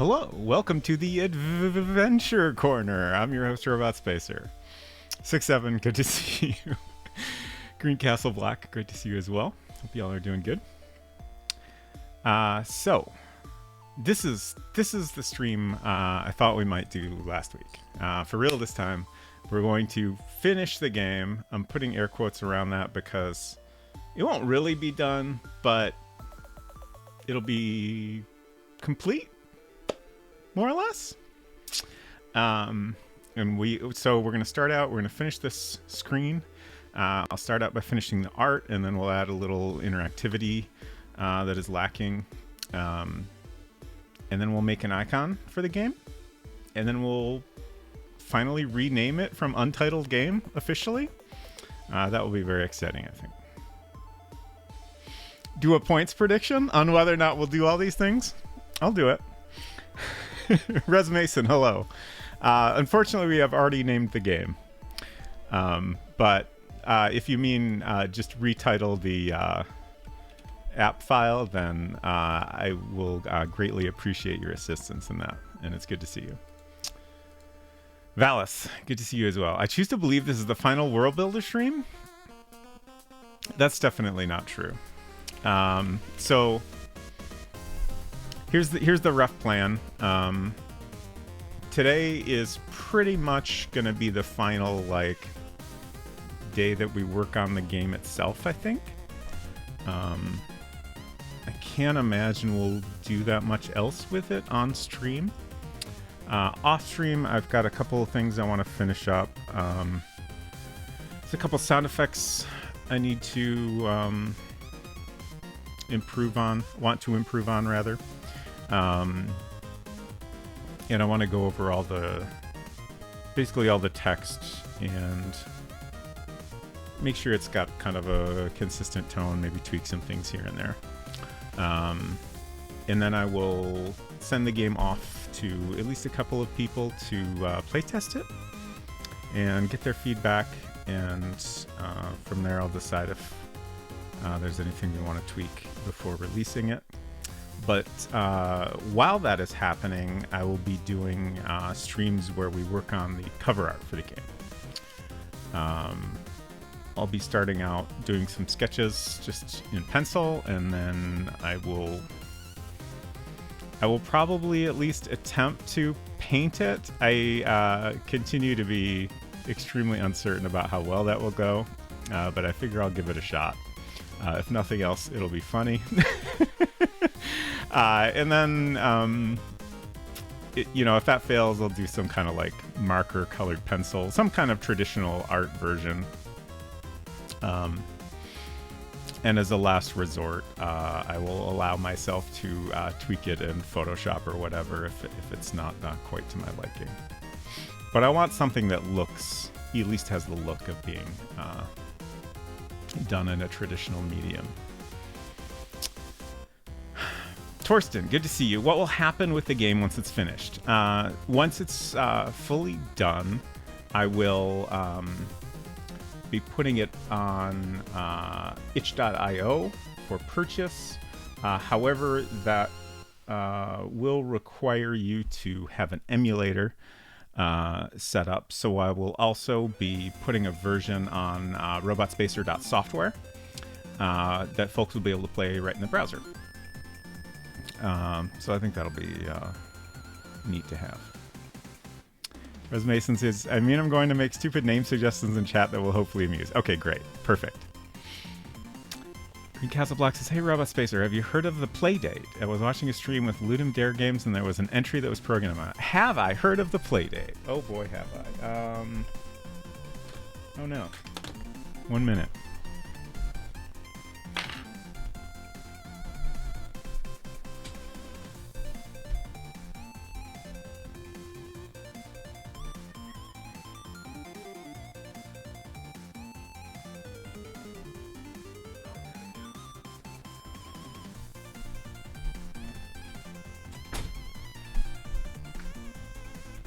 Hello, welcome to the Adventure Corner. I'm your host, Robot Spacer. 6-7, good to see you. Green Castle Black, great to see you as well. Hope y'all are doing good. So this is the stream I thought we might do last week. For real this time, we're going to finish the game. I'm putting air quotes around that because it won't really be done, but it'll be complete, more or less. And so we're going to start out, we're going to finish this screen. I'll start out by finishing the art, and then we'll add a little interactivity that is lacking. And then we'll make an icon for the game. And then we'll finally rename it from Untitled Game officially. That will be very exciting, I think. Do a points prediction on whether or not we'll do all these things? I'll do it. Res Mason, hello. Unfortunately, we have already named the game. But if you mean just retitle the app file, then I will greatly appreciate your assistance in that. And it's good to see you. Valis, good to see you as well. I choose to believe this is the final World Builder stream. That's definitely not true. So here's the rough plan. Today is pretty much gonna be the final day that we work on the game itself, I think. I can't imagine we'll do that much else with it on stream. Off stream, I've got a couple of things I want to finish up. There's a couple sound effects I need to improve on rather. And I want to go over basically all the text and make sure it's got kind of a consistent tone, maybe tweak some things here and there. And then I will send the game off to at least a couple of people to playtest it and get their feedback. And from there, I'll decide if there's anything we want to tweak before releasing it. But while that is happening, I will be doing streams where we work on the cover art for the game. I'll be starting out doing some sketches just in pencil, and then I will probably at least attempt to paint it. I continue to be extremely uncertain about how well that will go, but I figure I'll give it a shot. If nothing else, it'll be funny. And then, if that fails, I'll do some kind of marker colored pencil, some kind of traditional art version. And as a last resort, I will allow myself to tweak it in Photoshop or whatever if it's not quite to my liking. But I want something that at least has the look of being done in a traditional medium. Torsten, good to see you. What will happen with the game once it's finished? Once it's fully done, I will be putting it on itch.io for purchase. However, that will require you to have an emulator set up. So I will also be putting a version on robotspacer.software that folks will be able to play right in the browser. So I think that'll be neat to have. Res Mason says, I'm going to make stupid name suggestions in chat that will hopefully amuse. Okay, great. Perfect. Green Castle Black says, hey, Robot Spacer, have you heard of the Playdate? I was watching a stream with Ludum Dare Games, and there was an entry that was programmed on it. Have I heard of the Playdate? Oh, boy, have I. Oh, no. 1 minute.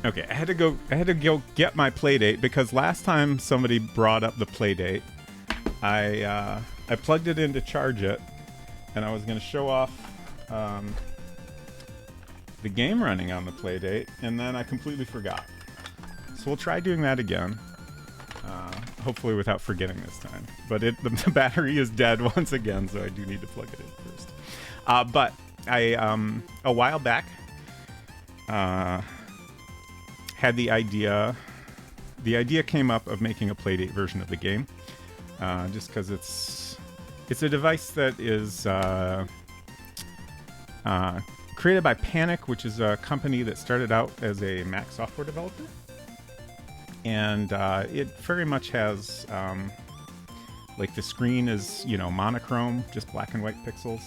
Okay, I had to go get my Playdate because last time somebody brought up the Playdate, I plugged it in to charge it, and I was going to show off the game running on the Playdate, and then I completely forgot. So we'll try doing that again. Hopefully without forgetting this time. But the battery is dead once again, so I do need to plug it in first. But I, a while back, had the idea. The idea came up of making a Playdate version of the game, just because it's a device that is created by Panic, which is a company that started out as a Mac software developer. And it very much has, like, the screen is, monochrome, just black and white pixels.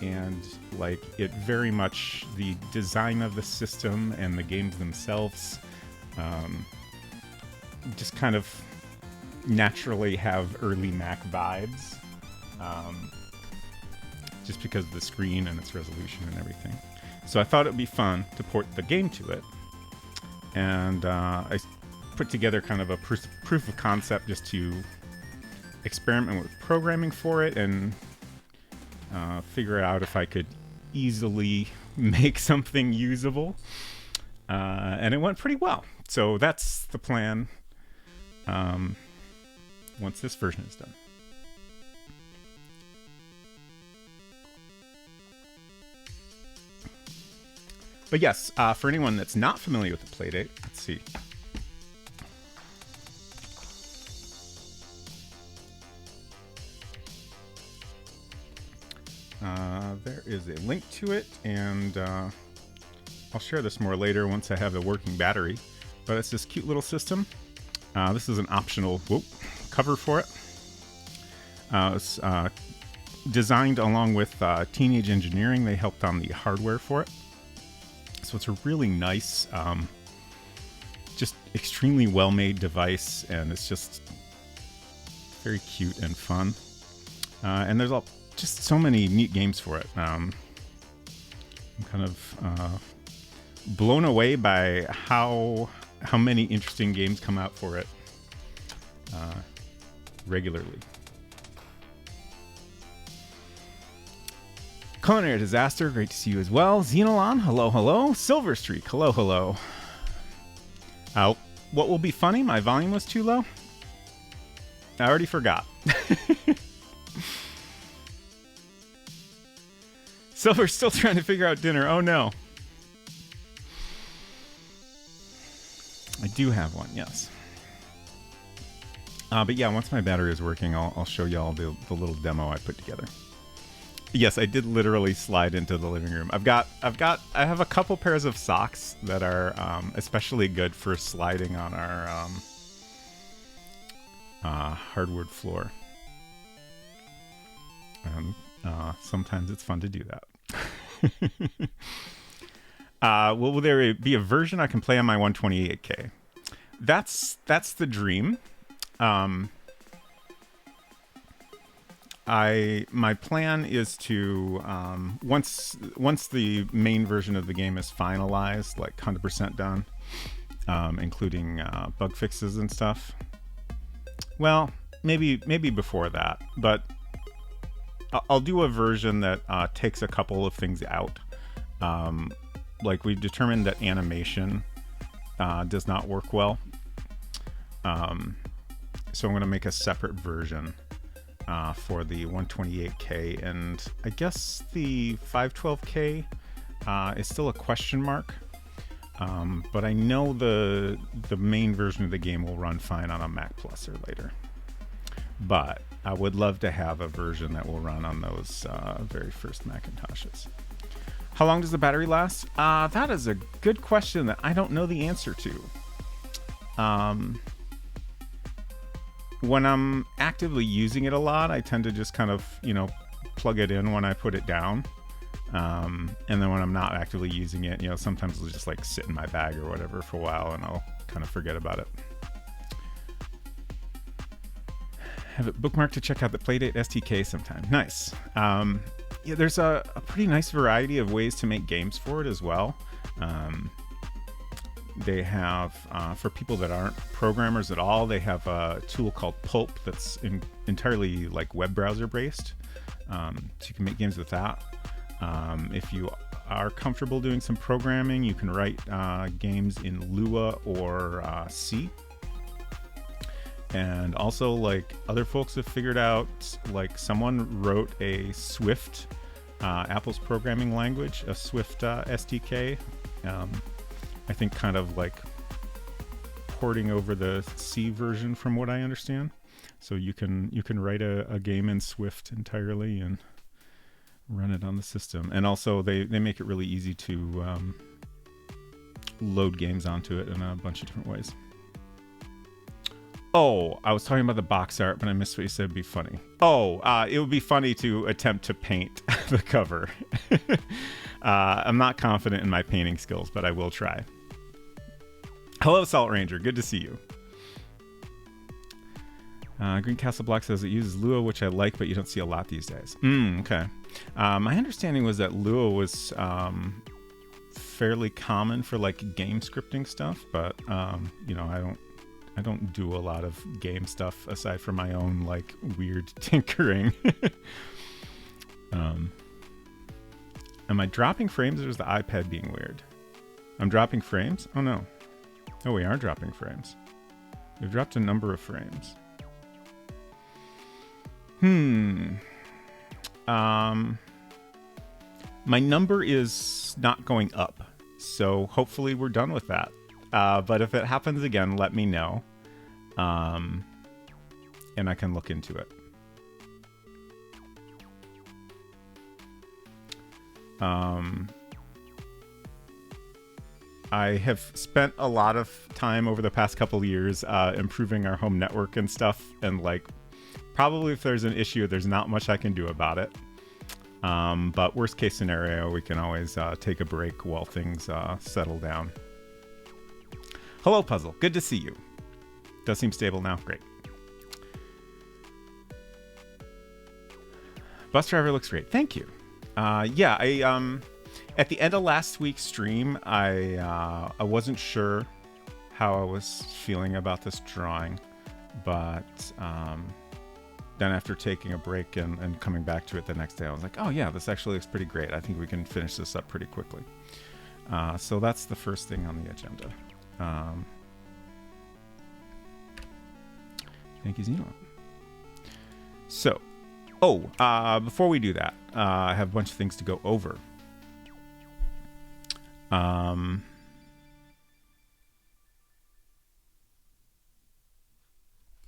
And, like, it very much, the design of the system and the games themselves just kind of naturally have early Mac vibes. Just because of the screen and its resolution and everything. So I thought it would be fun to port the game to it. And I put together kind of a proof of concept just to experiment with programming for it and figure out if I could easily make something usable. And it went pretty well. So that's the plan once this version is done. But yes, for anyone that's not familiar with the Playdate, let's see. There is a link to it, and I'll share this more later once I have a working battery. But it's this cute little system. This is an optional cover for it. It's designed along with Teenage Engineering. They helped on the hardware for it. So it's a really nice, just extremely well-made device, and it's just very cute and fun. And there's just so many neat games for it. I'm kind of blown away by how many interesting games come out for it regularly. Culinary Disaster, great to see you as well. Xenolon, hello, hello. Silver Streak, hello, hello. What will be funny? My volume was too low? I already forgot. Silver's still trying to figure out dinner. Oh no. I do have one, yes. But yeah, once my battery is working, I'll show y'all the little demo I put together. Yes, I did literally slide into the living room. I have a couple pairs of socks that are especially good for sliding on our hardwood floor. And sometimes it's fun to do that. Will there be a version I can play on my 128K? That's the dream. My plan is to once the main version of the game is finalized, like 100% done, including bug fixes and stuff. Well, maybe before that, but I'll do a version that takes a couple of things out. Like we've determined that animation does not work well, so I'm going to make a separate version for the 128K, and I guess the 512K is still a question mark, but I know the main version of the game will run fine on a Mac Plus or later. But I would love to have a version that will run on those very first Macintoshes. How long does the battery last? That is a good question that I don't know the answer to. When I'm actively using it a lot, I tend to just kind of, plug it in when I put it down. And then when I'm not actively using it, sometimes it'll just like sit in my bag or whatever for a while and I'll kind of forget about it. Have it bookmarked to check out the Playdate SDK sometime. Nice. Yeah, there's a pretty nice variety of ways to make games for it as well. They have, for people that aren't programmers at all, they have a tool called Pulp that's entirely like web browser based. So you can make games with that. If you are comfortable doing some programming, you can write games in Lua or C. And also, like, other folks have figured out, like, someone wrote a Swift, Apple's programming language, a Swift SDK. I think kind of like porting over the C version from what I understand. So you can write a game in Swift entirely and run it on the system. And also they make it really easy to load games onto it in a bunch of different ways. Oh, I was talking about the box art, but I missed what you said would be funny. Oh, it would be funny to attempt to paint the cover. I'm not confident in my painting skills, but I will try. Hello, Salt Ranger. Good to see you. Green Castle Block says it uses Lua, which I like, but you don't see a lot these days. Okay. My understanding was that Lua was fairly common for like game scripting stuff, but you know, I don't do a lot of game stuff aside from my own like weird tinkering. Am I dropping frames, or is the iPad being weird? I'm dropping frames? Oh no. Oh, we are dropping frames. We've dropped a number of frames. My number is not going up, so hopefully we're done with that. But if it happens again, let me know. And I can look into it. I have spent a lot of time over the past couple of years improving our home network and stuff, and like probably if there's an issue, there's not much I can do about it. But worst case scenario, we can always take a break while things settle down. Hello, Puzzle. Good to see you. Does seem stable now. Great. Bus driver looks great. Thank you. Yeah, I at the end of last week's stream, I wasn't sure how I was feeling about this drawing, but then after taking a break and coming back to it the next day, I was like, oh yeah, this actually looks pretty great. I think we can finish this up pretty quickly. So that's the first thing on the agenda. Thank you, Zeno. So, before we do that, I have a bunch of things to go over.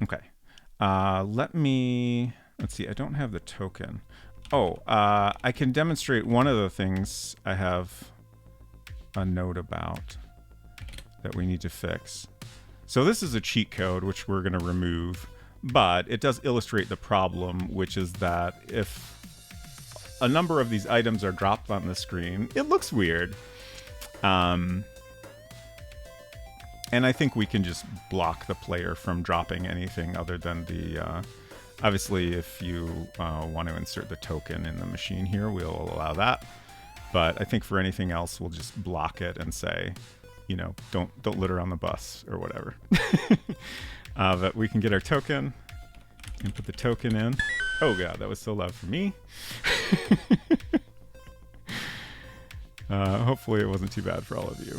Okay. Let's see, I don't have the token. I can demonstrate one of the things I have a note about that we need to fix. So this is a cheat code, which we're going to remove, but it does illustrate the problem, which is that if a number of these items are dropped on the screen, it looks weird. And I think we can just block the player from dropping anything other than the... obviously, if you want to insert the token in the machine here, we'll allow that. But I think for anything else, we'll just block it and say, you know, don't litter on the bus or whatever. But we can get our token and put the token in. Oh god, that was so loud for me. Hopefully it wasn't too bad for all of you.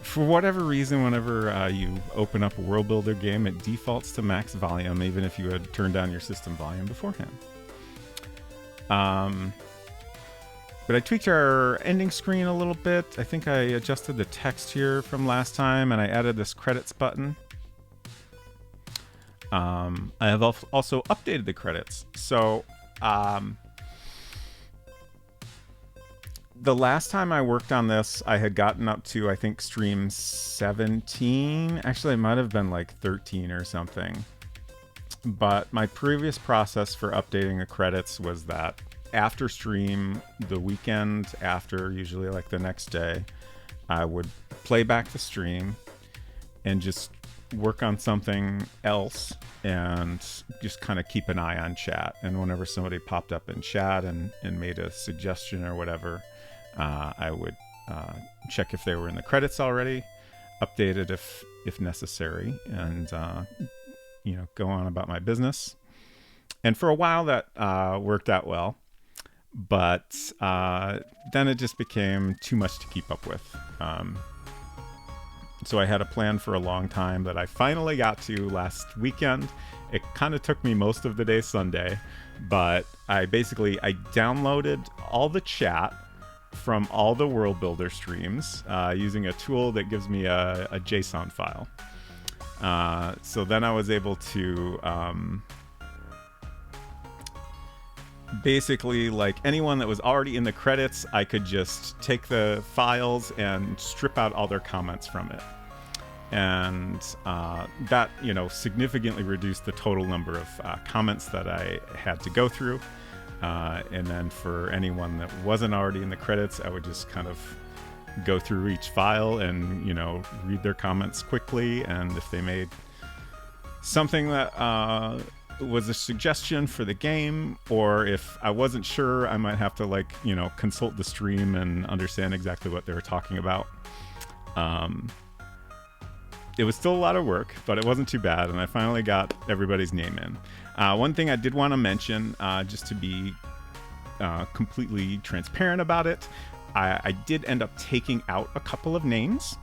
For whatever reason, whenever you open up a World Builder game, it defaults to max volume, even if you had turned down your system volume beforehand. But I tweaked our ending screen a little bit. I think I adjusted the text here from last time, and I added this credits button. I have also updated the credits. So, the last time I worked on this, I had gotten up to, I think, stream 17. Actually, it might have been like 13 or something. But my previous process for updating the credits was that after stream, the weekend after, usually like the next day, I would play back the stream and just work on something else and just kind of keep an eye on chat. And whenever somebody popped up in chat and made a suggestion or whatever, I would check if they were in the credits already, update it if necessary, and go on about my business. And for a while that worked out well. but then it just became too much to keep up with. So I had a plan for a long time that I finally got to last weekend. It kind of took me most of the day Sunday, but I downloaded all the chat from all the World Builder streams using a tool that gives me a JSON file. So then I was able to basically, like, anyone that was already in the credits, I could just take the files and strip out all their comments from it. And that, significantly reduced the total number of comments that I had to go through. And then for anyone that wasn't already in the credits, I would just kind of go through each file and, read their comments quickly. And if they made something that was a suggestion for the game, or if I wasn't sure, I might have to consult the stream and understand exactly what they were talking about. It was still a lot of work, but it wasn't too bad, and I finally got everybody's name in. One thing I did want to mention, just to be completely transparent about it, I did end up taking out a couple of names.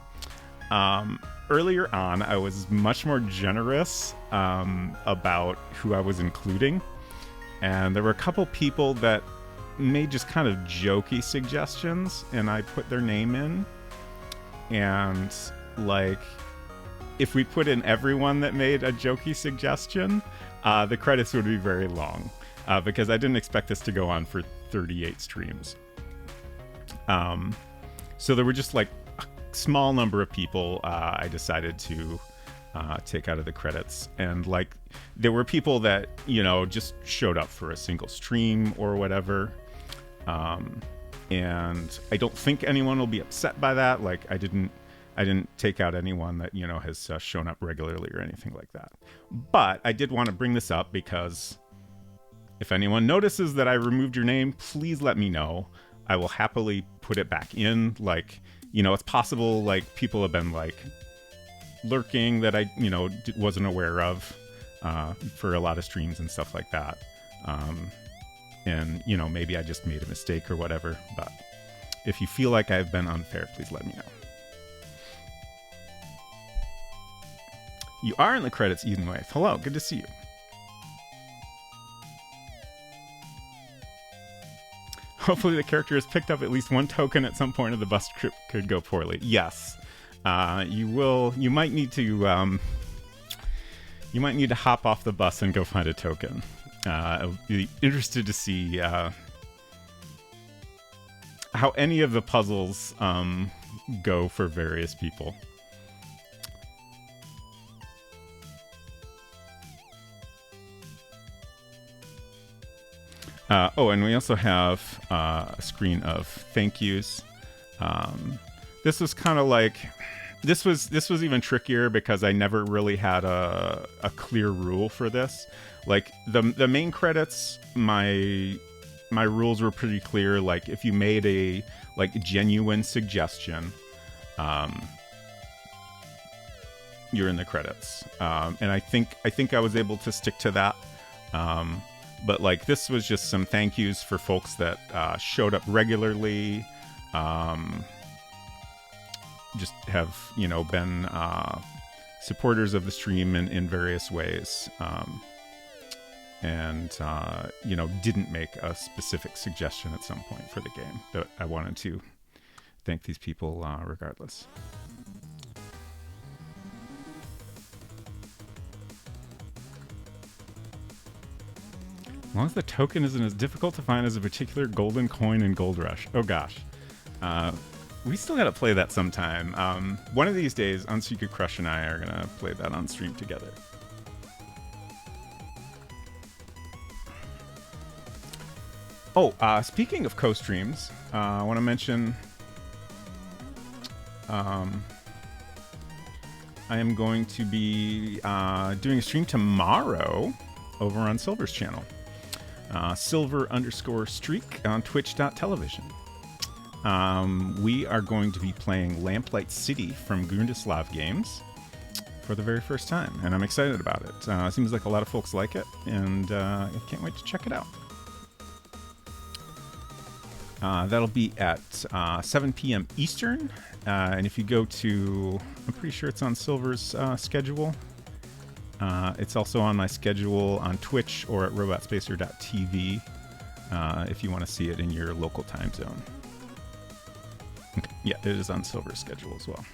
Earlier on, I was much more generous about who I was including. And there were a couple people that made just kind of jokey suggestions, and I put their name in. And, if we put in everyone that made a jokey suggestion, the credits would be very long, because I didn't expect this to go on for 38 streams. So there were just, small number of people I decided to take out of the credits, and there were people that just showed up for a single stream or whatever, and I don't think anyone will be upset by that. I didn't take out anyone that has shown up regularly or anything like that. But I did want to bring this up because if anyone notices that I removed your name, please let me know. I will happily put it back in. It's possible people have been lurking that I wasn't aware of for a lot of streams and stuff like that. And maybe I just made a mistake or whatever. But if you feel like I've been unfair, please let me know. You are in the credits, Eden Wave. Hello, good to see you. Hopefully the character has picked up at least one token at some point, or the bus trip could go poorly. Yes, you will. You might need to. You might need to hop off the bus and go find a token. I'll be interested to see how any of the puzzles go for various people. And we also have a screen of thank yous. This was kind of this was even trickier because I never really had a clear rule for this. The main credits, my rules were pretty clear. If you made a genuine suggestion, you're in the credits. And I think I was able to stick to that. But this was just some thank yous for folks that showed up regularly, just have been supporters of the stream in various ways, and didn't make a specific suggestion at some point for the game. But I wanted to thank these people regardless. As long as the token isn't as difficult to find as a particular golden coin in Gold Rush. Oh gosh. We still gotta play that sometime. One of these days, Unsecret Crush and I are gonna play that on stream together. Oh, speaking of co-streams, I want to mention I am going to be doing a stream tomorrow over on Silver's channel. Silver_streak on twitch.television. We are going to be playing Lamplight City from Grundislav Games for the very first time, and I'm excited about it. It seems like a lot of folks like it, and I can't wait to check it out. That'll be at 7 p.m. Eastern. And if you go to, I'm pretty sure it's on Silver's schedule. It's also on my schedule on Twitch or at robotspacer.tv if you want to see it in your local time zone. Okay. Yeah, it is on Silver's schedule as well.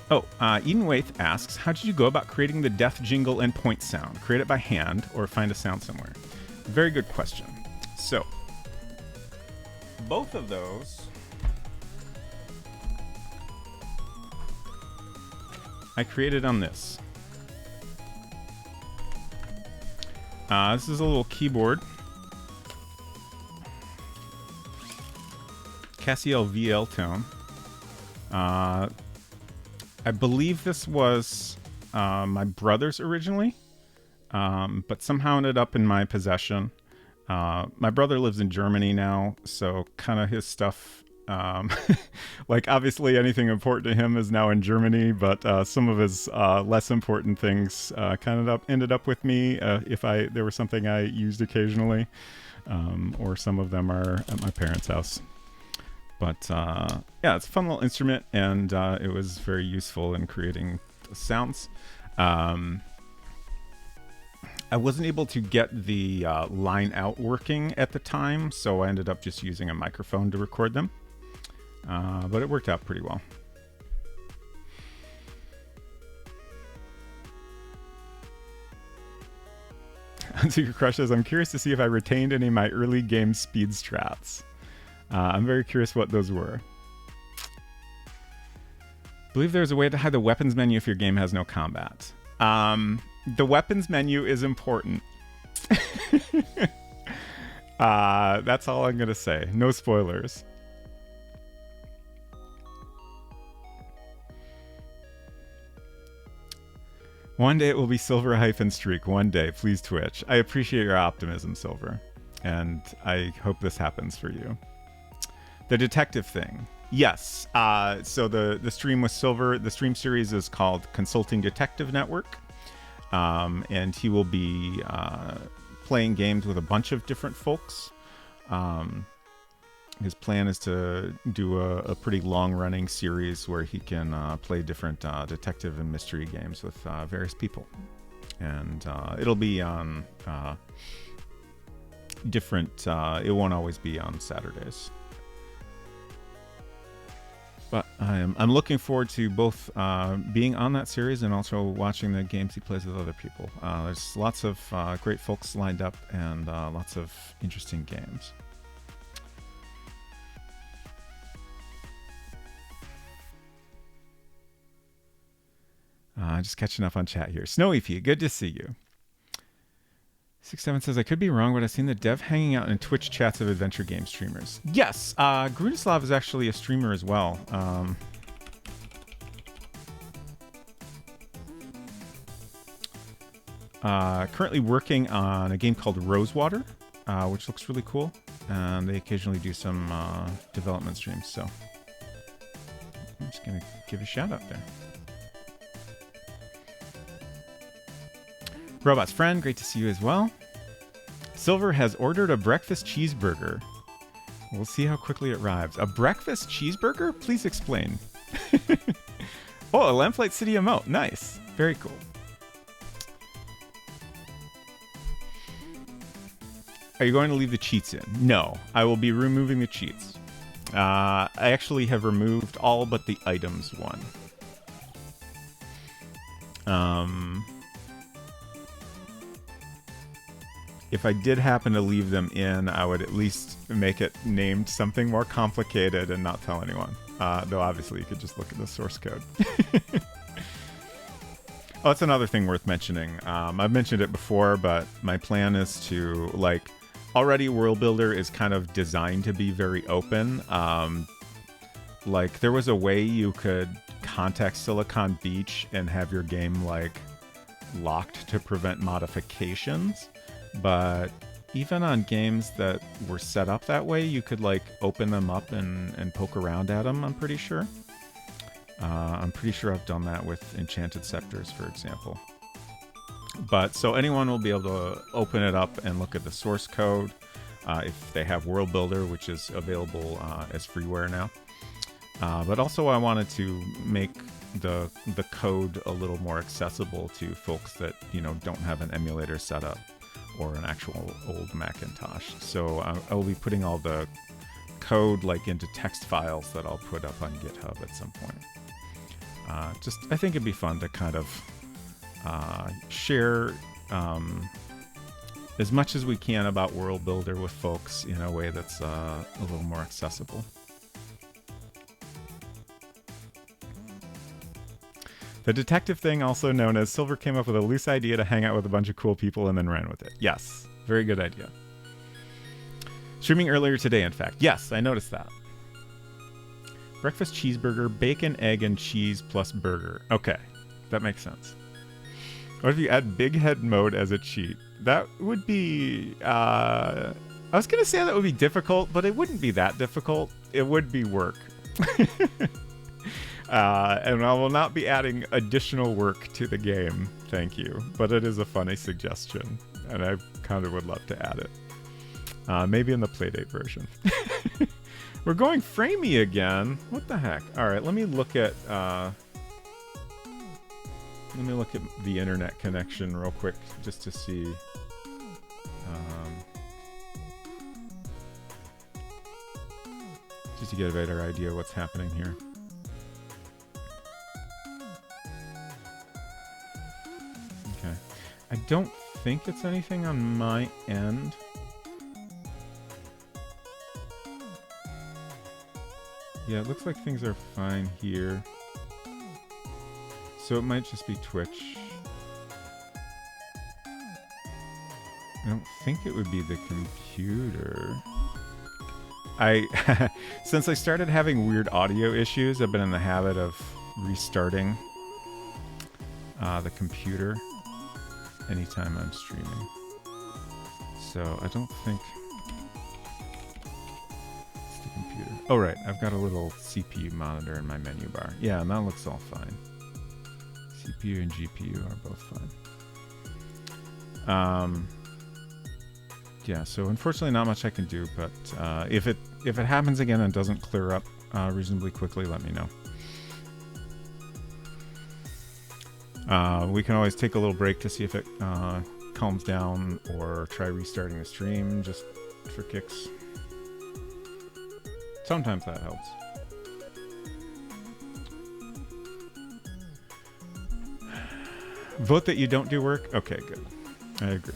Oh, Eden Waith asks, how did you go about creating the death jingle and point sound? Create it by hand or find a sound somewhere? Very good question. So, both of those I created on this. This is a little keyboard. Cassiel VL tone. I believe this was my brother's originally, but somehow ended up in my possession. My brother lives in Germany now, so kind of his stuff, like obviously anything important to him is now in Germany, but some of his less important things kind of ended up with me if there was something I used occasionally, or some of them are at my parents' house. But yeah, it's a fun little instrument, and it was very useful in creating the sounds. I wasn't able to get the line out working at the time, so I ended up just using a microphone to record them. But it worked out pretty well. Secret Crush says, I'm curious to see if I retained any of my early game speed strats. I'm very curious what those were. I believe there's a way to hide the weapons menu if your game has no combat. The weapons menu is important. That's all I'm going to say. No spoilers. One day it will be Silver-Streak. One day. Please, Twitch. I appreciate your optimism, Silver. And I hope this happens for you. The detective thing. Yes. So the stream with Silver, the stream series is called Consulting Detective Network. And he will be playing games with a bunch of different folks. His plan is to do a pretty long-running series where he can play different detective and mystery games with various people. And it'll be on different... it won't always be on Saturdays. But I'm looking forward to both being on that series and also watching the games he plays with other people. There's lots of great folks lined up and lots of interesting games. Just catching up on chat here. Snowy P, good to see you. 67 says, I could be wrong, but I've seen the dev hanging out in Twitch chats of adventure game streamers. Yes, Grudislav is actually a streamer as well. Currently working on a game called Rosewater, which looks really cool. And they occasionally do some development streams, so I'm just going to give a shout out there. Robot's friend, great to see you as well. Silver has ordered a breakfast cheeseburger. We'll see how quickly it arrives. A breakfast cheeseburger? Please explain. Oh, a Lamplight City emote. Nice. Very cool. Are you going to leave the cheats in? No, I will be removing the cheats. I actually have removed all but the items one. If I did happen to leave them in, I would at least make it named something more complicated and not tell anyone. Though obviously you could just look at the source code. Oh, that's another thing worth mentioning. I've mentioned it before, but my plan is to, like, already World Builder is kind of designed to be very open. Like, there was a way you could contact Silicon Beach and have your game, like, locked to prevent modifications. But even on games that were set up that way, you could like open them up and poke around at them, I'm pretty sure. I'm pretty sure I've done that with Enchanted Scepters, for example. But so anyone will be able to open it up and look at the source code if they have World Builder, which is available as freeware now. But also I wanted to make the code a little more accessible to folks that, you know, don't have an emulator set up or an actual old Macintosh. So I will be putting all the code like into text files that I'll put up on GitHub at some point. I think it'd be fun to kind of share as much as we can about World Builder with folks in a way that's a little more accessible. The detective thing, also known as Silver, came up with a loose idea to hang out with a bunch of cool people and then ran with it. Yes, very good idea. Streaming earlier today, in fact. Yes, I noticed that. Breakfast cheeseburger, bacon, egg, and cheese plus burger. Okay, that makes sense. What if you add big head mode as a cheat? That would be... I was going to say that would be difficult, but it wouldn't be that difficult. It would be work. And I will not be adding additional work to the game, thank you. But it is a funny suggestion, and I kind of would love to add it. Maybe in the Playdate version. We're going framey again. What the heck? All right, let me look at the internet connection real quick, just to see. Just to get a better idea of what's happening here. Okay. I don't think it's anything on my end. Yeah, it looks like things are fine here. So it might just be Twitch. I don't think it would be the computer. Since I started having weird audio issues, I've been in the habit of restarting the computer anytime I'm streaming. So I don't think it's the computer. Oh right, I've got a little CPU monitor in my menu bar. Yeah, and that looks all fine. CPU and GPU are both fine. Yeah, so unfortunately not much I can do, but if it happens again and doesn't clear up reasonably quickly, let me know. We can always take a little break to see if it calms down, or try restarting the stream just for kicks. Sometimes that helps. Vote that you don't do work? Okay, good. I agree.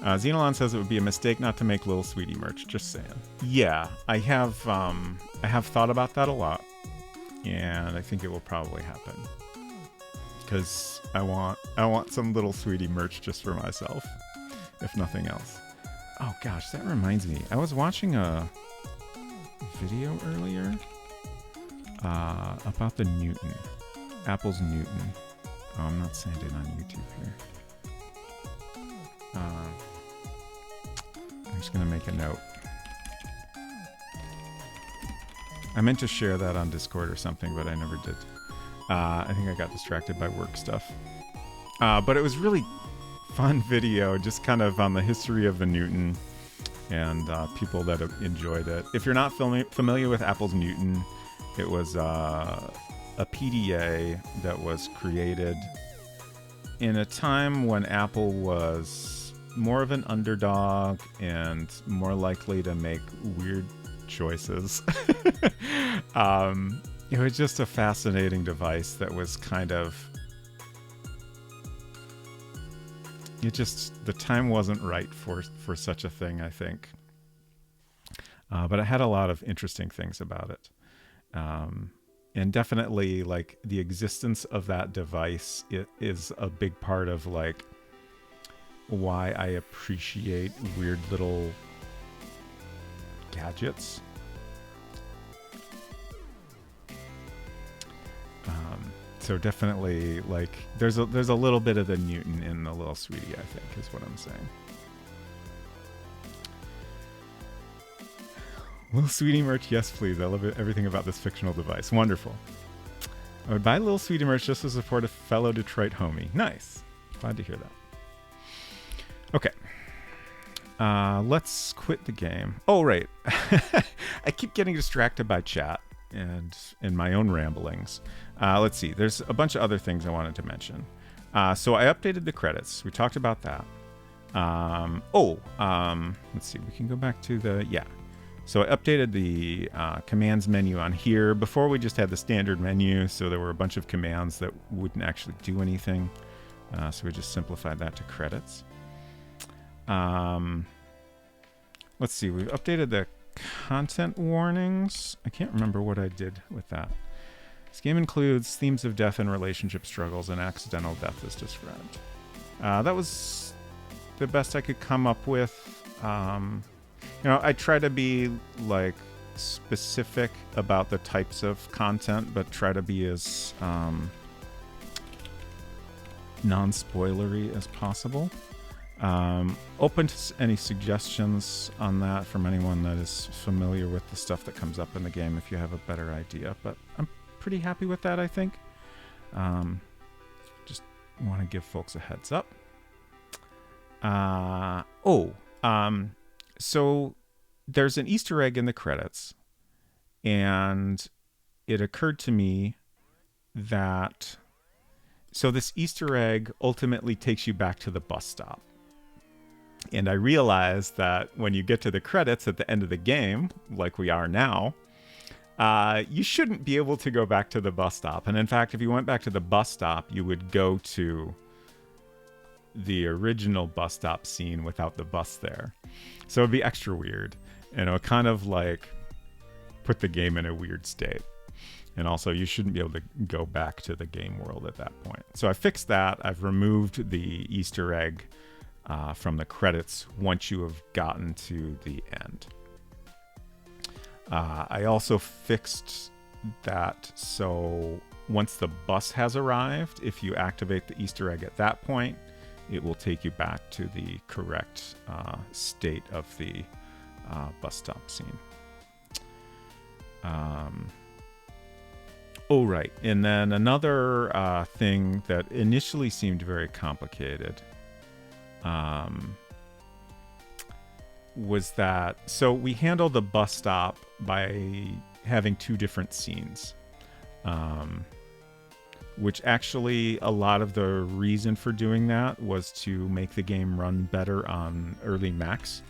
Xenolon says it would be a mistake not to make Little Sweetie merch. Just saying. Yeah, I have thought about that a lot, and I think it will probably happen. Because I want some Little Sweetie merch just for myself, if nothing else. Oh gosh, that reminds me. I was watching a video earlier about the Newton, Apple's Newton. Oh, I'm not saying it on YouTube here. I'm just gonna make a note. I meant to share that on Discord or something, but I never did. I think I got distracted by work stuff. But it was really fun video, just kind of on the history of the Newton and people that have enjoyed it. If you're not familiar with Apple's Newton, it was a PDA that was created in a time when Apple was more of an underdog and more likely to make weird choices. It was just a fascinating device that was kind of... the time wasn't right for such a thing, I think. But it had a lot of interesting things about it. And definitely, like, the existence of that device is a big part of, like, why I appreciate weird little gadgets. So definitely, like, there's a little bit of the Newton in the Little Sweetie, I think, is what I'm saying. Little Sweetie merch, yes please. I love everything about this fictional device. Wonderful. I would buy Little Sweetie merch just to support a fellow Detroit homie. Nice. Glad to hear that. Okay. Let's quit the game. Oh, right. I keep getting distracted by chat and in my own ramblings. Let's see. There's a bunch of other things I wanted to mention. So I updated the credits. We talked about that. Let's see. We can go back to the... Yeah. So I updated the commands menu on here. Before we just had the standard menu, so there were a bunch of commands that wouldn't actually do anything. So we just simplified that to credits. Let's see. We've updated the content warnings. I can't remember what I did with that. This game includes themes of death and relationship struggles, and accidental death is described. That was the best I could come up with. I try to be like specific about the types of content, but try to be as non-spoilery as possible. Open to any suggestions on that from anyone that is familiar with the stuff that comes up in the game if you have a better idea, but I'm pretty happy with that, I think. Just want to give folks a heads up. So there's an Easter egg in the credits, and it occurred to me that this Easter egg ultimately takes you back to the bus stop. And I realized that when you get to the credits at the end of the game, like we are now, you shouldn't be able to go back to the bus stop. And in fact, if you went back to the bus stop, you would go to the original bus stop scene without the bus there. So it'd be extra weird. And it would kind of like put the game in a weird state. And also, you shouldn't be able to go back to the game world at that point. So I fixed that. I've removed the Easter egg from the credits once you have gotten to the end. I also fixed that so once the bus has arrived, if you activate the Easter egg at that point, it will take you back to the correct state of the bus stop scene. Oh, right. And then another thing that initially seemed very complicated was that, so we handled the bus stop by having two different scenes, which actually a lot of the reason for doing that was to make the game run better on early Macs.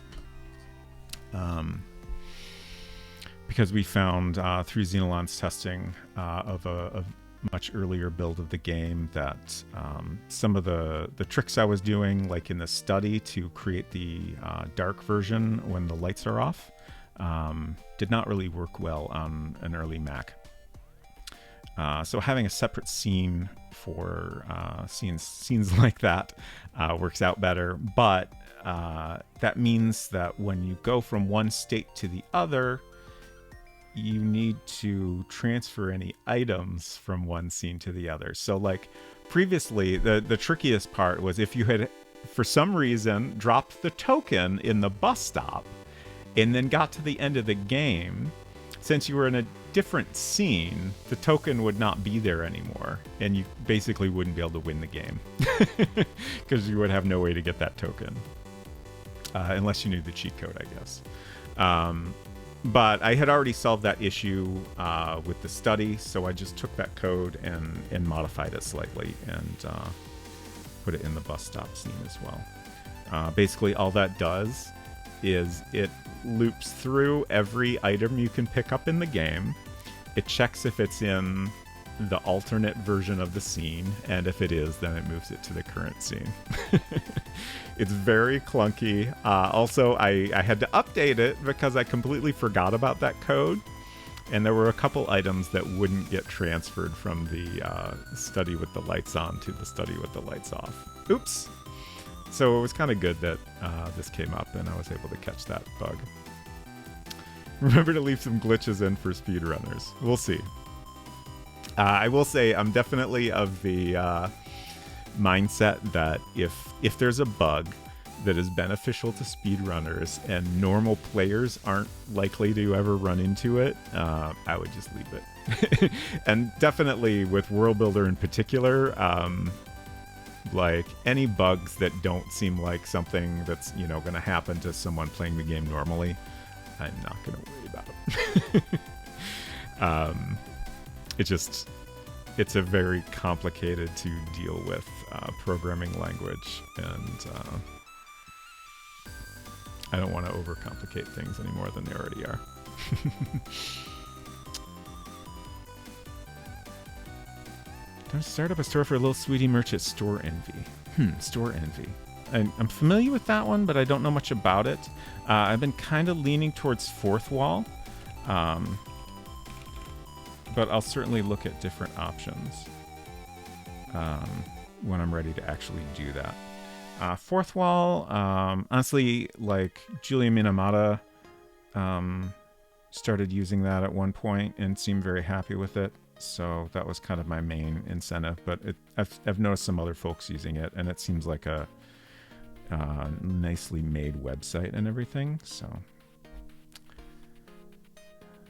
Because we found through Xenolon's testing of a much earlier build of the game that some of the tricks I was doing, like in the study to create the dark version when the lights are off, did not really work well on an early Mac. So having a separate scene for scenes like that works out better, but that means that when you go from one state to the other, you need to transfer any items from one scene to the other. So like previously, the trickiest part was if you had, for some reason, dropped the token in the bus stop and then got to the end of the game, since you were in a different scene, the token would not be there anymore. And you basically wouldn't be able to win the game because you would have no way to get that token. Unless you knew the cheat code, I guess. But I had already solved that issue with the study, so I just took that code and modified it slightly and put it in the bus stop scene as well. Basically, all that does is it loops through every item you can pick up in the game. It checks if it's in the alternate version of the scene, and if it is, then it moves it to the current scene. It's very clunky. Also, I had to update it because I completely forgot about that code, and there were a couple items that wouldn't get transferred from the study with the lights on to the study with the lights off. Oops. So it was kind of good that this came up and I was able to catch that bug. Remember to leave some glitches in for speedrunners. We'll see. I will say I'm definitely of the mindset that if there's a bug that is beneficial to speedrunners and normal players aren't likely to ever run into it, I would just leave it. And definitely with World Builder in particular, Like any bugs that don't seem like something that's, you know, going to happen to someone playing the game normally, I'm not going to worry about them. It's a very complicated to deal with programming language, and I don't want to overcomplicate things any more than they already are. Don't start up a store for a little sweetie merch at Store Envy. Store Envy. I'm familiar with that one, but I don't know much about it. I've been kind of leaning towards Fourth Wall, but I'll certainly look at different options when I'm ready to actually do that. Fourth Wall, honestly, like Julia Minamata started using that at one point and seemed very happy with it. So that was kind of my main incentive, but I've noticed some other folks using it, and it seems like a nicely made website and everything. So,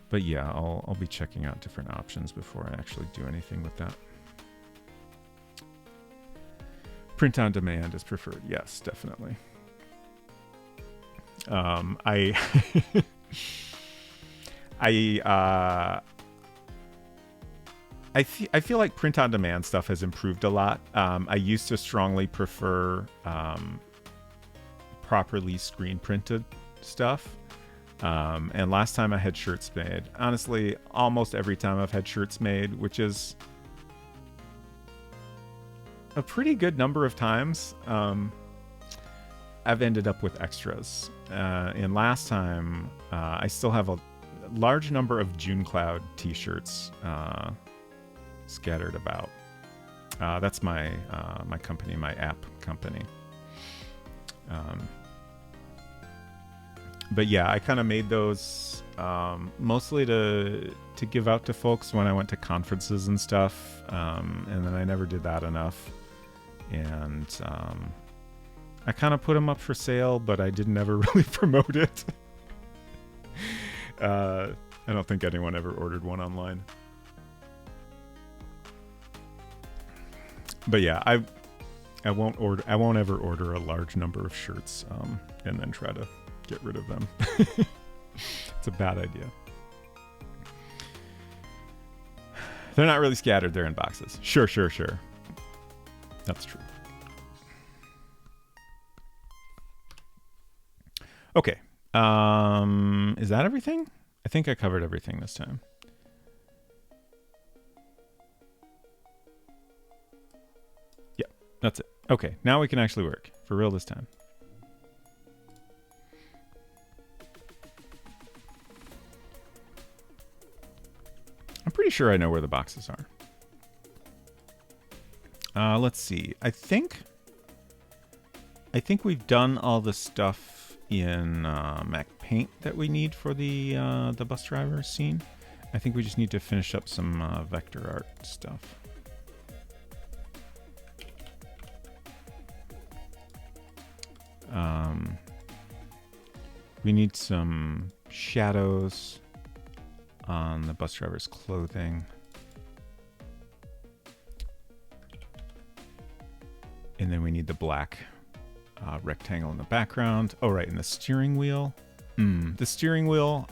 but yeah, I'll be checking out different options before I actually do anything with that. Print on demand is preferred. Yes, definitely. I feel like print on demand stuff has improved a lot. I used to strongly prefer properly screen printed stuff. And last time I had shirts made, honestly, almost every time I've had shirts made, which is a pretty good number of times, I've ended up with extras. And last time, I still have a large number of June Cloud t-shirts scattered about. That's my my company, my app company. But yeah, I kind of made those mostly to give out to folks when I went to conferences and stuff, and then I never did that enough. And I kind of put them up for sale, but I didn't ever really promote it. I don't think anyone ever ordered one online. But yeah, I won't ever order a large number of shirts and then try to get rid of them. It's a bad idea. They're not really scattered, they're in boxes. Sure. That's true. Okay. Is that everything? I think I covered everything this time. Yeah, that's it. Okay, now we can actually work. For real this time. I'm pretty sure I know where the boxes are. Let's see. I think we've done all the stuff in Mac Paint that we need for the bus driver scene. I think we just need to finish up some vector art stuff. We need some shadows on the bus driver's clothing. And then we need the black rectangle in the background. Oh, right, and the steering wheel. The steering wheel,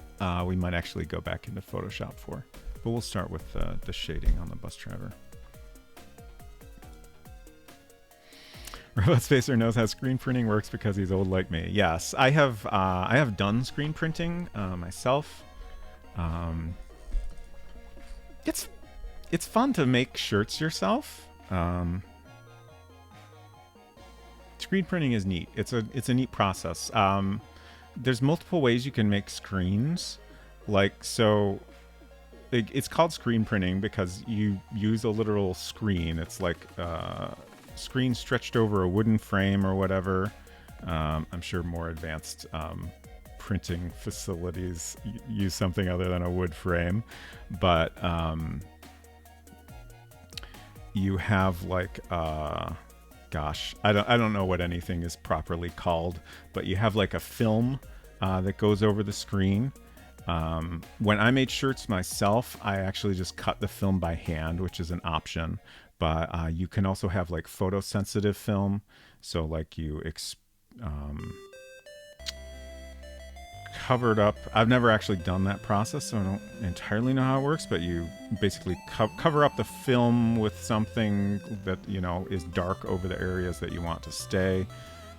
we might actually go back into Photoshop for. But we'll start with the shading on the bus driver. Robot Spacer knows how screen printing works because he's old like me. Yes, I have done screen printing myself. It's fun to make shirts yourself. Screen printing is neat. It's a neat process. There's multiple ways you can make screens. Like, so it's called screen printing because you use a literal screen. It's like screen stretched over a wooden frame or whatever. I'm sure more advanced printing facilities use something other than a wood frame, but you have like gosh, I don't know what anything is properly called, but you have like a film that goes over the screen, When I made shirts myself, I actually just cut the film by hand, which is an option. But you can also have like photosensitive film. So like covered up. I've never actually done that process, so I don't entirely know how it works. But you basically cover up the film with something that is dark over the areas that you want to stay,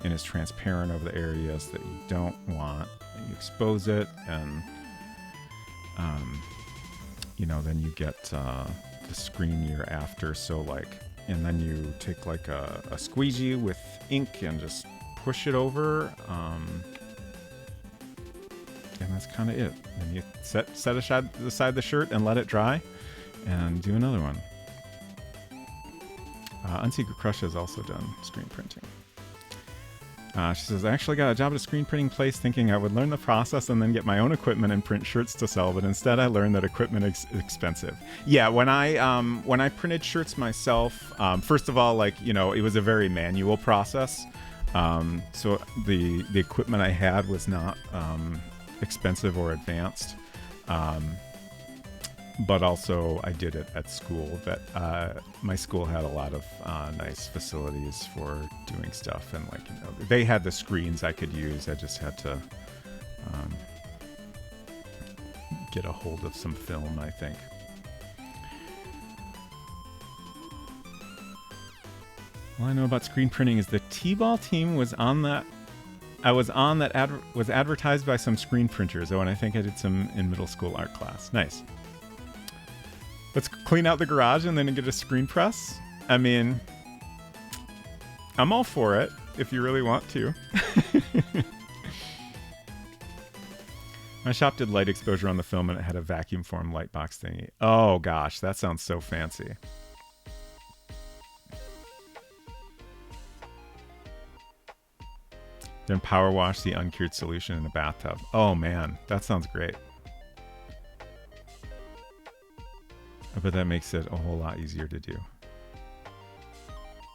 and is transparent over the areas that you don't want. And you expose it, and then you get the screen year after. So and then you take like a squeegee with ink and just push it over. And that's kind of it. And you set aside the shirt and let it dry, and do another one. Unsecret Crush has also done screen printing. She says, I actually got a job at a screen printing place thinking I would learn the process and then get my own equipment and print shirts to sell, but instead I learned that equipment is expensive. Yeah, when I printed shirts myself, first of all, it was a very manual process. So the equipment I had was not expensive or advanced. But also I did it at school. My school had a lot of nice facilities for doing stuff, and they had the screens I could use. I just had to get a hold of some film, I think. All I know about screen printing is the T-ball team was on that. Was advertised by some screen printers. Oh, and I think I did some in middle school art class. Nice. Let's clean out the garage and then get a screen press. I mean, I'm all for it if you really want to. My shop did light exposure on the film and it had a vacuum form light box thingy. Oh gosh, that sounds so fancy. Then power wash the uncured solution in a bathtub. Oh man, that sounds great. But that makes it a whole lot easier to do.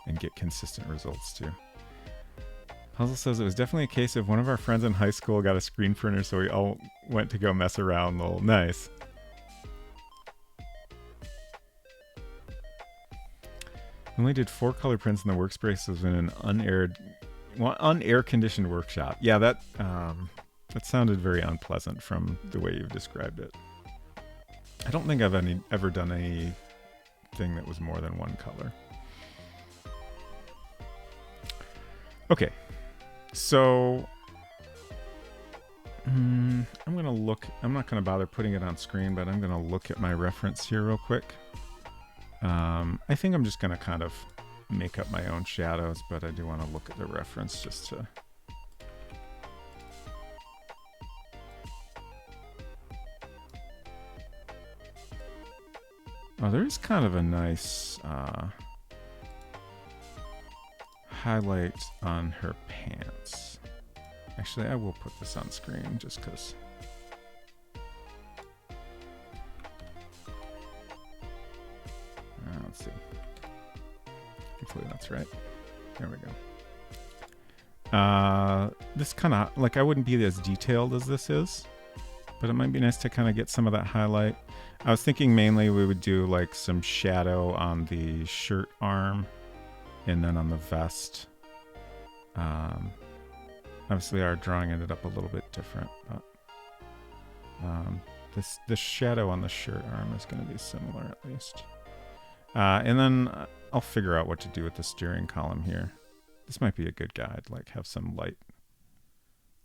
And get consistent results too. Puzzle says it was definitely a case of one of our friends in high school got a screen printer, so we all went to go mess around. Lol. Nice. Only did 4 color prints in the workspace was in an unair conditioned workshop. Yeah, that sounded very unpleasant from the way you've described it. I don't think I've ever done anything that was more than one color. Okay, so I'm gonna look. I'm not gonna bother putting it on screen, but I'm gonna look at my reference here real quick. I think I'm just gonna kind of make up my own shadows, but I do want to look at the reference just to. Oh, there is kind of a nice highlight on her pants. Actually, I will put this on screen just because. Let's see. Hopefully that's right. There we go. This kind of, I wouldn't be as detailed as this is, but it might be nice to kind of get some of that highlight. I was thinking mainly we would do some shadow on the shirt arm and then on the vest. Obviously our drawing ended up a little bit different, but this shadow on the shirt arm is going to be similar at least. And then I'll figure out what to do with the steering column here. This might be a good guide, have some light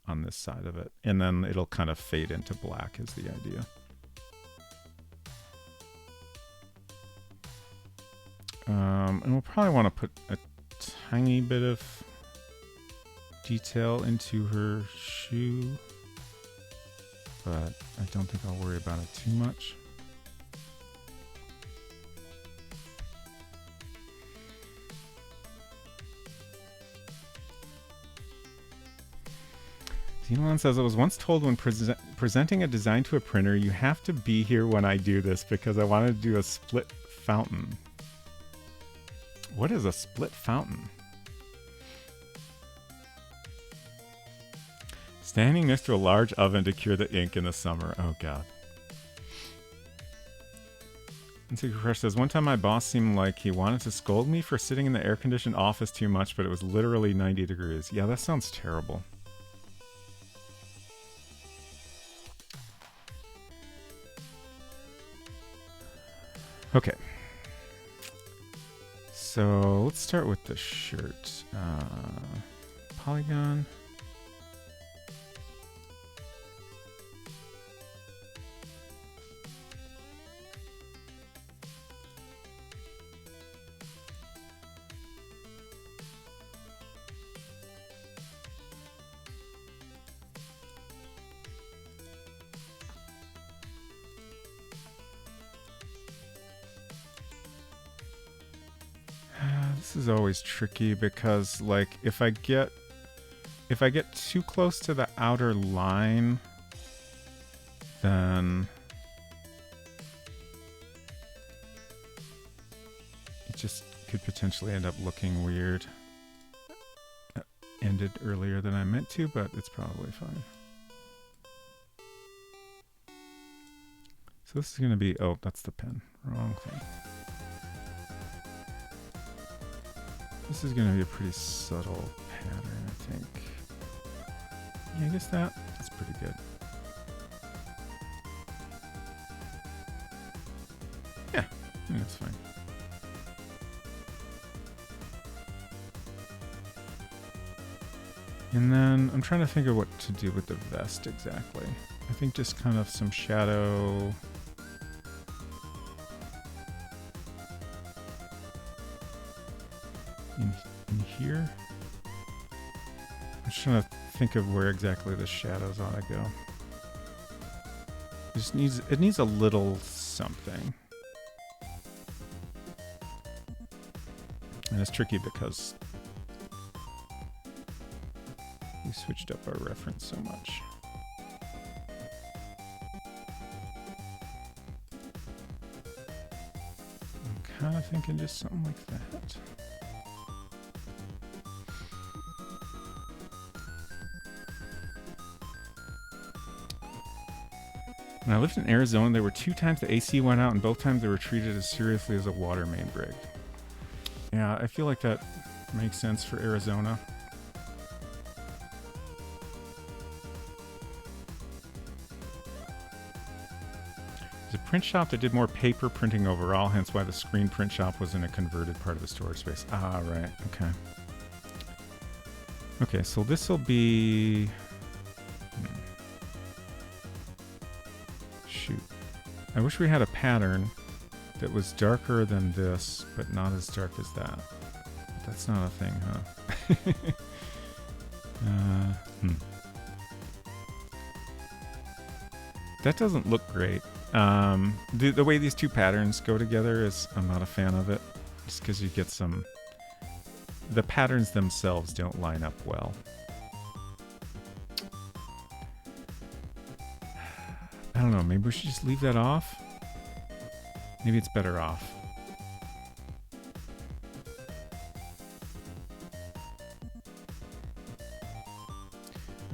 on this side of it. And then it'll kind of fade into black is the idea. And we'll probably want to put a tiny bit of detail into her shoe, but I don't think I'll worry about it too much. Elon says, I was once told when presenting a design to a printer, you have to be here when I do this because I wanted to do a split fountain. What is a split fountain? Standing next to a large oven to cure the ink in the summer. Oh, God. And Secret Crush says, one time my boss seemed like he wanted to scold me for sitting in the air-conditioned office too much, but it was literally 90 degrees. Yeah, that sounds terrible. Okay. So let's start with the shirt. Polygon. This is always tricky because, like, if I get too close to the outer line, then it just could potentially end up looking weird. Ended earlier than I meant to, but it's probably fine. So this is going to be, oh, that's the pen. Wrong thing. This is going to be a pretty subtle pattern, I think. Yeah, I guess that's pretty good. Yeah, I think that's fine. And then I'm trying to think of what to do with the vest exactly. I think just kind of some shadow. In here. I'm just trying to think of where exactly the shadows ought to go. It needs a little something. And it's tricky because we switched up our reference so much. I'm kind of thinking just something like that. When I lived in Arizona, there were 2 times the AC went out, and both times they were treated as seriously as a water main break. Yeah, I feel like that makes sense for Arizona. There's a print shop that did more paper printing overall, hence why the screen print shop was in a converted part of the storage space. Ah, right. Okay. Okay, so this will be... Shoot. I wish we had a pattern that was darker than this, but not as dark as that. But that's not a thing, huh? That doesn't look great. The way these 2 patterns go together is, I'm not a fan of it. Just because you get some... The patterns themselves don't line up well. I don't know, maybe we should just leave that off? Maybe it's better off.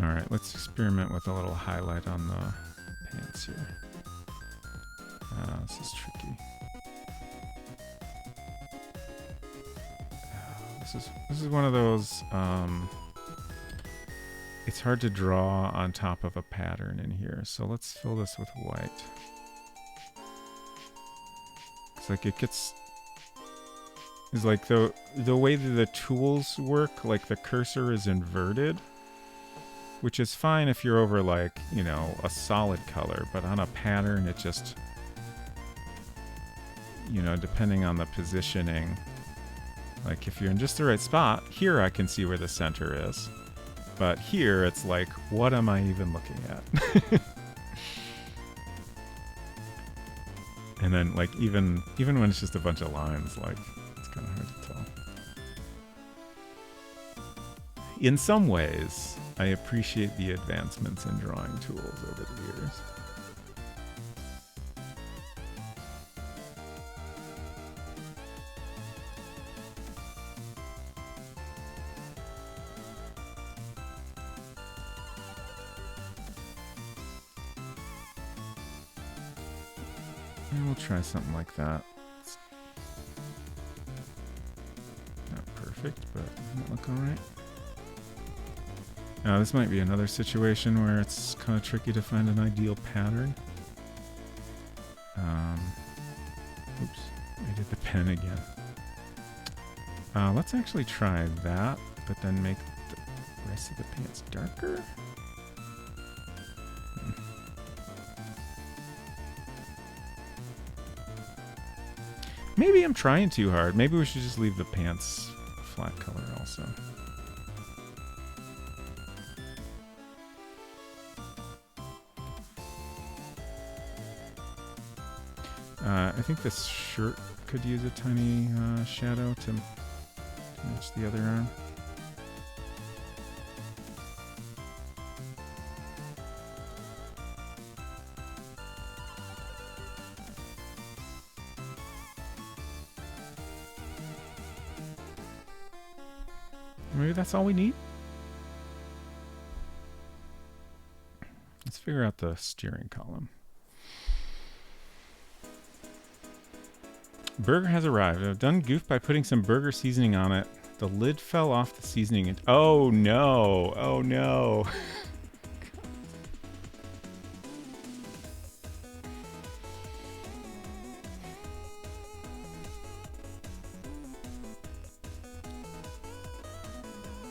Alright, let's experiment with a little highlight on the pants here. This is tricky. This is one of those, it's hard to draw on top of a pattern in here. So let's fill this with white. It's like it gets... It's like the way that the tools work, like the cursor is inverted. Which is fine if you're over, like, you know, a solid color. But on a pattern, it just... You know, depending on the positioning. Like, if you're in just the right spot, here I can see where the center is. But here, it's like, what am I even looking at? And then, like, even when it's just a bunch of lines, like, it's kind of hard to tell. In some ways, I appreciate the advancements in drawing tools over the years. We'll try something like that. It's not perfect, but it'll look alright. Now, this might be another situation where it's kind of tricky to find an ideal pattern. Oops, I did the pen again. Let's actually try that, but then make the rest of the pants darker. Maybe I'm trying too hard. Maybe we should just leave the pants a flat color also. I think this shirt could use a tiny shadow to match the other arm. Maybe that's all we need. Let's figure out the steering column. Burger has arrived. I've done goof by putting some burger seasoning on it. The lid fell off the seasoning. Oh no! Oh no!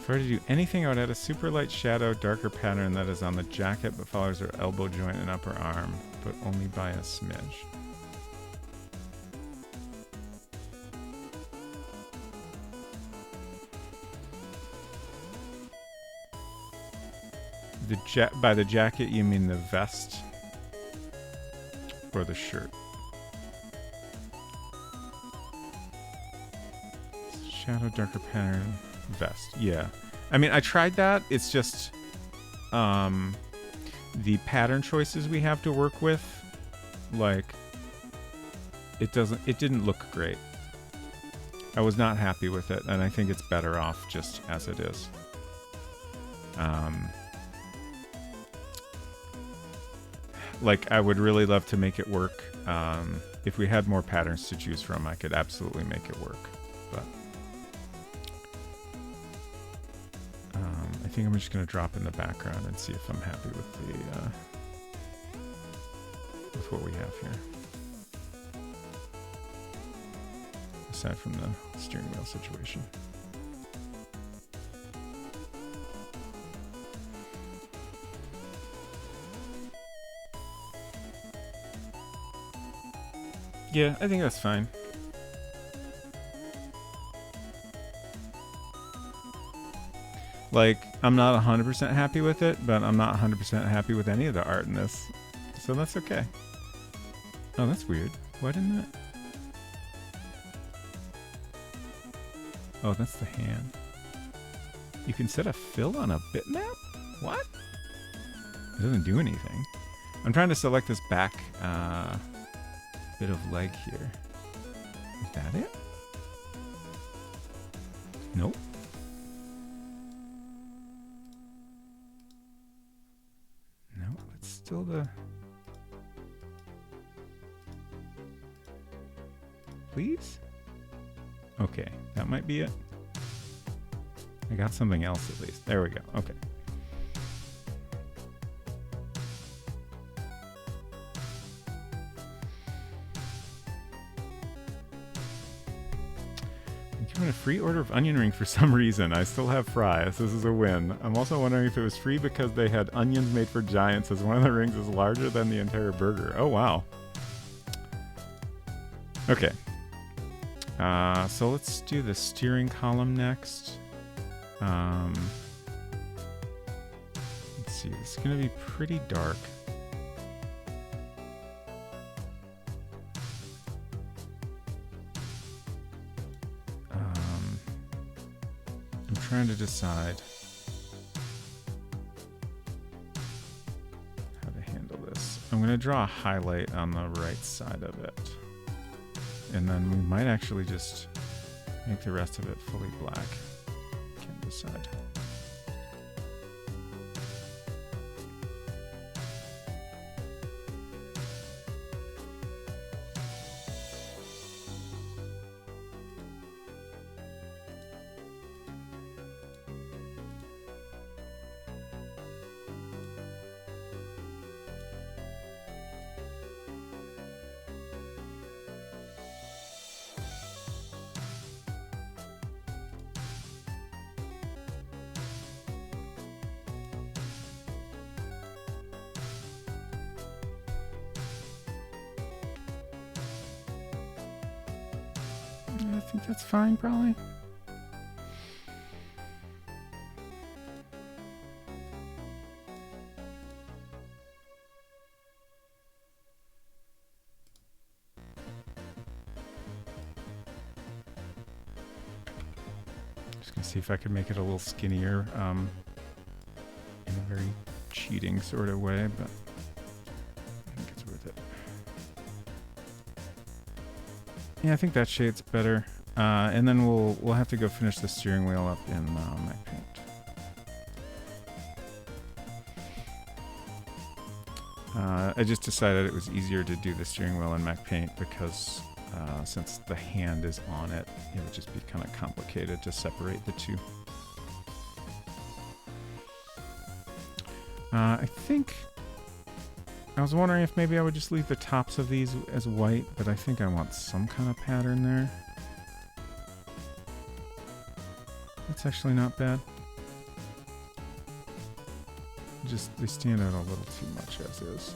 If I were to do anything, I would add a super light shadow, darker pattern that is on the jacket but follows her elbow joint and upper arm, but only by a smidge. By the jacket, you mean the vest or the shirt? Shadow, darker pattern, vest. Yeah. I mean, I tried that. It's just the pattern choices we have to work with. Like, it didn't look great. I was not happy with it, and I think it's better off just as it is. Like, I would really love to make it work. If we had more patterns to choose from, I could absolutely make it work. But I think I'm just going to drop in the background and see if I'm happy with the with what we have here. Aside from the steering wheel situation. Yeah, I think that's fine. Like, I'm not 100% happy with it, but I'm not 100% happy with any of the art in this. So that's okay. Oh, that's weird. Why didn't that? Oh, that's the hand. You can set a fill on a bitmap? What? It doesn't do anything. I'm trying to select this back bit of leg here. Is that it? Nope. No, it's still the... Please? Okay, that might be it. I got something else at least. There we go. Okay. A free order of onion ring for some reason. I still have fries. This is a win. I'm also wondering if it was free because they had onions made for giants, as one of the rings is larger than the entire burger. Oh, wow. Okay. So let's do the steering column next. Let's see. It's going to be pretty dark. Trying to decide how to handle this. I'm going to draw a highlight on the right side of it. And then we might actually just make the rest of it fully black. Can't decide. think that's fine, probably. Just gonna see if I could make it a little skinnier, in a very cheating sort of way, but I think it's worth it. Yeah, I think that shade's better. And then we'll have to go finish the steering wheel up in Mac Paint. I just decided it was easier to do the steering wheel in Mac Paint because since the hand is on it, it would just be kind of complicated to separate the two. I think I was wondering if maybe I would just leave the tops of these as white, but I think I want some kind of pattern there. That's actually not bad. Just, they stand out a little too much as is.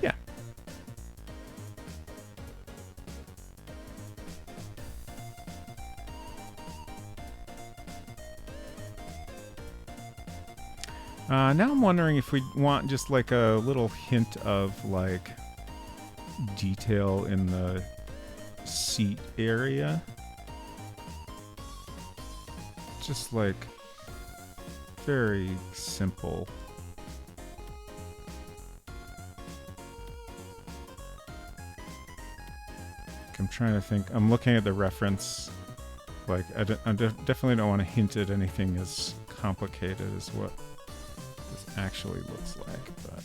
Yeah. Now I'm wondering if we want just like a little hint of like detail in the seat area. Just like very simple. I'm trying to think. I'm looking at the reference. Like I definitely don't want to hint at anything as complicated as what this actually looks like, but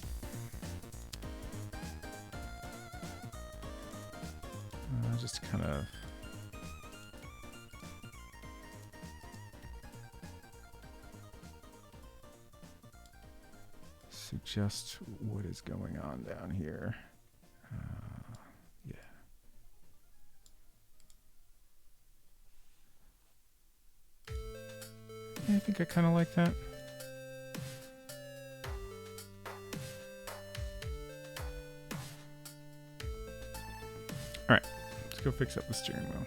just kind of suggest what is going on down here. Yeah. Yeah, I think I kind of like that. All right, let's go fix up the steering wheel.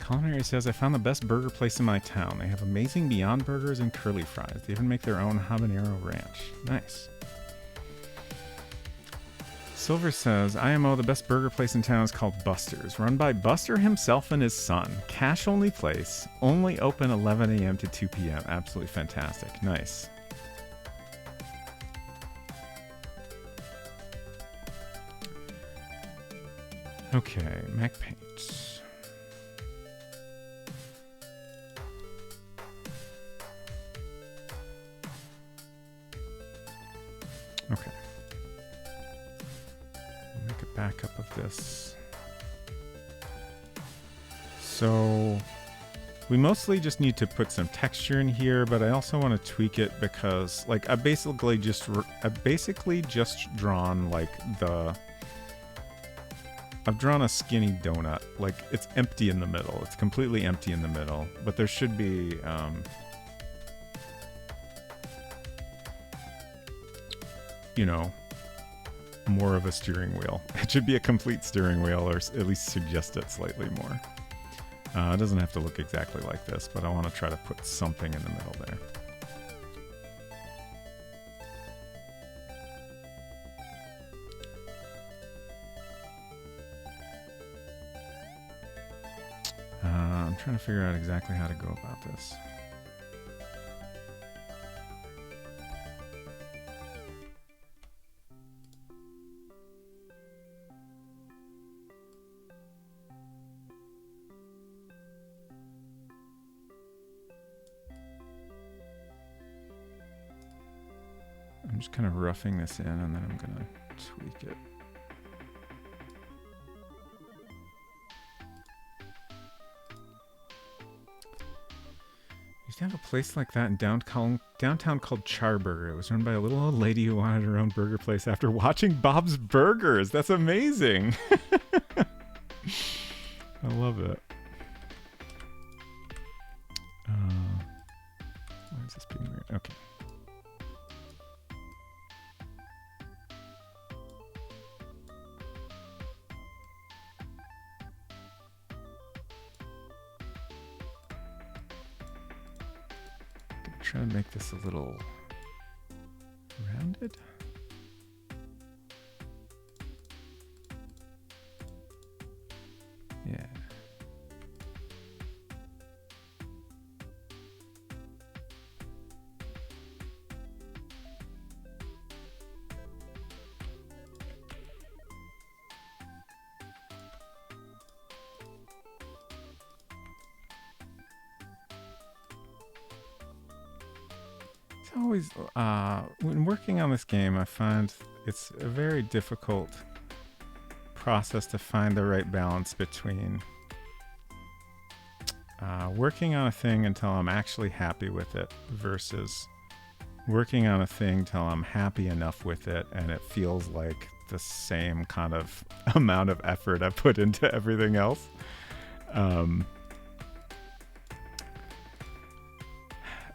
Culinary says, I found the best burger place in my town. They have amazing Beyond Burgers and curly fries. They even make their own habanero ranch. Nice. Silver says, IMO, the best burger place in town is called Buster's, run by Buster himself and his son. Cash-only place, only open 11 a.m. to 2 p.m. Absolutely fantastic. Nice. Okay, Mac Paint. Okay. We'll make a backup of this. So we mostly just need to put some texture in here, but I also want to tweak it because like I've basically just drawn like I've drawn a skinny donut. Like it's empty in the middle. It's completely empty in the middle, but there should be you know, more of a steering wheel. It should be a complete steering wheel, or at least suggest it slightly more. It doesn't have to look exactly like this, but I want to try to put something in the middle there. I'm trying to figure out exactly how to go about this. I'm just kind of roughing this in, and then I'm going to tweak it. Used to have a place like that in downtown called Charburger. It was run by a little old lady who wanted her own burger place after watching Bob's Burgers. That's amazing. I love it. Why is this being weird? Okay. Try to make this a little rounded. Yeah. Always when working on this game, I find it's a very difficult process to find the right balance between working on a thing until I'm actually happy with it versus working on a thing till I'm happy enough with it and it feels like the same kind of amount of effort I put into everything else.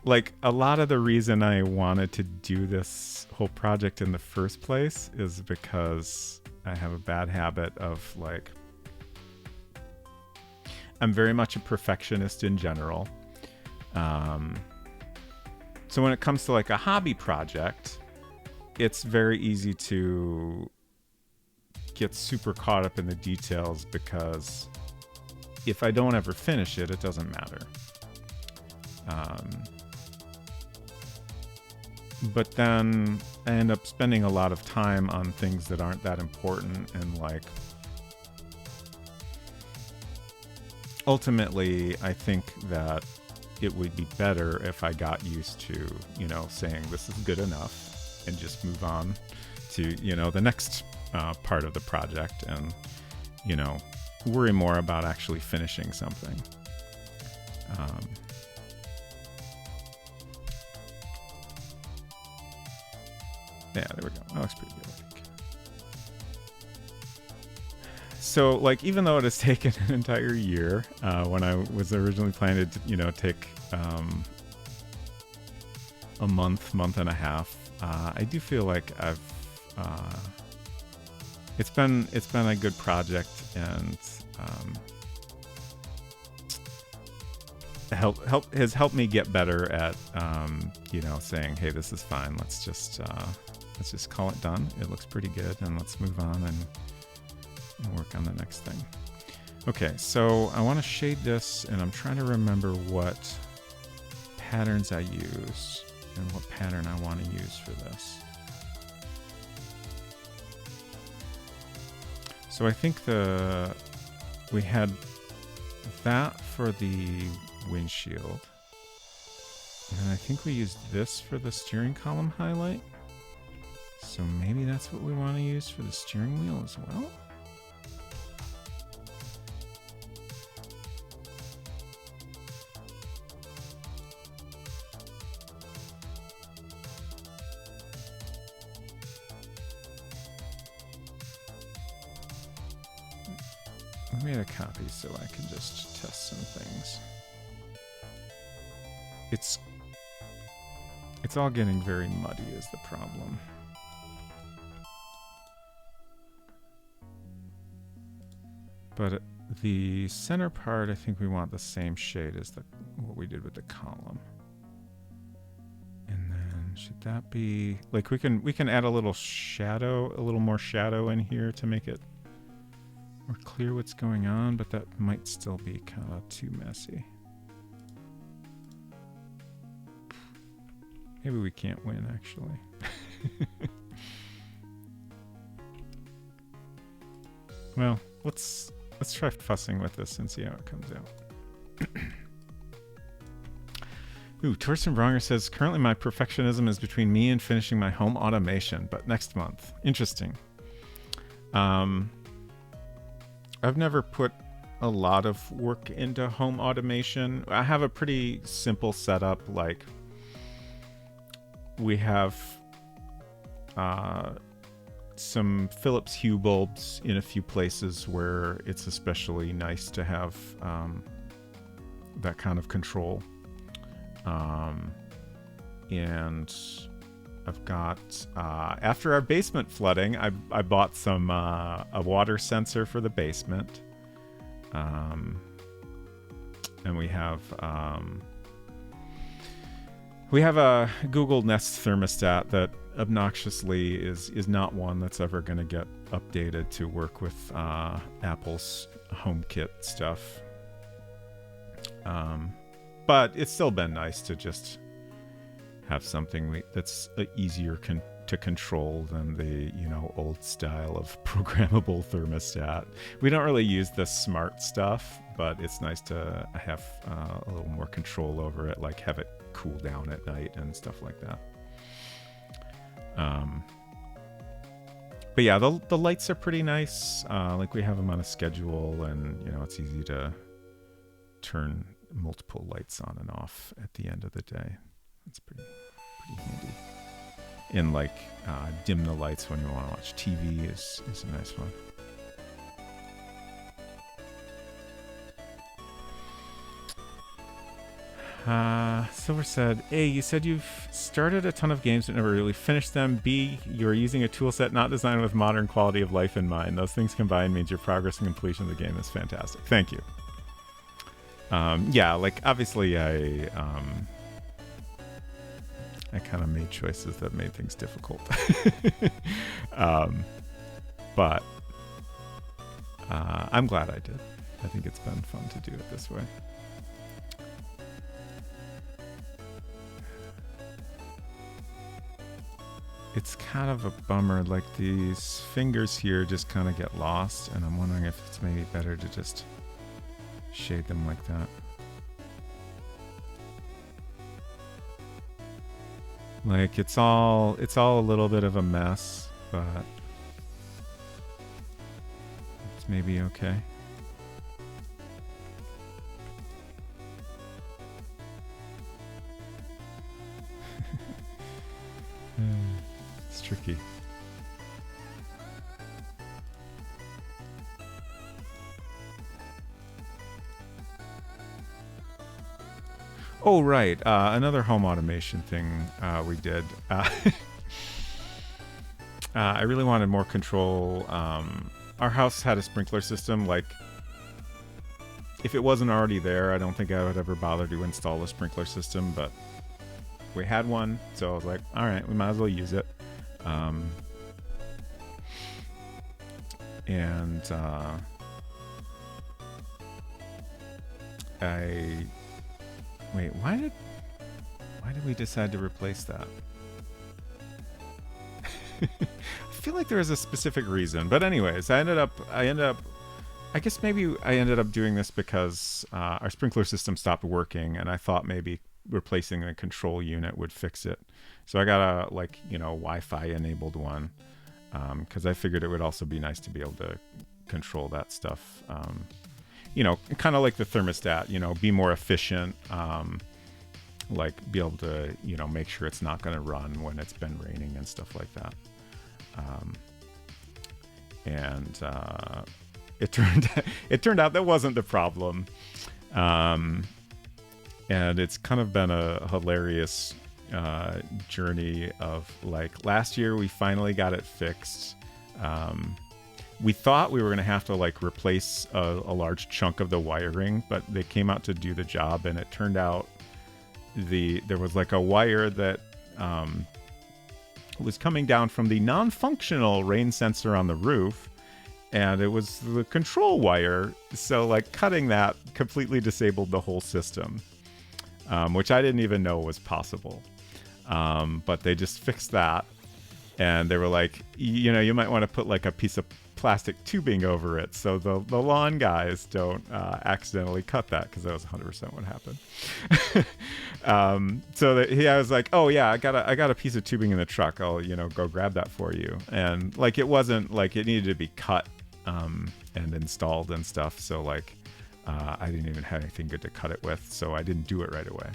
Like, a lot of the reason I wanted to do this whole project in the first place is because I have a bad habit of, like, I'm very much a perfectionist in general. So when it comes to, like, a hobby project, it's very easy to get super caught up in the details because if I don't ever finish it, it doesn't matter. But then I end up spending a lot of time on things that aren't that important, and like ultimately I think that it would be better if I got used to, you know, saying this is good enough and just move on to, you know, the next part of the project and, you know, worry more about actually finishing something. Yeah, there we go. That looks pretty good, I think. So, like, even though it has taken an entire year, when I was originally planning to, you know, take a month and a half, I do feel like I've it's been a good project, and has helped me get better at you know, saying, hey, this is fine. Let's just call it done. It looks pretty good, and let's move on and work on the next thing. Okay, so I want to shade this, and I'm trying to remember what patterns I use and what pattern I want to use for this. So I think we had that for the windshield, and I think we used this for the steering column highlight. So maybe that's what we want to use for the steering wheel as well. I made a copy so I can just test some things. It's all getting very muddy is the problem. But the center part, I think we want the same shade as what we did with the column. And then should that be like we can add a little shadow, a little more shadow in here to make it more clear what's going on, but that might still be kind of too messy. Maybe we can't win, actually. Well, let's try fussing with this and see how it comes out. Ooh, Torsten Bronger says, currently my perfectionism is between me and finishing my home automation, but next month. Interesting. I've never put a lot of work into home automation. I have a pretty simple setup. Like, we have some Philips Hue bulbs in a few places where it's especially nice to have that kind of control. And I've got, after our basement flooding, I bought some a water sensor for the basement. And we have a Google Nest thermostat that obnoxiously is not one that's ever going to get updated to work with Apple's HomeKit stuff. But it's still been nice to just have something that's easier to control than the old style of programmable thermostat. We don't really use the smart stuff, but it's nice to have a little more control over it, like have it cool down at night and stuff like that. But yeah, the lights are pretty nice. Like we have them on a schedule, and it's easy to turn multiple lights on and off at the end of the day. It's pretty handy. And like dim the lights when you want to watch TV is a nice one. Silver said, A, you said you've started a ton of games but never really finished them. B, you're using a tool set not designed with modern quality of life in mind. Those things combined means your progress and completion of the game is fantastic. Thank you. Yeah, like obviously I kind of made choices that made things difficult. But I'm glad I did. I think it's been fun to do it this way. It's kind of a bummer, like these fingers here just kind of get lost, and I'm wondering if it's maybe better to just shade them like that. Like it's all a little bit of a mess, but it's maybe okay. It's tricky. Oh, right. Another home automation thing we did. I really wanted more control. Our house had a sprinkler system. Like, if it wasn't already there, I don't think I would ever bother to install a sprinkler system, but we had one, so I was like, all right, we might as well use it. Wait, why did we decide to replace that? I feel like there was a specific reason, but anyways, I guess maybe I ended up doing this because our sprinkler system stopped working, and I thought maybe replacing the control unit would fix it. So I got a Wi-Fi enabled one, because I figured it would also be nice to be able to control that stuff. Kind of like the thermostat, be more efficient, like be able to, make sure it's not going to run when it's been raining and stuff like that. It turned out that wasn't the problem. And it's kind of been a hilarious journey of like last year we finally got it fixed. We thought we were going to have to like replace a large chunk of the wiring, but they came out to do the job, and it turned out there was like a wire that was coming down from the non-functional rain sensor on the roof, and it was the control wire. So like cutting that completely disabled the whole system, which I didn't even know was possible. But they just fixed that, and they were like, you might want to put like a piece of plastic tubing over it so the lawn guys don't accidentally cut that, because that was 100% what happened. I was like, oh yeah, I got a piece of tubing in the truck, I'll go grab that for you. And like it wasn't like it needed to be cut and installed and stuff, so like I didn't even have anything good to cut it with, so I didn't do it right away.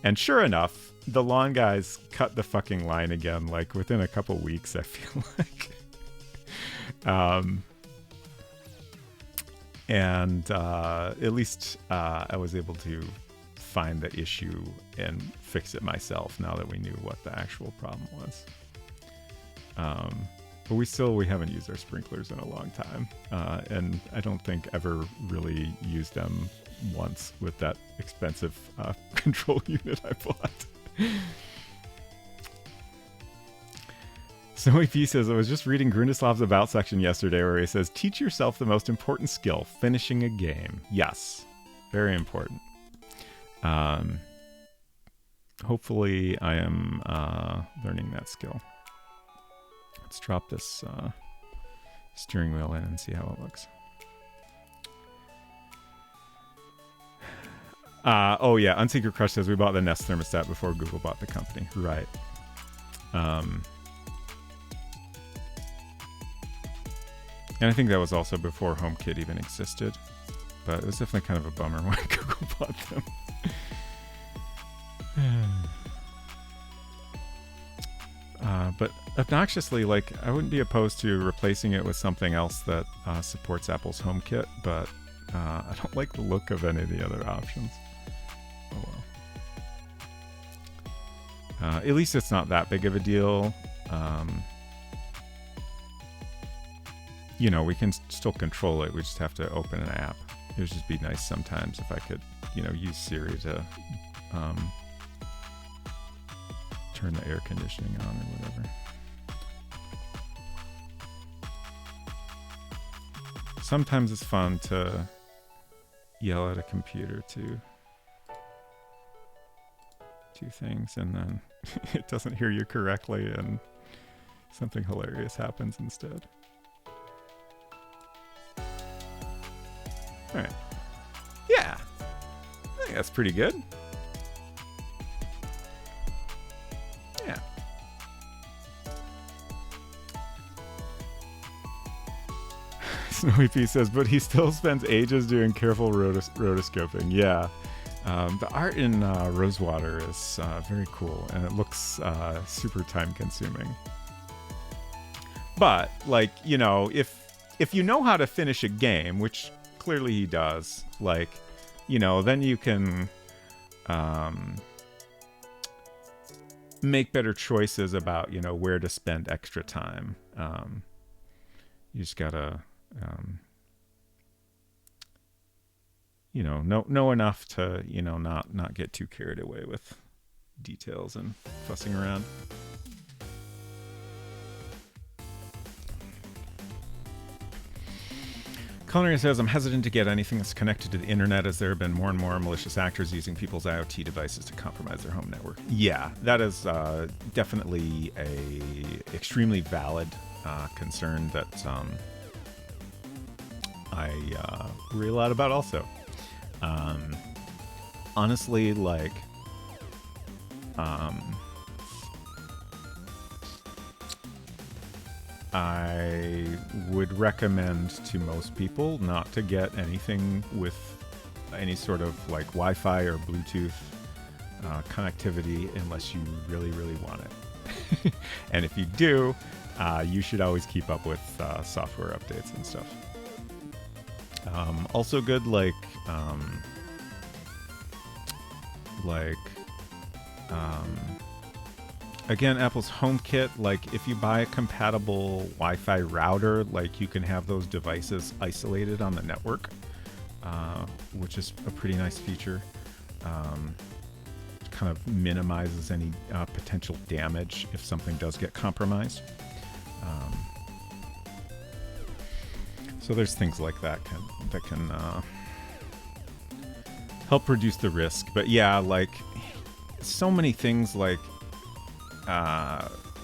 And sure enough, the lawn guys cut the fucking line again, like within a couple weeks, I feel like. And at least I was able to find the issue and fix it myself now that we knew what the actual problem was. But we haven't used our sprinklers in a long time, and I don't think ever really used them once with that expensive control unit I bought. Snowy P says, I was just reading Grundislav's About section yesterday where he says, teach yourself the most important skill, finishing a game. Yes, very important. Hopefully I am learning that skill. Let's drop this steering wheel in and see how it looks. Oh yeah, Unsecret Crush says we bought the Nest thermostat before Google bought the company. Right. And I think that was also before HomeKit even existed. But it was definitely kind of a bummer when Google bought them. But obnoxiously, like, I wouldn't be opposed to replacing it with something else that supports Apple's HomeKit, but I don't like the look of any of the other options. Oh well. At least it's not that big of a deal. You know, we can still control it. We just have to open an app. It would just be nice sometimes if I could, you know, use Siri to turn the air conditioning on or whatever. Sometimes it's fun to yell at a computer to do things and then it doesn't hear you correctly and something hilarious happens instead. All right. Yeah. I think that's pretty good. Yeah. Snowy P says, but he still spends ages doing careful rotoscoping. Yeah. The art in Rosewater is very cool, and it looks super time consuming. But, like, you know, if you know how to finish a game, which clearly he does, like, you know, then you can make better choices about, you know, where to spend extra time. You just gotta you know enough to, you know, not get too carried away with details and fussing around. Culinary says, I'm hesitant to get anything that's connected to the internet as there have been more and more malicious actors using people's IoT devices to compromise their home network. Yeah, that is definitely a extremely valid concern that I worry a lot about also. Honestly, like, I would recommend to most people not to get anything with any sort of like Wi-Fi or Bluetooth connectivity unless you really, really want it. And if you do, you should always keep up with software updates and stuff. Also good, again, Apple's HomeKit, like, if you buy a compatible Wi-Fi router, like, you can have those devices isolated on the network, which is a pretty nice feature. Kind of minimizes any potential damage if something does get compromised. So there's things like that that can help reduce the risk. But yeah, like, so many things like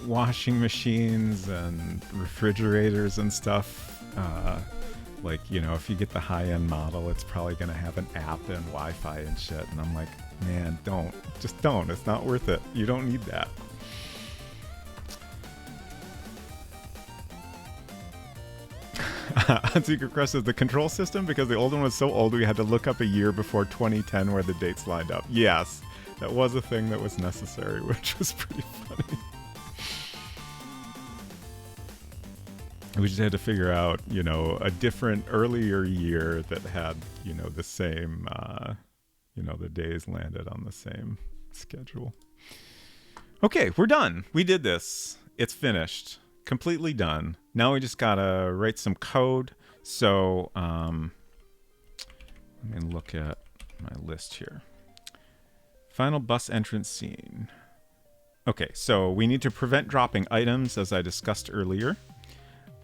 washing machines and refrigerators and stuff. Like, you know, if you get the high-end model, it's probably going to have an app and Wi-Fi and shit. And I'm like, man, don't. Just don't. It's not worth it. You don't need that. Secret Crush says the control system, because the old one was so old we had to look up a year before 2010 where the dates lined up. Yes, that was a thing that was necessary, which was pretty funny. We just had to figure out, you know, a different earlier year that had, you know, the same, you know, the days landed on the same schedule. Okay, we're done. We did this. It's finished. Completely done. Now we just gotta write some code. So, let me look at my list here. Final bus entrance scene. Okay, so we need to prevent dropping items, as I discussed earlier.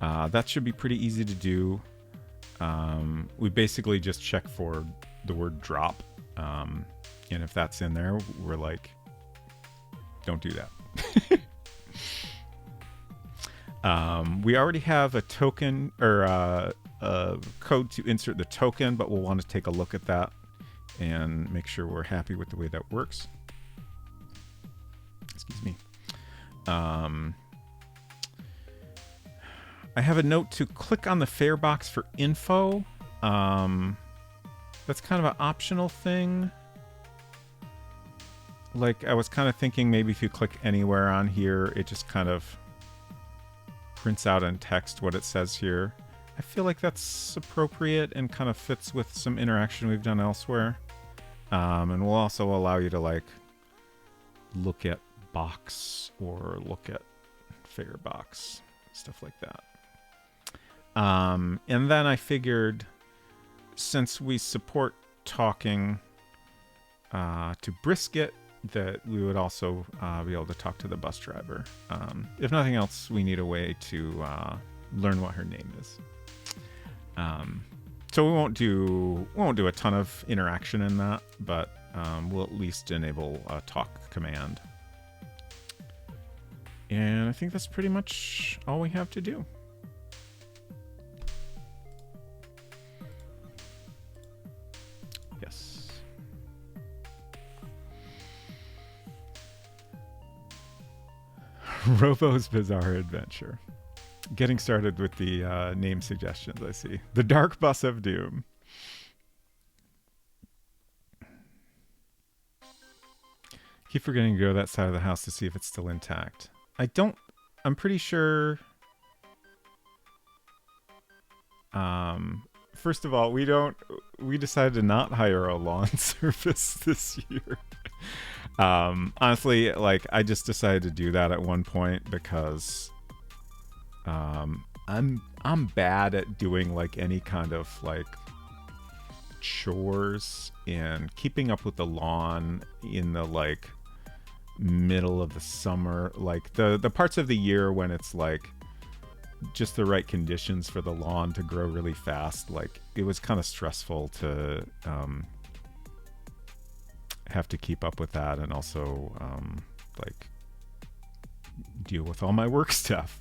That should be pretty easy to do. We basically just check for the word drop. And if that's in there, we're like, don't do that. We already have a token or a code to insert the token, but we'll want to take a look at that and make sure we're happy with the way that works. Excuse me. I have a note to click on the fare box for info. That's kind of an optional thing. Like, I was kind of thinking maybe if you click anywhere on here, it just kind of prints out in text what it says here. I feel like that's appropriate and kind of fits with some interaction we've done elsewhere. And we'll also allow you to, like, look at box or look at fare box, stuff like that. And then I figured, since we support talking to Brisket, that we would also be able to talk to the bus driver. If nothing else, we need a way to learn what her name is. So we won't do a ton of interaction in that, but we'll at least enable a talk command. And I think that's pretty much all we have to do. Yes. Robo's Bizarre Adventure. Getting started with the name suggestions, I see. The Dark Bus of Doom. Keep forgetting to go to that side of the house to see if it's still intact. I'm pretty sure... First of all, we decided to not hire a lawn service this year. Honestly, like, I just decided to do that at one point because I'm bad at doing like any kind of like chores and keeping up with the lawn in the like middle of the summer, like the parts of the year when it's like just the right conditions for the lawn to grow really fast. Like, it was kind of stressful to have to keep up with that and also like deal with all my work stuff.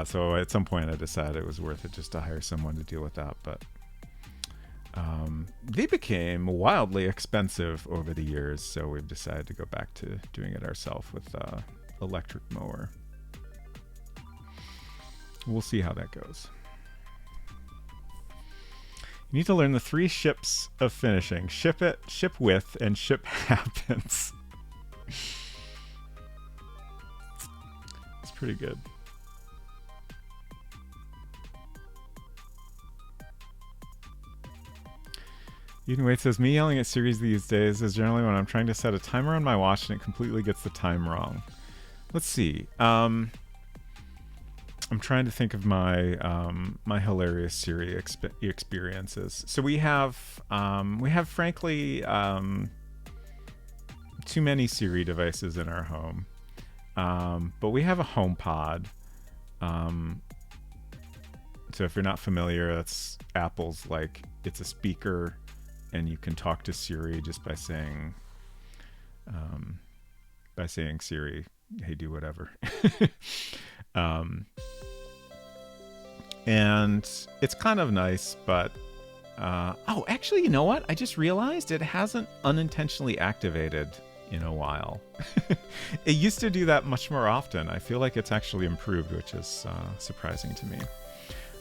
So at some point I decided it was worth it just to hire someone to deal with that, but they became wildly expensive over the years, so we've decided to go back to doing it ourselves with electric mower. We'll see how that goes. You need to learn the 3 ships of finishing: ship it, ship with, and ship happens. It's pretty good. Eden Wait says, me yelling at Siri these days is generally when I'm trying to set a timer on my watch and it completely gets the time wrong. Let's see. I'm trying to think of my my hilarious Siri experiences. So we have frankly too many Siri devices in our home, but we have a HomePod. So if you're not familiar, that's Apple's, like, it's a speaker, and you can talk to Siri just by saying Siri, hey, do whatever. And it's kind of nice, but oh, actually, you know what? I just realized it hasn't unintentionally activated in a while. It used to do that much more often. I feel like it's actually improved, which is surprising to me.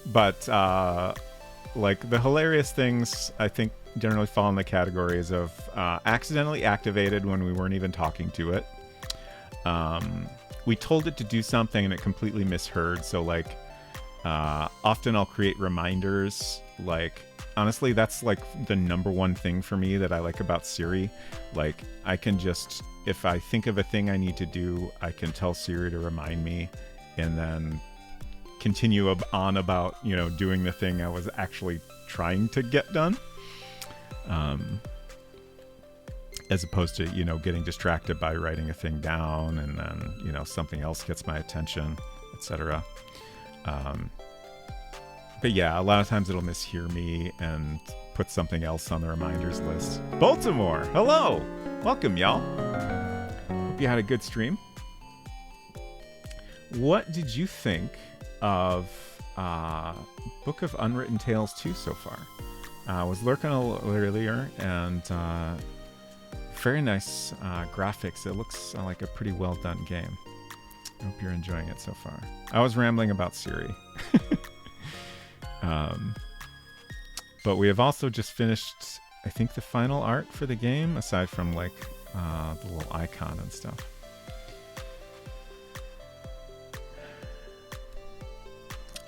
But like, the hilarious things, I think, generally fall in the categories of accidentally activated when we weren't even talking to it. We told it to do something and it completely misheard. So, like, Often I'll create reminders. Like, honestly, that's like the number one thing for me that I like about Siri. Like, I can just, if I think of a thing I need to do, I can tell Siri to remind me, and then continue on about, you know, doing the thing I was actually trying to get done. As opposed to, you know, getting distracted by writing a thing down and then, you know, something else gets my attention, etc. But yeah, a lot of times it'll mishear me and put something else on the reminders list. Baltimore, hello! Welcome, y'all. Hope you had a good stream. What did you think of Book of Unwritten Tales 2 so far? I was lurking a little earlier, and very nice graphics. It looks like a pretty well done game. I hope you're enjoying it so far. I was rambling about Siri. But we have also just finished, I think, the final art for the game, aside from like the little icon and stuff.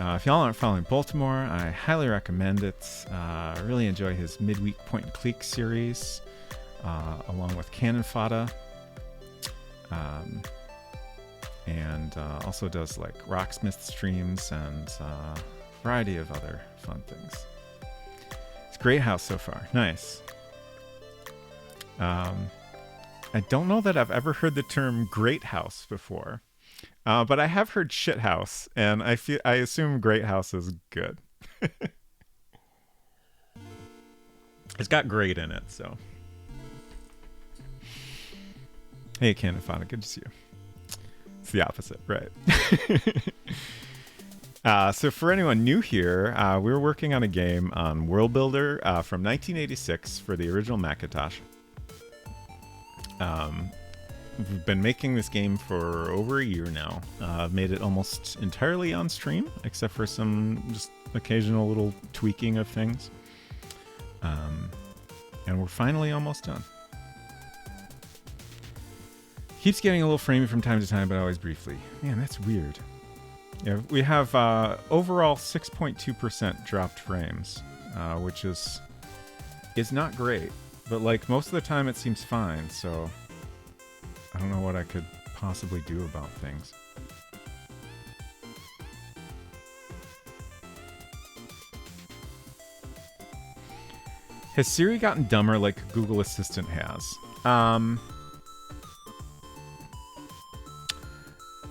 If y'all aren't following Baltimore, I highly recommend it. I really enjoy his midweek point and click series, along with Cannon Fodder. And also does like Rocksmith streams and a variety of other fun things. It's a great house so far. Nice. I don't know that I've ever heard the term great house before. But I have heard shit house, and I assume great house is good. It's got great in it, so. Hey, Cannon Fodder, good to see you. It's the opposite, right? So for anyone new here, we were working on a game on World Builder from 1986 for the original Macintosh. We've been making this game for over a year now. I've made it almost entirely on stream, except for some just occasional little tweaking of things. And we're finally almost done. Keeps getting a little framey from time to time, but always briefly. Man, that's weird. Yeah, we have overall 6.2% dropped frames, which is not great. But like most of the time it seems fine, so I don't know what I could possibly do about things. Has Siri gotten dumber like Google Assistant has?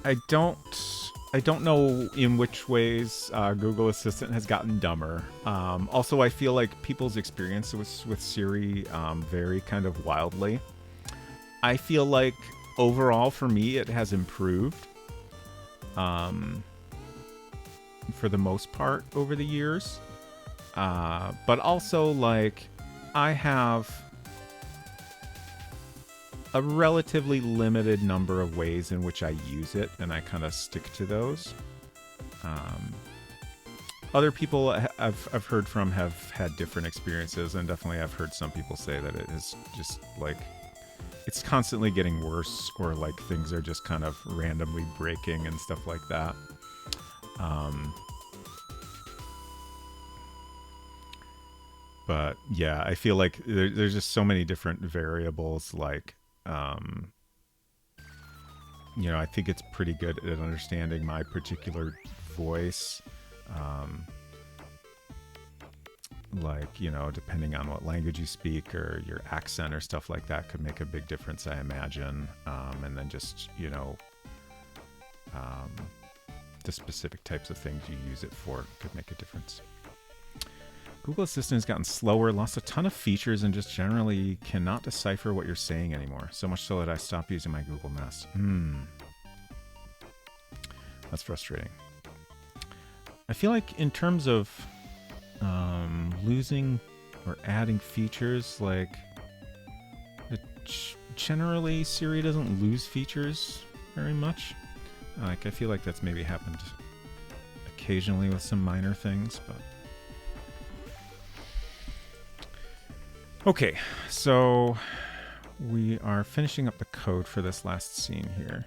I don't know in which ways Google Assistant has gotten dumber. Also, I feel like people's experiences with Siri vary kind of wildly. I feel like overall for me it has improved for the most part over the years. But also, like, I have a relatively limited number of ways in which I use it, and I kind of stick to those. Other people I've heard from have had different experiences, and definitely I've heard some people say that it is just like it's constantly getting worse, or like things are just kind of randomly breaking and stuff like that. But yeah, I feel like there's just so many different variables. Like, you know, I think it's pretty good at understanding my particular voice. Like, you know, depending on what language you speak or your accent or stuff like that could make a big difference, I imagine. And then just, you know, the specific types of things you use it for could make a difference. Google Assistant has gotten slower, lost a ton of features, and just generally cannot decipher what you're saying anymore. So much so that I stopped using my Google Nest. That's frustrating. I feel like in terms of losing or adding features, like generally Siri doesn't lose features very much. Like, I feel like that's maybe happened occasionally with some minor things, but okay, so we are finishing up the code for this last scene here.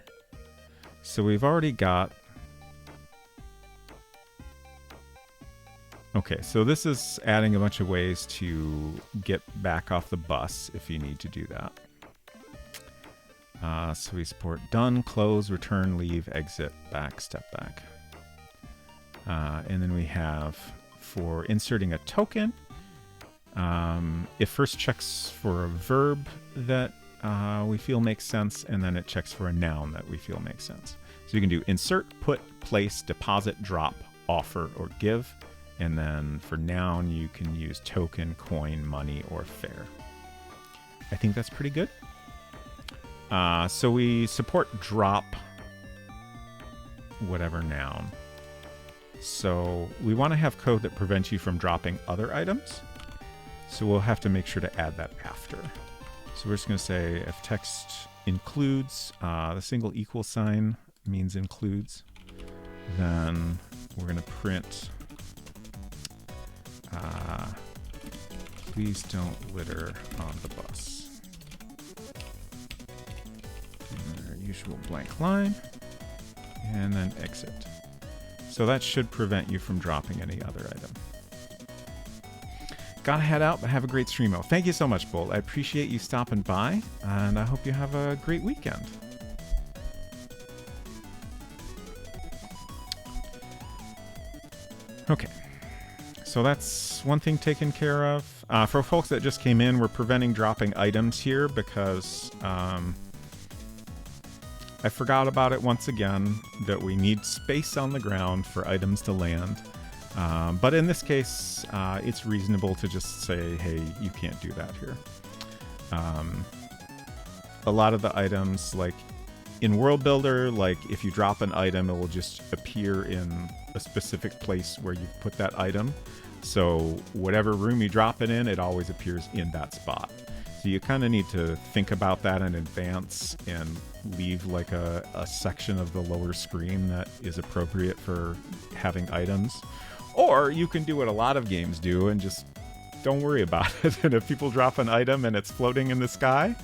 So we've already got Okay, so this is adding a bunch of ways to get back off the bus if you need to do that. So we support done, close, return, leave, exit, back, step back. And then we have for inserting a token, it first checks for a verb that we feel makes sense, and then it checks for a noun that we feel makes sense. So you can do insert, put, place, deposit, drop, offer, or give. And then for noun, you can use token, coin, money, or fare. I think that's pretty good. So we support drop whatever noun. So we want to have code that prevents you from dropping other items. So we'll have to make sure to add that after. So we're just going to say if text includes, the single equal sign means includes, then we're going to print please don't litter on the bus. And our usual blank line, and then exit. So that should prevent you from dropping any other item. Gotta head out, but have a great stream. Thank you so much, Bolt. I appreciate you stopping by, and I hope you have a great weekend. Okay. So that's one thing taken care of. For folks that just came in, we're preventing dropping items here because I forgot about it once again, that we need space on the ground for items to land. But in this case, it's reasonable to just say, hey, you can't do that here. A lot of the items, like in World Builder, like if you drop an item, it will just appear in a specific place where you put that item. So whatever room you drop it in, it always appears in that spot. So you kind of need to think about that in advance and leave like a section of the lower screen that is appropriate for having items. Or you can do what a lot of games do and just don't worry about it. And if people drop an item and it's floating in the sky,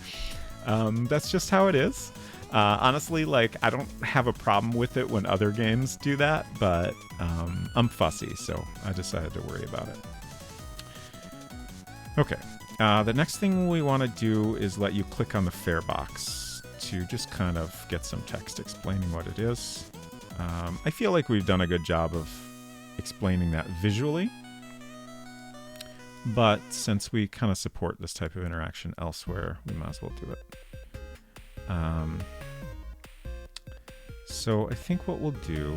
that's just how it is. Honestly, like, I don't have a problem with it when other games do that, but I'm fussy, so I decided to worry about it. Okay, the next thing we want to do is let you click on the fare box to just kind of get some text explaining what it is. I feel like we've done a good job of explaining that visually, but since we kind of support this type of interaction elsewhere, we might as well do it. So I think what we'll do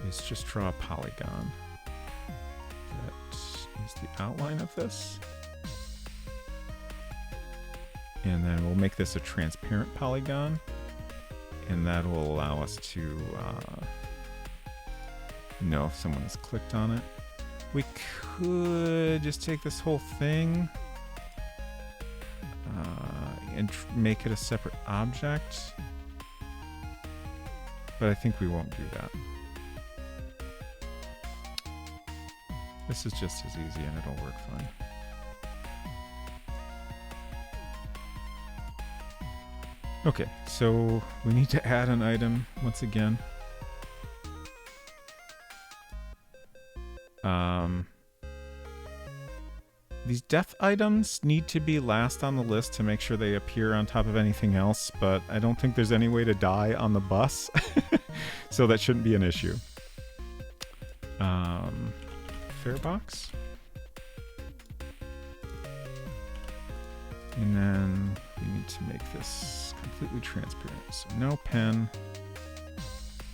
is just draw a polygon that is the outline of this. And then we'll make this a transparent polygon, and that will allow us to know if someone has clicked on it. We could just take this whole thing and make it a separate object, but I think we won't do that. This is just as easy and it'll work fine. Okay, so we need to add an item once again. These death items need to be last on the list to make sure they appear on top of anything else, but I don't think there's any way to die on the bus, so that shouldn't be an issue. Fare box. And then we need to make this completely transparent. So no pen,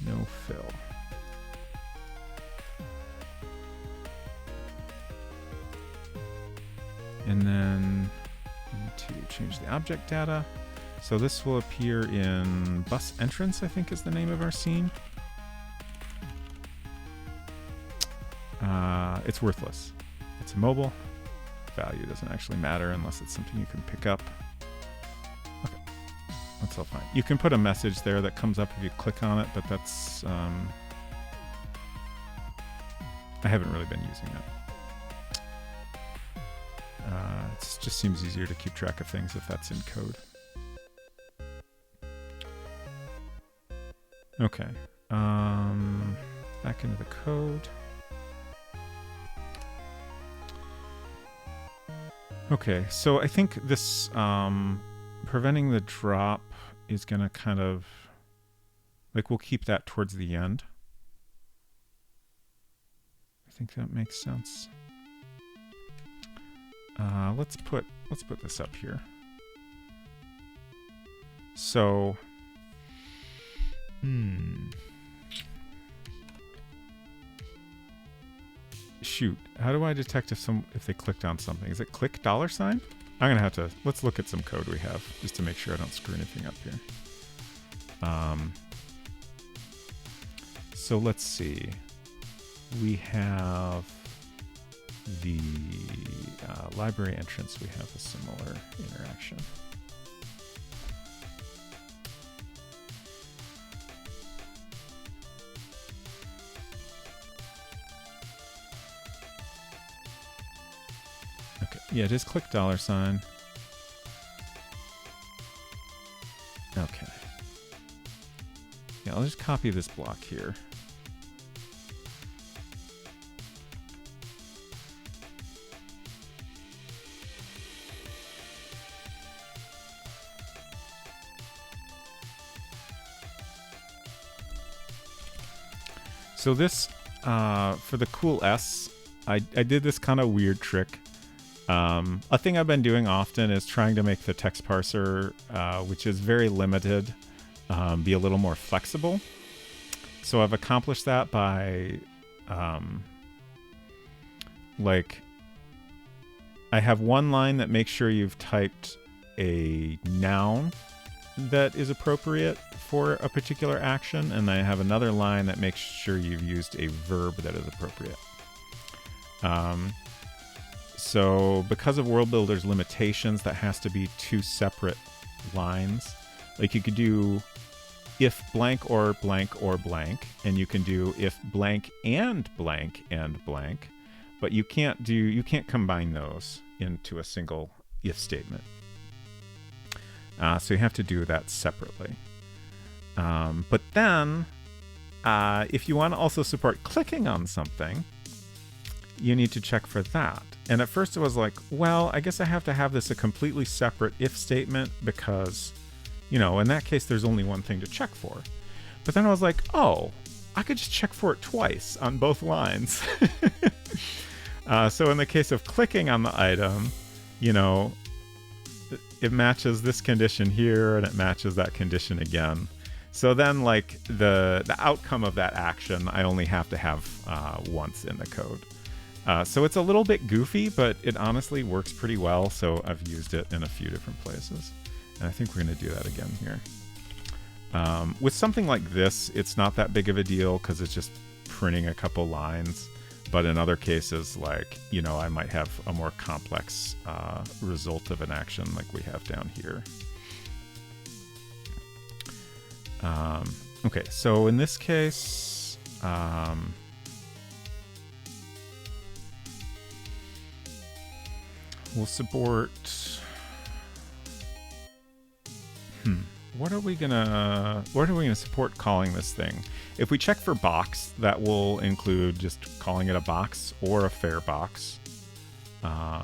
no fill. And then we need to change the object data. So this will appear in bus entrance, I think is the name of our scene. It's worthless. It's mobile. Value doesn't actually matter unless it's something you can pick up. Okay, that's all fine. You can put a message there that comes up if you click on it, but that's... I haven't really been using that. It just seems easier to keep track of things if that's in code. Okay. Back into the code. Okay, so I think this preventing the drop is going to kind of, like, we'll keep that towards the end. I think that makes sense. Let's put this up here. So, shoot, how do I detect if they clicked on something? Is it click $? I'm gonna have to, let's look at some code we have just to make sure I don't screw anything up here. So let's see. We have the library entrance. We have a similar interaction. Okay, yeah, it is click $. Okay. Yeah, I'll just copy this block here. So this, for the cool S, I did this kind of weird trick. A thing I've been doing often is trying to make the text parser, which is very limited, be a little more flexible. So I've accomplished that by, like, I have one line that makes sure you've typed a noun that is appropriate for a particular action, and I have another line that makes sure you've used a verb that is appropriate. So because of World Builder's limitations, that has to be two separate lines. Like you could do if blank or blank or blank, and you can do if blank and blank and blank, but you can't combine those into a single if statement. So you have to do that separately. But then, if you want to also support clicking on something, you need to check for that. And at first it was like, well, I guess I have to have this a completely separate if statement because, you know, in that case, there's only one thing to check for. But then I was like, oh, I could just check for it twice on both lines. So in the case of clicking on the item, you know, it matches this condition here and it matches that condition again. So then, like, the outcome of that action, I only have to have once in the code. So it's a little bit goofy, but it honestly works pretty well. So I've used it in a few different places. And I think we're going to do that again here. With something like this, it's not that big of a deal because it's just printing a couple lines. But in other cases, like, you know, I might have a more complex result of an action like we have down here. Okay, so in this case, we'll support... What are we gonna support calling this thing? If we check for box, that will include just calling it a box or a fair box. I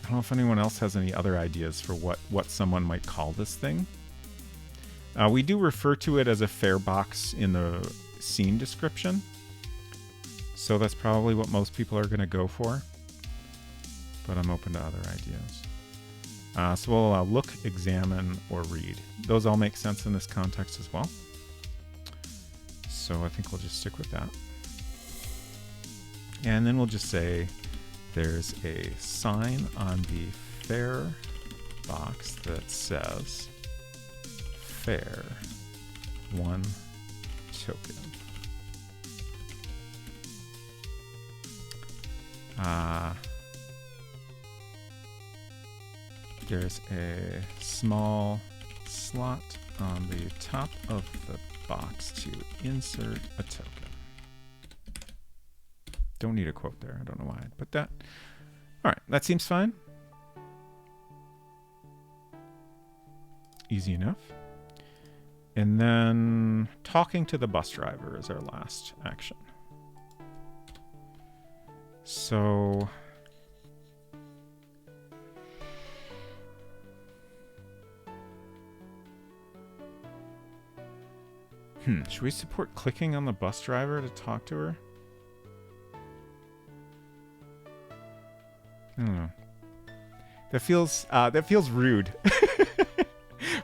don't know if anyone else has any other ideas for what someone might call this thing. We do refer to it as a fair box in the scene description. So that's probably what most people are going to go for. But I'm open to other ideas. So we'll allow look, examine, or read. Those all make sense in this context as well. So I think we'll just stick with that. And then we'll just say there's a sign on the fair box that says fair 1 token. There's a small slot on the top of the box to insert a token. Don't need a quote there. I don't know why I'd put that. All right, that seems fine. Easy enough. And then talking to the bus driver is our last action. So Should we support clicking on the bus driver to talk to her? I don't know. That feels rude.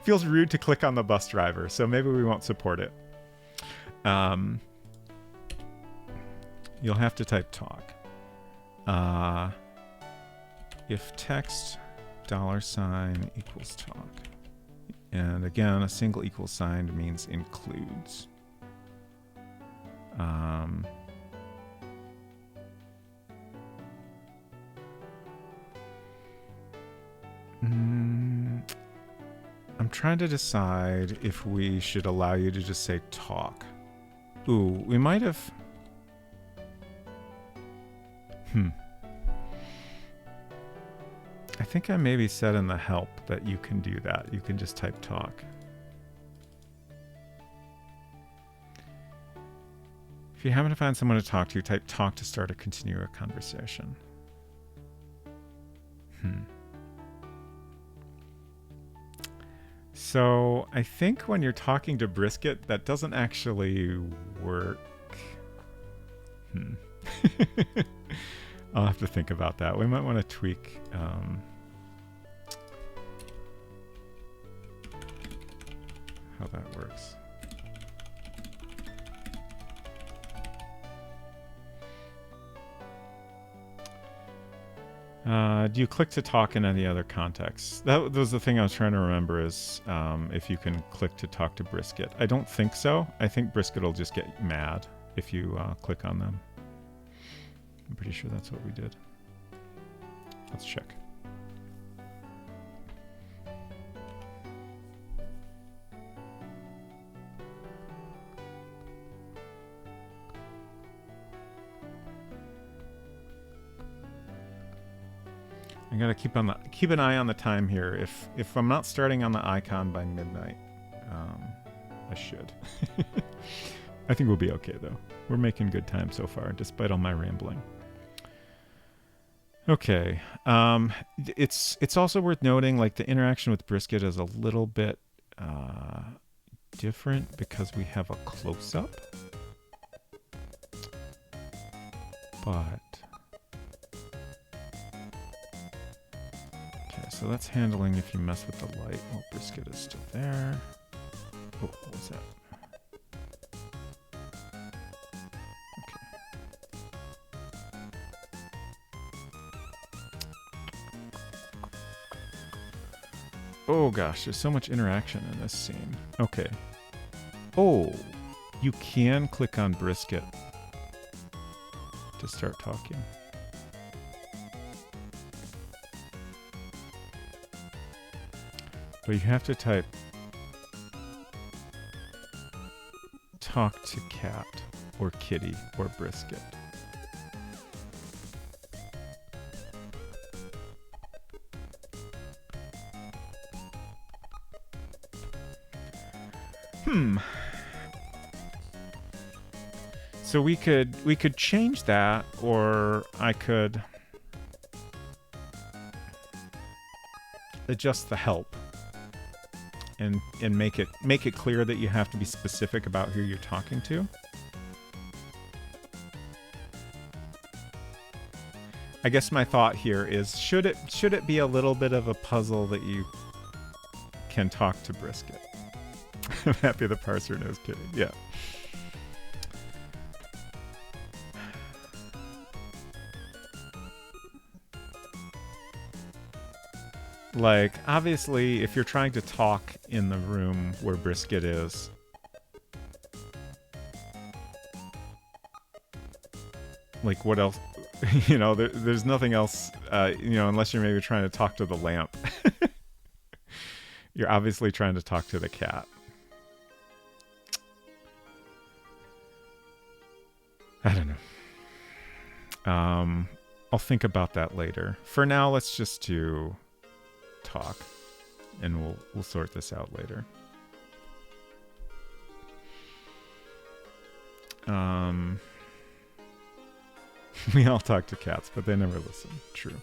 Feels rude to click on the bus driver, so maybe we won't support it. You'll have to type talk. If text $ equals talk. And again, a single equal sign means includes. I'm trying to decide if we should allow you to just say talk. Ooh, we might have... I think I maybe said in the help that you can do that. You can just type talk. If you happen to find someone to talk to, type talk to start or continue a conversation. So I think when you're talking to Brisket, that doesn't actually work. I'll have to think about that. We might want to tweak. How that works. Do you click to talk in any other context? That was the thing I was trying to remember is if you can click to talk to Brisket. I don't think so. I think Brisket will just get mad if you click on them. I'm pretty sure that's what we did. Let's check. I gotta keep an eye on the time here. If I'm not starting on the icon by midnight, I should. I think we'll be okay though. We're making good time so far, despite all my rambling. Okay, it's also worth noting like the interaction with Brisket is a little bit different because we have a close-up, but. So that's handling if you mess with the light while Brisket is still there. Oh, what was that? Okay. Oh gosh, there's so much interaction in this scene. Okay. Oh, you can click on Brisket to start talking. But you have to type talk to cat or kitty or Brisket. So we could change that, or I could adjust the help. And make it clear that you have to be specific about who you're talking to. I guess my thought here is should it be a little bit of a puzzle that you can talk to Brisket? I'm happy the parser knows kitty. Yeah. Like, obviously, if you're trying to talk in the room where Brisket is, like, what else? You know, there's nothing else, you know, unless you're maybe trying to talk to the lamp. You're obviously trying to talk to the cat. I don't know. I'll think about that later. For now, let's just do talk, and we'll sort this out later. We all talk to cats, but they never listen. True.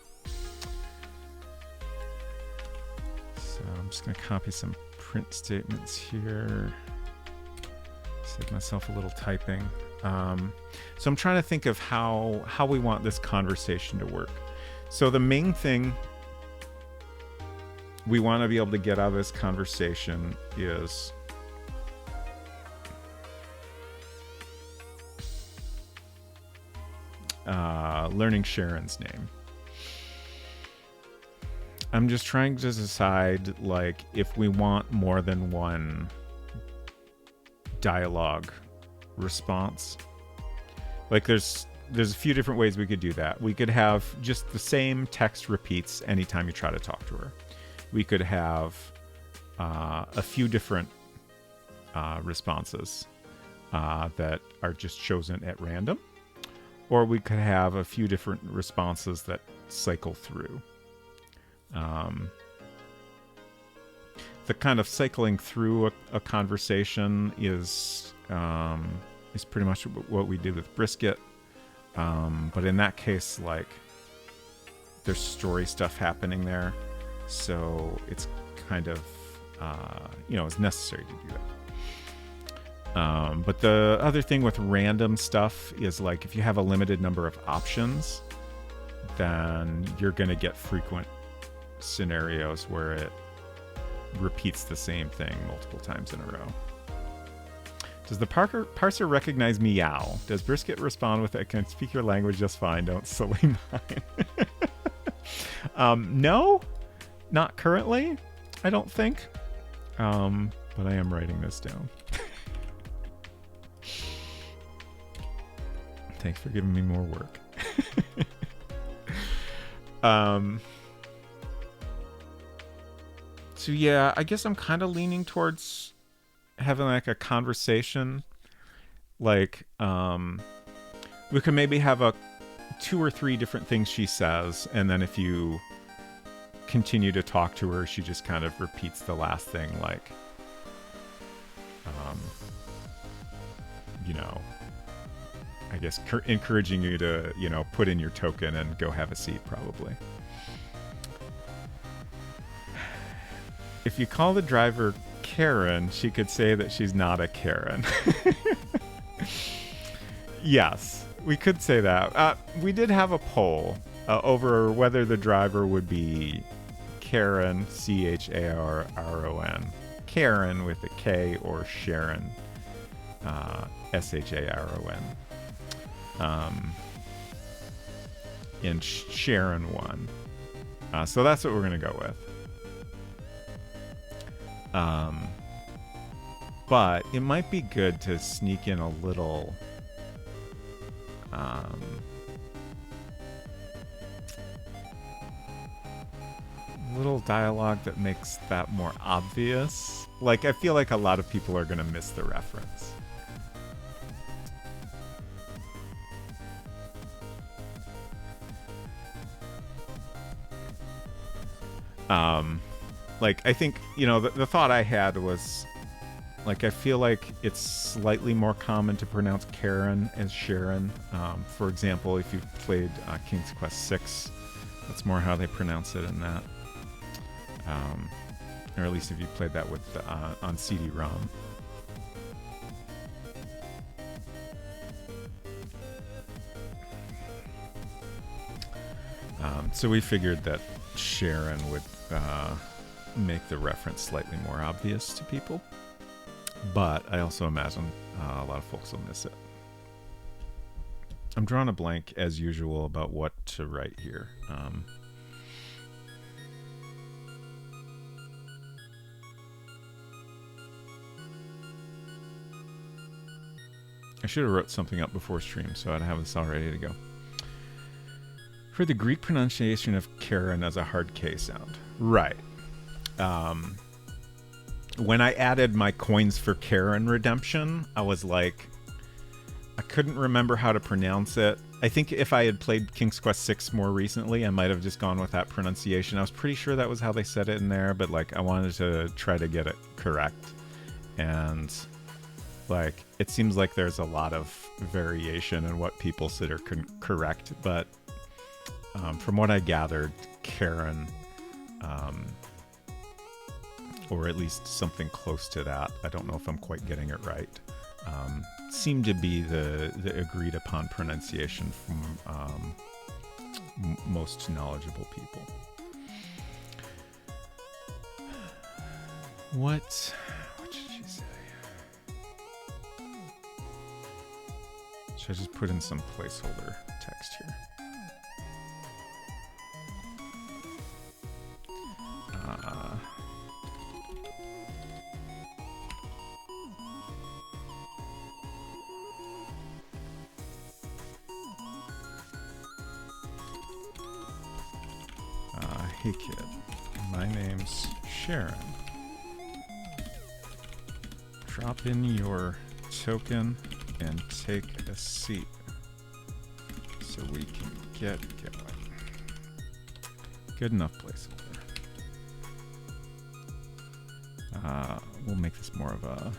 So I'm just gonna copy some print statements here. Save myself a little typing. So I'm trying to think of how we want this conversation to work. So the main thing we want to be able to get out of this conversation is learning Sharon's name. I'm just trying to decide, like, if we want more than one dialogue response. Like, there's a few different ways we could do that. We could have just the same text repeats anytime you try to talk to her. We could have a few different responses that are just chosen at random. Or we could have a few different responses that cycle through. The kind of cycling through a conversation is pretty much what we did with Brisket. But in that case, like, there's story stuff happening there. So it's kind of, it's necessary to do that. But the other thing with random stuff is, like, if you have a limited number of options, then you're going to get frequent scenarios where it repeats the same thing multiple times in a row. Does the parser recognize meow? Does Brisket respond with, I can speak your language just fine, don't sully mine? No, not currently, I don't think. But I am writing this down. Thanks for giving me more work. So yeah, I guess I'm kind of leaning towards having, like, a conversation. Like, we could maybe have 2 or 3 different things she says, and then if you continue to talk to her, she just kind of repeats the last thing, like, I guess encouraging you to, put in your token and go have a seat, probably. If you call the driver Karen, she could say that she's not a Karen. Yes, we could say that. We did have a poll over whether the driver would be Karen, Charon, Karen with a K, or Sharon, Sharon. And Sharon won. So that's what we're going to go with. But it might be good to sneak in a little dialogue that makes that more obvious. Like, I feel like a lot of people are going to miss the reference. Like, I think, the thought I had was, like, I feel like it's slightly more common to pronounce Karen as Sharon. For example, if you've played King's Quest VI, that's more how they pronounce it in that. Or at least if you played that with on CD-ROM. So we figured that Sharon would make the reference slightly more obvious to people. But I also imagine a lot of folks will miss it. I'm drawing a blank, as usual, about what to write here. I should have wrote something up before stream, so I'd have this all ready to go. For the Greek pronunciation of Karen as a hard K sound. Right. When I added my coins for Karen redemption, I was like, I couldn't remember how to pronounce it. I think if I had played King's Quest VI more recently, I might have just gone with that pronunciation. I was pretty sure that was how they said it in there, but, like, I wanted to try to get it correct. And, like, it seems like there's a lot of variation in what people said are correct, but from what I gathered, Karen, or at least something close to that, I don't know if I'm quite getting it right, seemed to be the agreed upon pronunciation from most knowledgeable people. What should she say? Should I just put in some placeholder text here? Hey kid, my name's Sharon. Drop in your token and take a seat so we can get going. Good enough placeholder. We'll make this more of a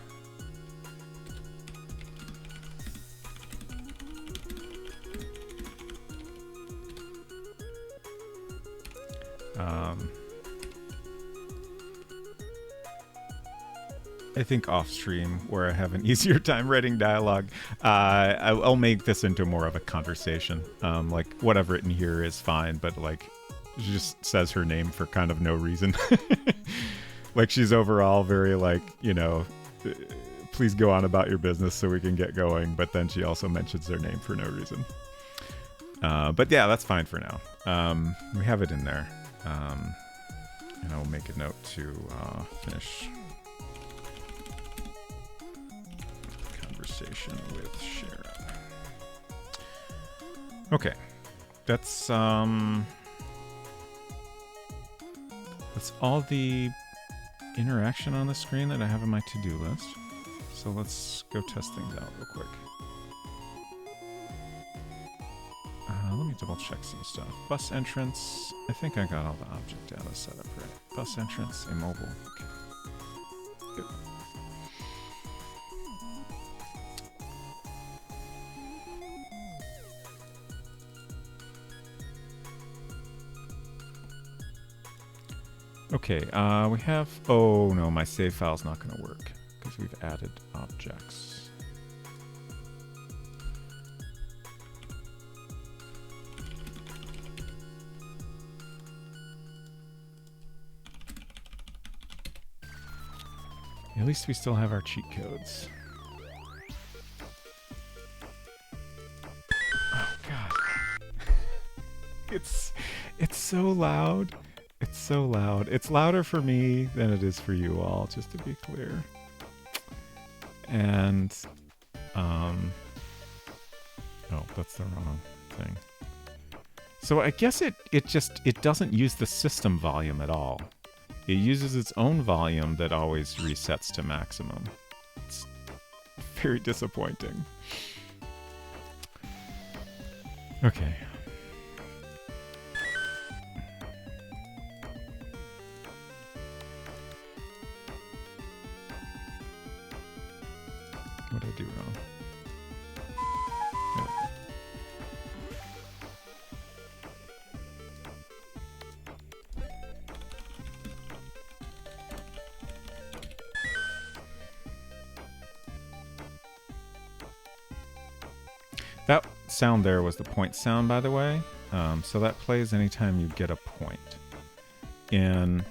I think off stream, where I have an easier time writing dialogue, I'll make this into more of a conversation. Like whatever in here is fine, but like she just says her name for kind of no reason. Like she's overall very like, you know, please go on about your business so we can get going. But then she also mentions their name for no reason. But yeah, that's fine for now. We have it in there. And I'll make a note to finish conversation with Sharon. Okay, that's all the interaction on the screen that I have on my to-do list. So let's go test things out real quick. Let me double check some stuff. Bus entrance. I think I got all the object data set up right. Bus entrance, immobile. Okay. Good. Okay, we have... Oh, no, my save file's not going to work because we've added objects. At least we still have our cheat codes. Oh, God. It's so loud. It's so loud. It's louder for me than it is for you all, just to be clear. And, oh, that's the wrong thing. So I guess it doesn't use the system volume at all. It uses its own volume that always resets to maximum. It's very disappointing. Okay. What did I do wrong? That sound there was the point sound, by the way. So that plays anytime you get a point. And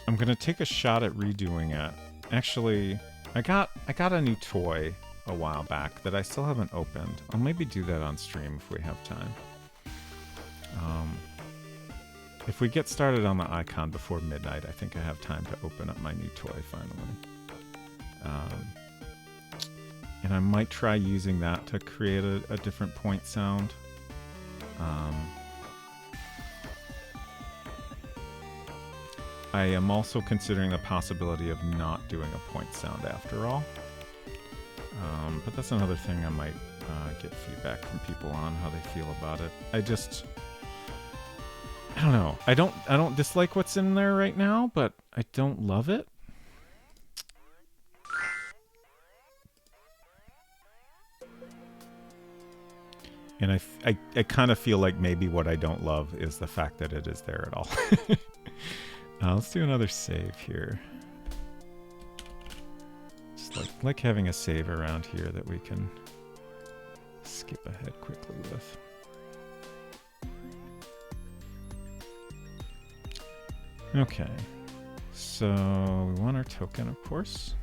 I'm gonna take a shot at redoing it. Actually, I got a new toy a while back that I still haven't opened. I'll maybe do that on stream if we have time. If we get started on the icon before midnight, I think I have time to open up my new toy finally. And I might try using that to create a different point sound. I am also considering the possibility of not doing a point sound after all. But that's another thing I might get feedback from people on how they feel about it. I don't know. I don't dislike what's in there right now, but I don't love it. And I kind of feel like maybe what I don't love is the fact that it is there at all. Let's do another save here. Like having a save around here that we can skip ahead quickly with. Okay, so we want our token, of course.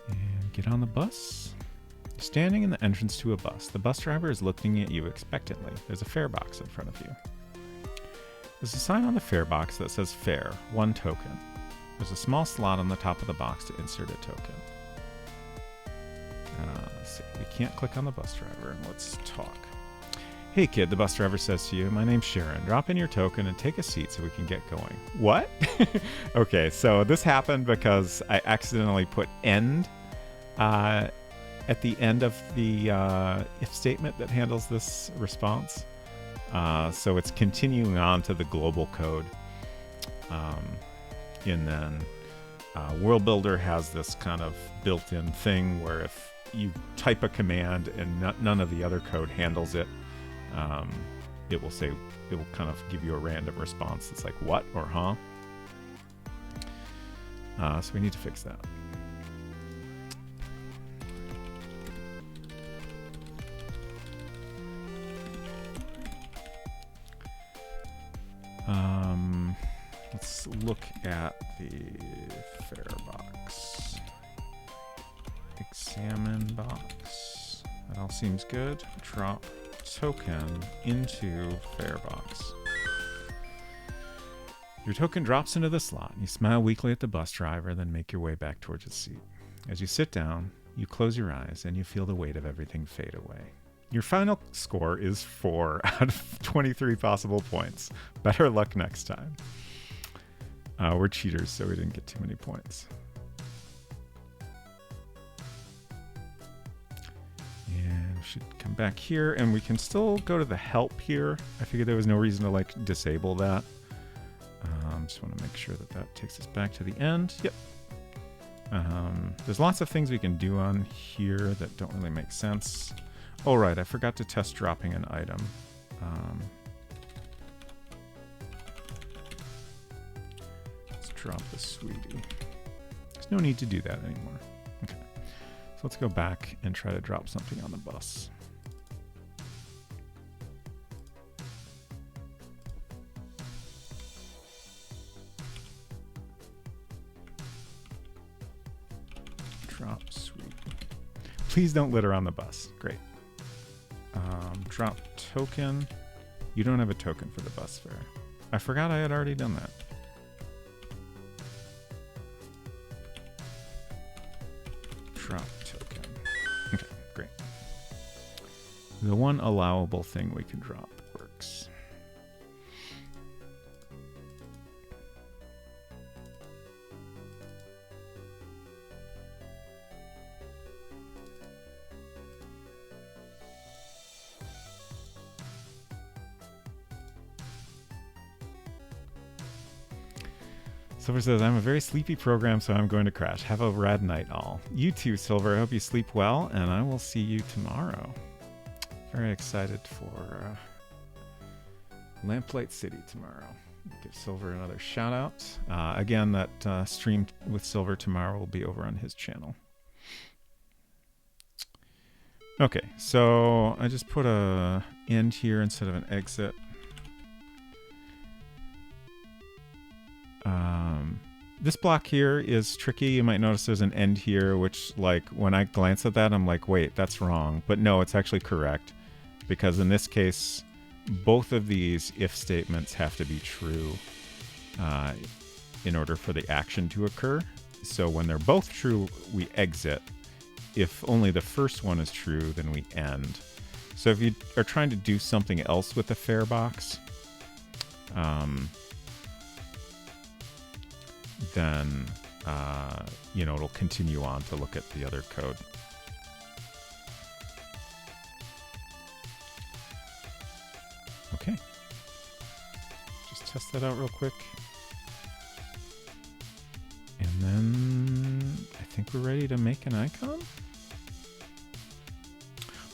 And get on the bus. Standing in the entrance to a bus, the bus driver is looking at you expectantly. There's a fare box in front of you. There's a sign on the fare box that says fare, 1 token. There's a small slot on the top of the box to insert a token. Let's see. We can't click on the bus driver, and let's talk. Hey kid, the bus driver says to you, my name's Sharon. Drop in your token and take a seat so we can get going. What? Okay, so this happened because I accidentally put end at the end of the if statement that handles this response. So it's continuing on to the global code. And then World Builder has this kind of built-in thing where if you type a command and none of the other code handles it, it will kind of give you a random response that's like, what or huh? So we need to fix that. Let's look at the fare box. Examine box. That all seems good. Drop token into fare box. Your token drops into the slot, and you smile weakly at the bus driver, then make your way back towards your seat. As you sit down, you close your eyes, and you feel the weight of everything fade away. Your final score is 4 out of 23 possible points. Better luck next time. We're cheaters, so we didn't get too many points. And we should come back here, and we can still go to the help here. I figured there was no reason to like disable that. Just want to make sure that that takes us back to the end. Yep. There's lots of things we can do on here that don't really make sense. Oh, right, I forgot to test dropping an item. Let's drop the sweetie. There's no need to do that anymore. Okay, so let's go back and try to drop something on the bus. Drop sweetie. Please don't litter on the bus. Great. Drop token. You don't have a token for the bus fare. I forgot I had already done that. Drop token. Okay, great. The one allowable thing we can drop works. Silver says, I'm a very sleepy program, so I'm going to crash. Have a rad night, all. You too, Silver. I hope you sleep well, and I will see you tomorrow. Very excited for Lamplight City tomorrow. Give Silver another shout out. Again, that stream with Silver tomorrow will be over on his channel. Okay, so I just put a end here instead of an exit. This block here is tricky. You might notice there's an end here, which, like, when I glance at that, I'm like, wait, that's wrong. But no, it's actually correct. Because in this case, both of these if statements have to be true in order for the action to occur. So when they're both true, we exit. If only the first one is true, then we end. So if you are trying to do something else with the fare box, then you know, it'll continue on to look at the other code. Okay, just test that out real quick, and then I think we're ready to make an icon.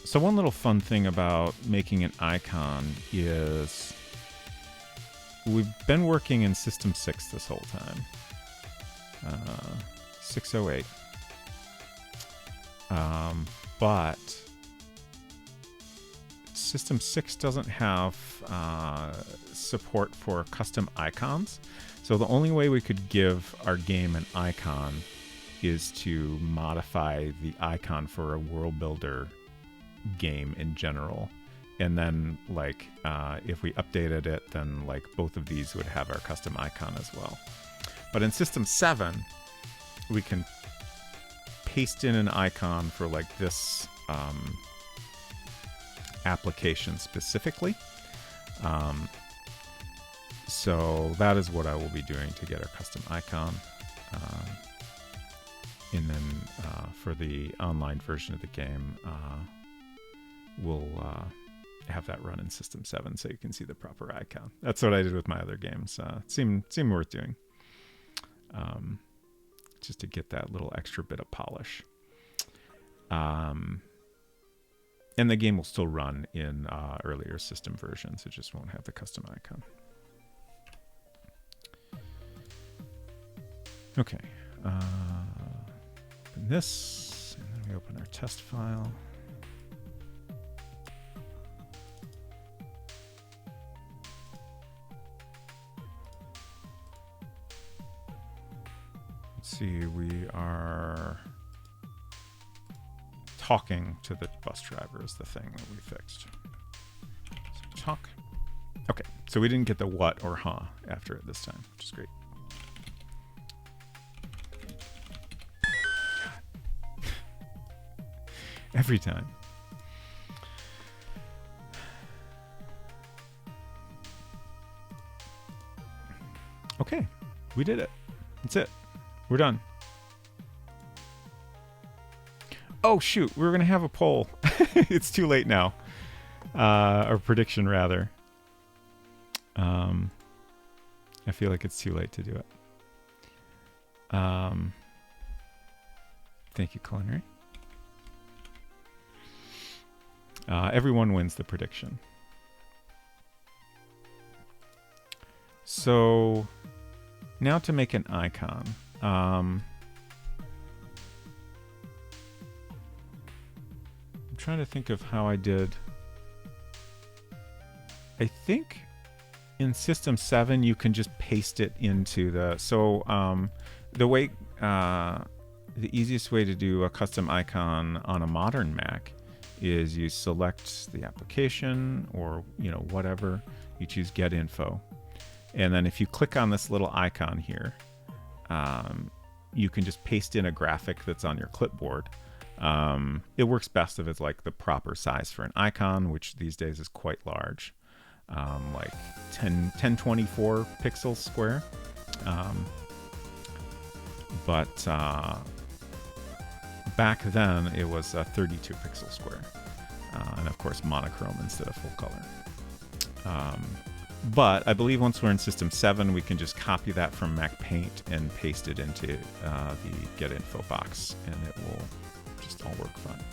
So one little fun thing about making an icon is we've been working in System 6 this whole time. 608. But System 6 doesn't have support for custom icons. So the only way we could give our game an icon is to modify the icon for a world builder game in general. And then, like, if we updated it, then, like, both of these would have our custom icon as well. But in System 7, we can paste in an icon for, like, this application specifically. So that is what I will be doing to get our custom icon. And then for the online version of the game, we'll have that run in System 7 so you can see the proper icon. That's what I did with my other games. It seemed worth doing. Just to get that little extra bit of polish. And the game will still run in earlier system versions. It just won't have the custom icon. Okay. Open this, and then we open our test file. Let's see, we are talking to the bus driver is the thing that we fixed. So talk. Okay, so we didn't get the what or huh after it this time, which is great. Every time. Okay, we did it. That's it. We're done. Oh, shoot. We were going to have a poll. It's too late now. Or prediction, rather. I feel like it's too late to do it. Thank you, Culinary. Everyone wins the prediction. So now to make an icon. I'm trying to think of how I did. I think in System 7 you can just paste it into the... So the way, the easiest way to do a custom icon on a modern Mac is you select the application or, you know, whatever. You choose Get Info. And then if you click on this little icon here, you can just paste in a graphic that's on your clipboard. It works best if it's like the proper size for an icon, which these days is quite large, like 1024 pixels square. But back then it was 32 pixel square, and of course monochrome instead of full color. But I believe once we're in System 7, we can just copy that from Mac Paint and paste it into the Get Info box, and it will just all work fine.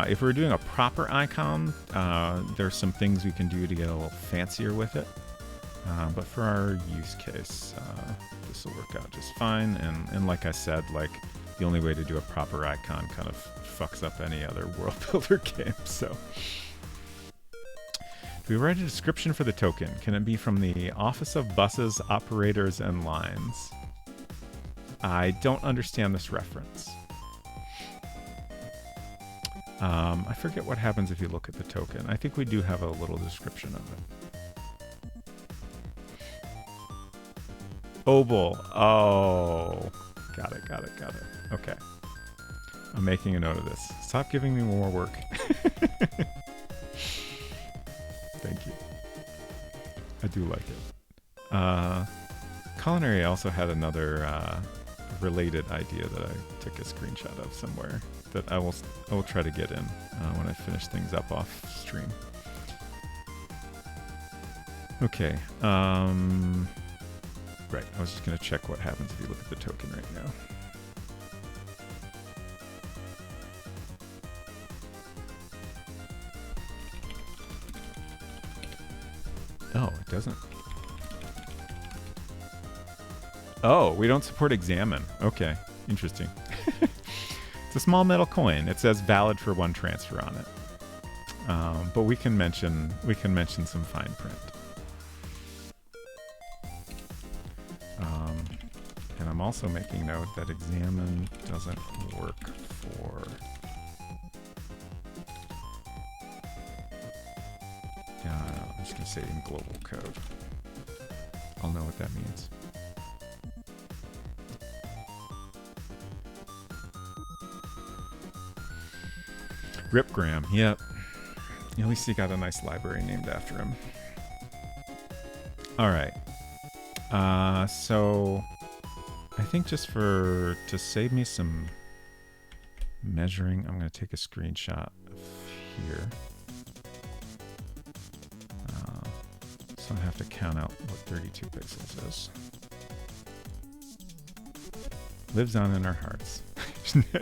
If we're doing a proper icon, there's some things we can do to get a little fancier with it. But for our use case, this will work out just fine. And like I said, like the only way to do a proper icon kind of fucks up any other world builder game. So, do we write a description for the token? Can it be from the Office of Buses, Operators, and Lines? I don't understand this reference. I forget what happens if you look at the token. I think we do have a little description of it. Obol. Oh. Got it. Okay. I'm making a note of this. Stop giving me more work. Thank you. I do like it. Culinary also had another related idea that I took a screenshot of somewhere that I will try to get in when I finish things up off stream. Okay. Right, I was just going to check what happens if you look at the token right now. Oh, it doesn't. Oh, we don't support examine. Okay, interesting. It's a small metal coin. It says valid for one transfer on it. But we can mention some fine print. And I'm also making note that examine doesn't work for. I'm just gonna say in global code. I'll know what that means. Ripgram, yep. At least he got a nice library named after him. All right. So I think just to save me some measuring, I'm going to take a screenshot of here. So I have to count out what 32 pixels is. Lives on in our hearts.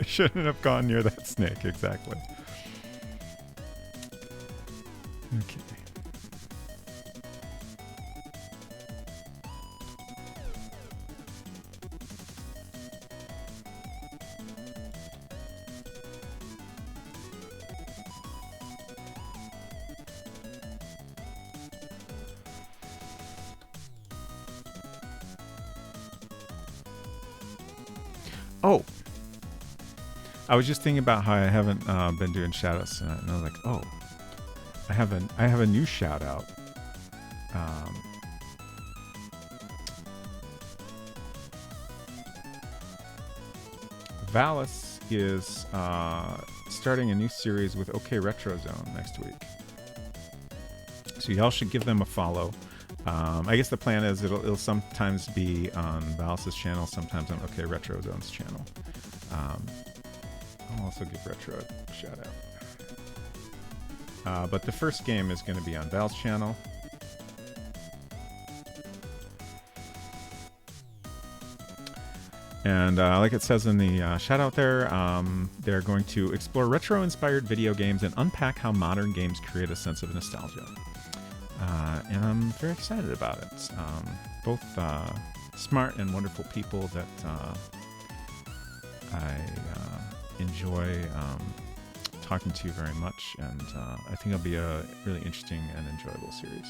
Shouldn't have gone near that snake, exactly. Okay. Oh, I was just thinking about how I haven't been doing shoutouts tonight, and I was like, oh, I have a new shout out. Valis is starting a new series with OK Retro Zone next week, so y'all should give them a follow. I guess the plan is it'll sometimes be on Valis's channel, sometimes on OK Retro Zone's channel. I'll also give Retro a shout out. But the first game is going to be on Val's channel. And like it says in the shout out there, they're going to explore retro-inspired video games and unpack how modern games create a sense of nostalgia. And I'm very excited about it. Both smart and wonderful people that I enjoy talking to very much, and I think it'll be a really interesting and enjoyable series.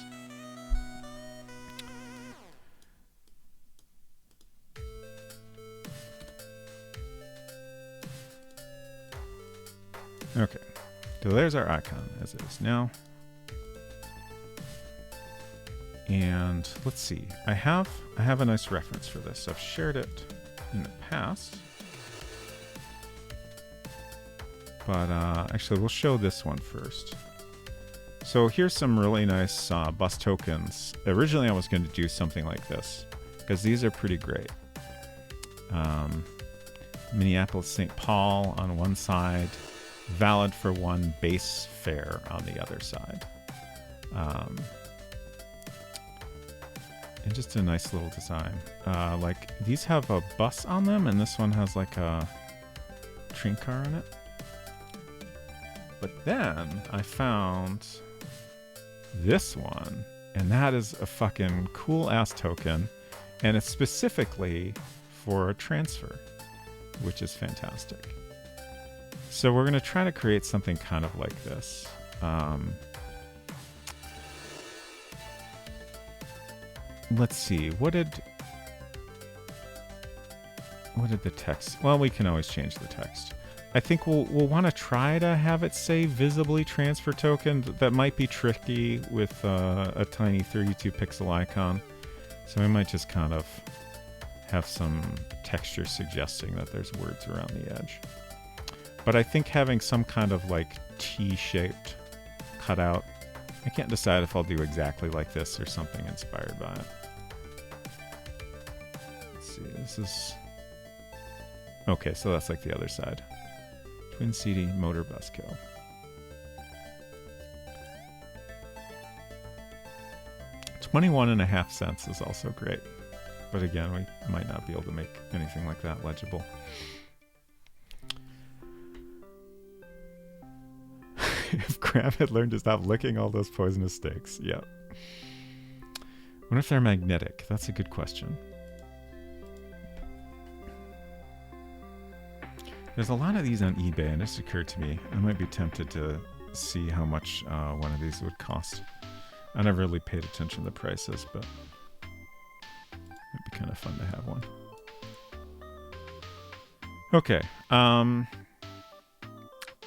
Okay, so there's our icon as it is now. And let's see, I have a nice reference for this. I've shared it in the past. But actually, we'll show this one first. So here's some really nice bus tokens. Originally, I was going to do something like this, because these are pretty great. Minneapolis St. Paul on one side, valid for one base fare on the other side. And just a nice little design. Like, these have a bus on them, and this one has like a train car on it. But then I found this one, and that is a fucking cool ass token, and it's specifically for a transfer, which is fantastic. So we're going to try to create something kind of like this. Let's see, what did the text? Well, we can always change the text. I think we'll want to try to have it say visibly transfer token. That might be tricky with a tiny 32 pixel icon. So we might just kind of have some texture suggesting that there's words around the edge. But I think having some kind of like T-shaped cutout, I can't decide if I'll do exactly like this or something inspired by it. Let's see, this is... Okay, so that's like the other side. Twin City Motor Bus Co. $0.21.5 is also great. But again, we might not be able to make anything like that legible. If Graham had learned to stop licking all those poisonous steaks. Yep. What if they're magnetic? That's a good question. There's a lot of these on eBay, and this occurred to me. I might be tempted to see how much one of these would cost. I never really paid attention to the prices, but it'd be kind of fun to have one. Okay. I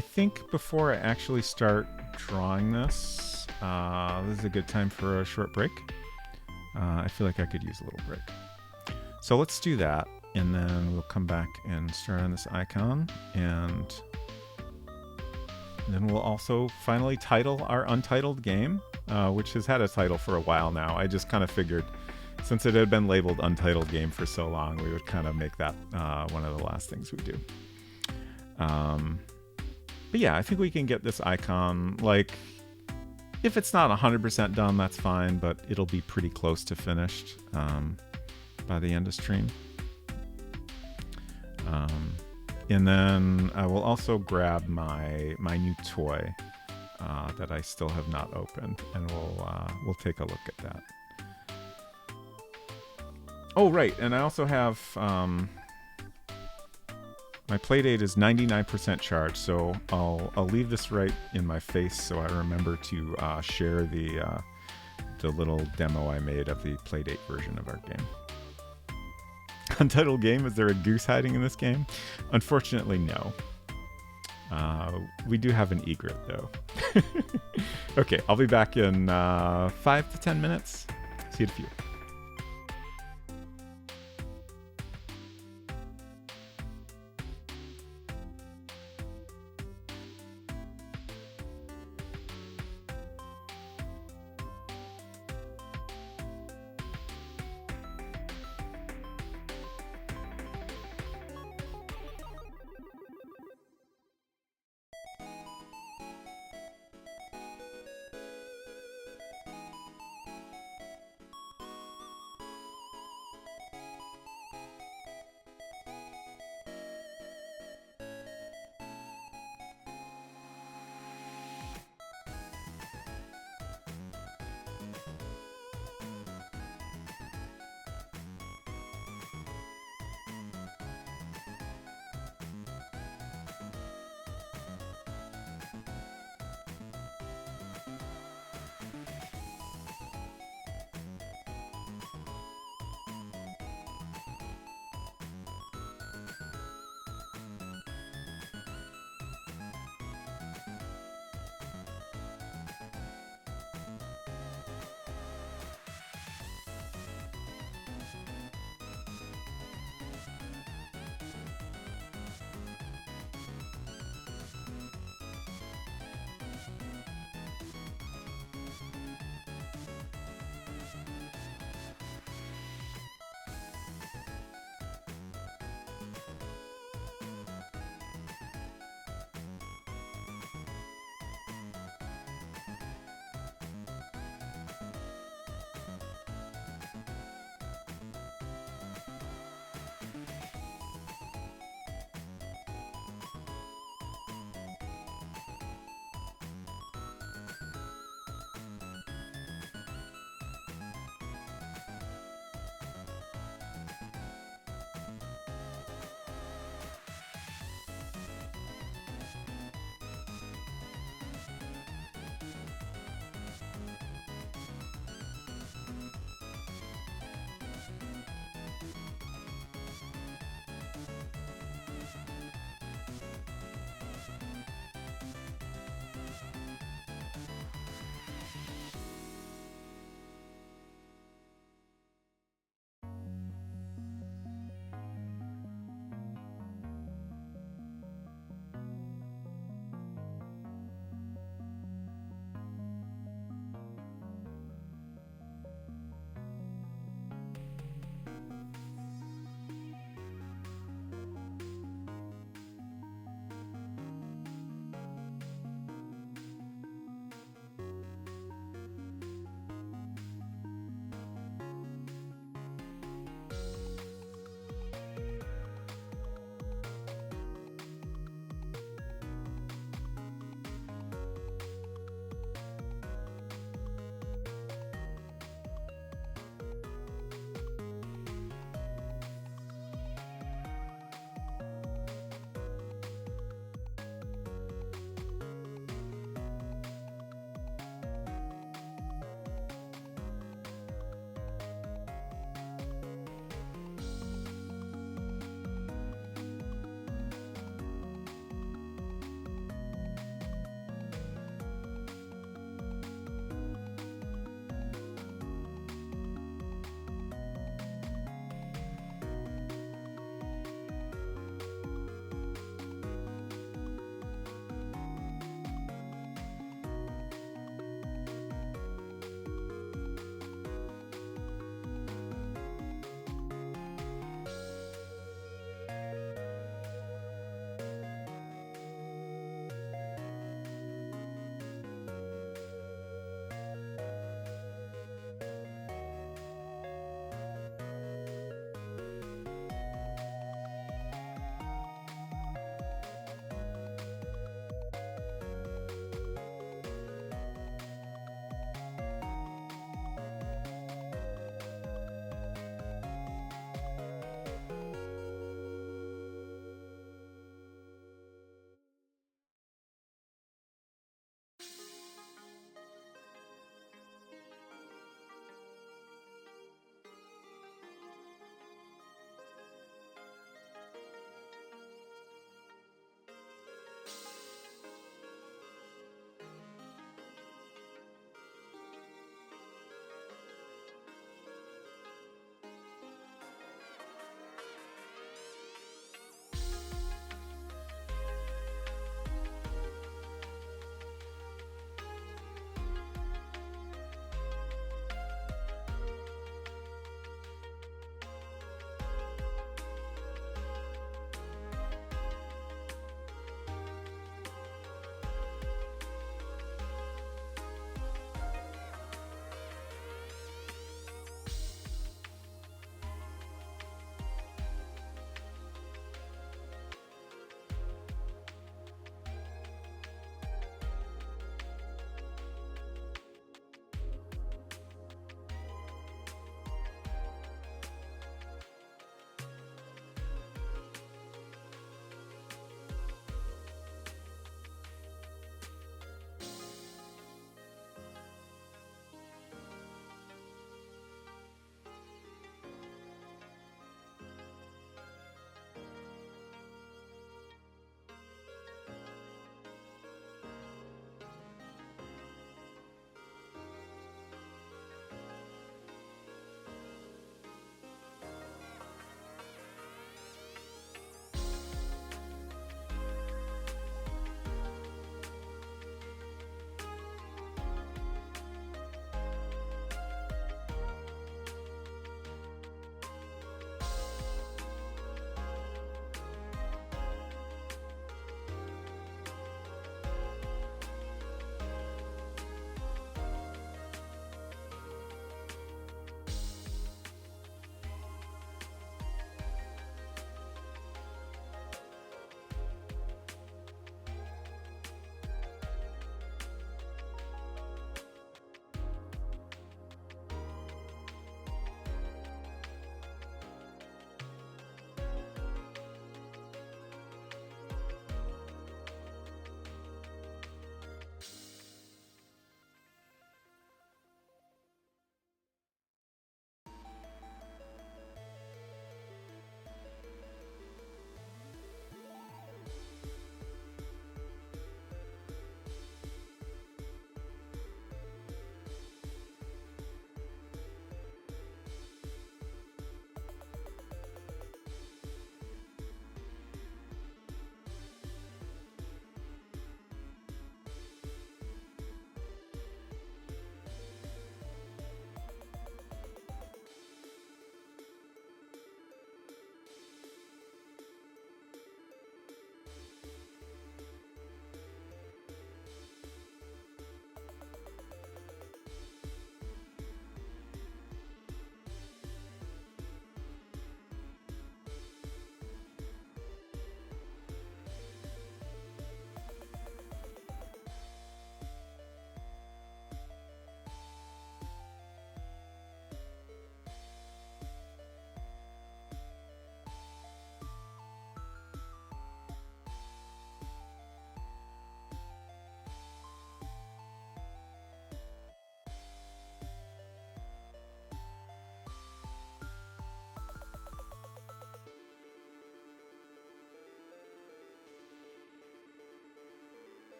think before I actually start drawing this, this is a good time for a short break. I feel like I could use a little break. So let's do that, and then we'll come back and start on this icon, and then we'll also finally title our Untitled Game, which has had a title for a while now. I just kind of figured, since it had been labeled Untitled Game for so long, we would kind of make that one of the last things we do. But yeah, I think we can get this icon, like, if it's not 100% done, that's fine, but it'll be pretty close to finished by the end of stream. And then I will also grab my new toy that I still have not opened, and we'll take a look at that. Oh, right, and I also have my Playdate is 99% charged, so I'll leave this right in my face so I remember to share the little demo I made of the Playdate version of our game. Untitled Game, is there a goose hiding in this game? Unfortunately, no. We do have an egret, though. Okay, I'll be back in 5 to 10 minutes. See you in a few.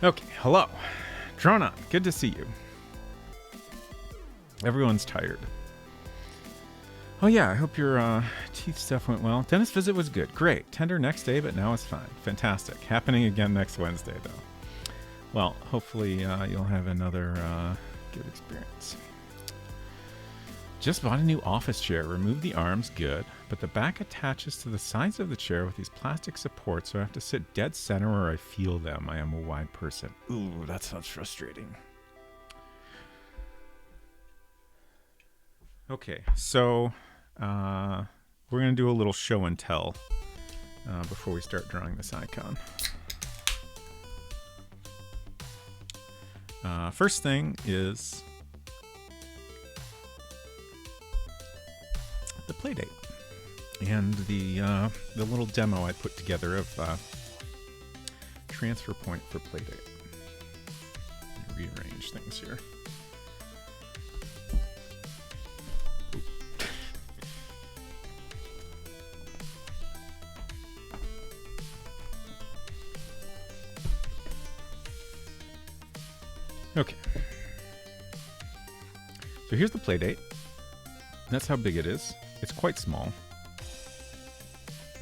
Okay, hello. Drawn on, good to see you. Everyone's tired. Oh yeah, I hope your teeth stuff went well. Dentist visit was good. Great. Tender next day, but now it's fine. Fantastic. Happening again next Wednesday, though. Well, hopefully you'll have another good experience. Just bought a new office chair. Remove the arms, good. But the back attaches to the sides of the chair with these plastic supports, so I have to sit dead center where I feel them. I am a wide person. Ooh, that sounds frustrating. Okay, so we're going to do a little show and tell before we start drawing this icon. First thing is the playdate and the little demo I put together of transfer point for playdate. Rearrange things here. Okay. So here's the playdate. That's how big it is. It's quite small.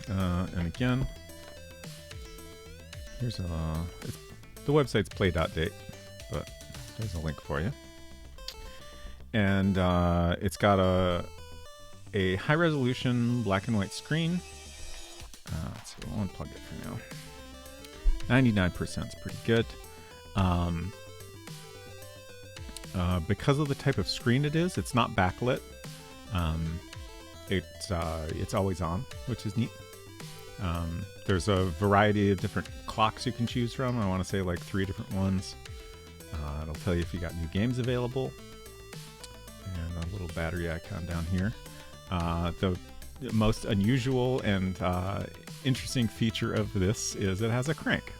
And again, here's the website's play.date, but there's a link for you. And it's got a high resolution black and white screen. So we'll unplug it for now. 99% is pretty good. Because of the type of screen it is, it's not backlit. It's always on, which is neat. There's a variety of different clocks you can choose from. I want to say like 3 different ones. It'll tell you if you got new games available. And a little battery icon down here. The most unusual and interesting feature of this is it has a crank.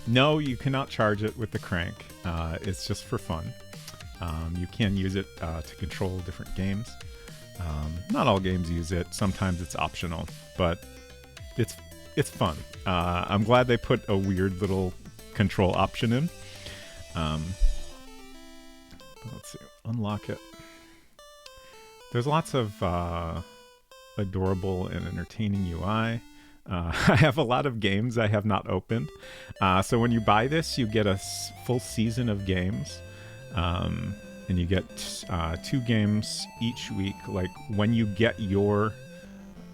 No, you cannot charge it with the crank. It's just for fun. You can use it to control different games. Not all games use it. Sometimes it's optional, but it's fun. I'm glad they put a weird little control option in. Let's see. Unlock it. There's lots of adorable and entertaining UI. I have a lot of games I have not opened. So when you buy this, you get a full season of games. And you get 2 games each week. Like when you get your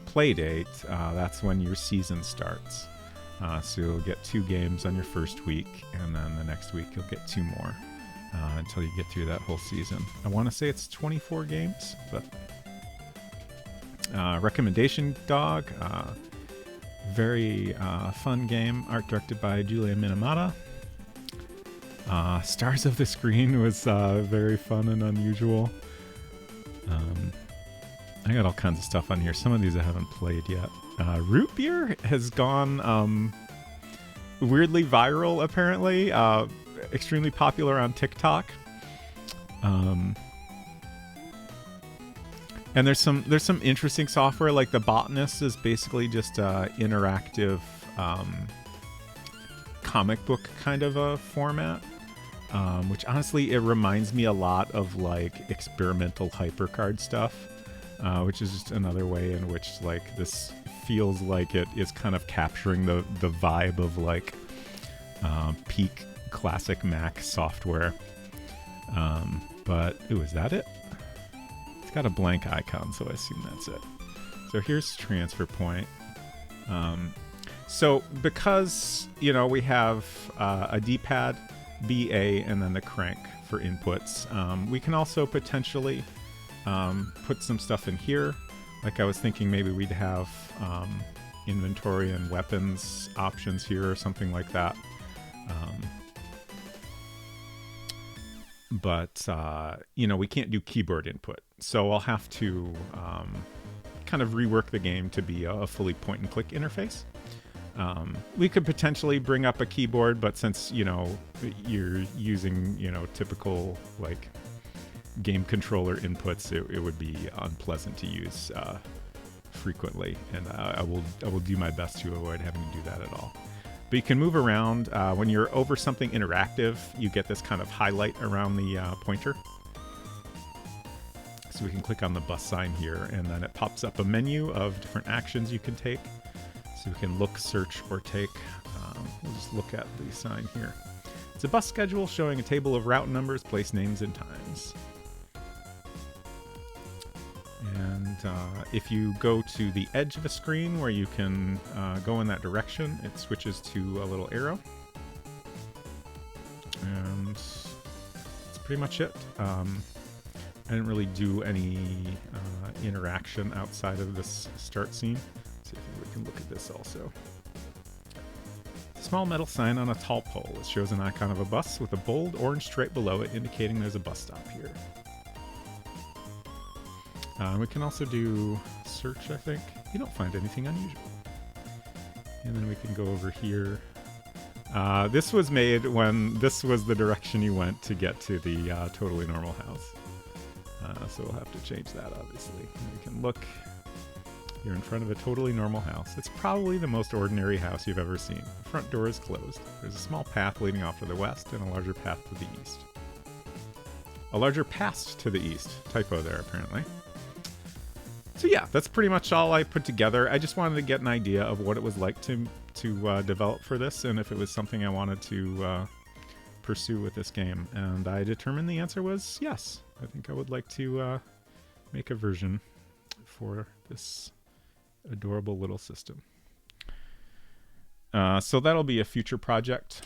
play date, that's when your season starts. So you'll get 2 games on your first week, and then the next week you'll get 2 more until you get through that whole season. I want to say it's 24 games, but recommendation dog. Very fun game, art directed by Julia Minamata. Stars of the Screen was very fun and unusual. I got all kinds of stuff on here. Some of these I haven't played yet. Root Beer has gone weirdly viral, apparently. Extremely popular on TikTok. And there's some interesting software, like the Botanist is basically just interactive comic book kind of a format, which honestly it reminds me a lot of like experimental hypercard stuff, which is just another way in which like this feels like it is kind of capturing the vibe of like peak classic Mac software. But is that it? It's got a blank icon, so I assume that's it. So here's transfer point. So because, we have a D-pad, BA, and then the crank for inputs, we can also potentially put some stuff in here. Like I was thinking maybe we'd have inventory and weapons options here or something like that. But we can't do keyboard input. So I'll have to kind of rework the game to be a fully point-and-click interface. We could potentially bring up a keyboard, but since, you're using, typical, like, game controller inputs, it would be unpleasant to use frequently, and I will do my best to avoid having to do that at all. But you can move around. When you're over something interactive, you get this kind of highlight around the pointer. So we can click on the bus sign here, and then it pops up a menu of different actions you can take. So we can look, search, or take. We'll just look at the sign here. It's a bus schedule showing a table of route numbers, place names, and times. And if you go to the edge of a screen where you can go in that direction, it switches to a little arrow. And that's pretty much it. I didn't really do any interaction outside of this start scene. Let's see if we can look at this also. A small metal sign on a tall pole. It shows an icon of a bus with a bold orange stripe below it indicating there's a bus stop here. We can also do search, I think. You don't find anything unusual. And then we can go over here. This was made when this was the direction you went to get to the totally normal house. So we'll have to change that, obviously. And we can look. You're in front of a totally normal house. It's probably the most ordinary house you've ever seen. The front door is closed. There's a small path leading off to the west and a larger path to the east. A larger path to the east. Typo there, apparently. So yeah, that's pretty much all I put together. I just wanted to get an idea of what it was like to develop for this, and if it was something I wanted to pursue with this game. And I determined the answer was yes. I think I would like to make a version for this adorable little system. So that'll be a future project.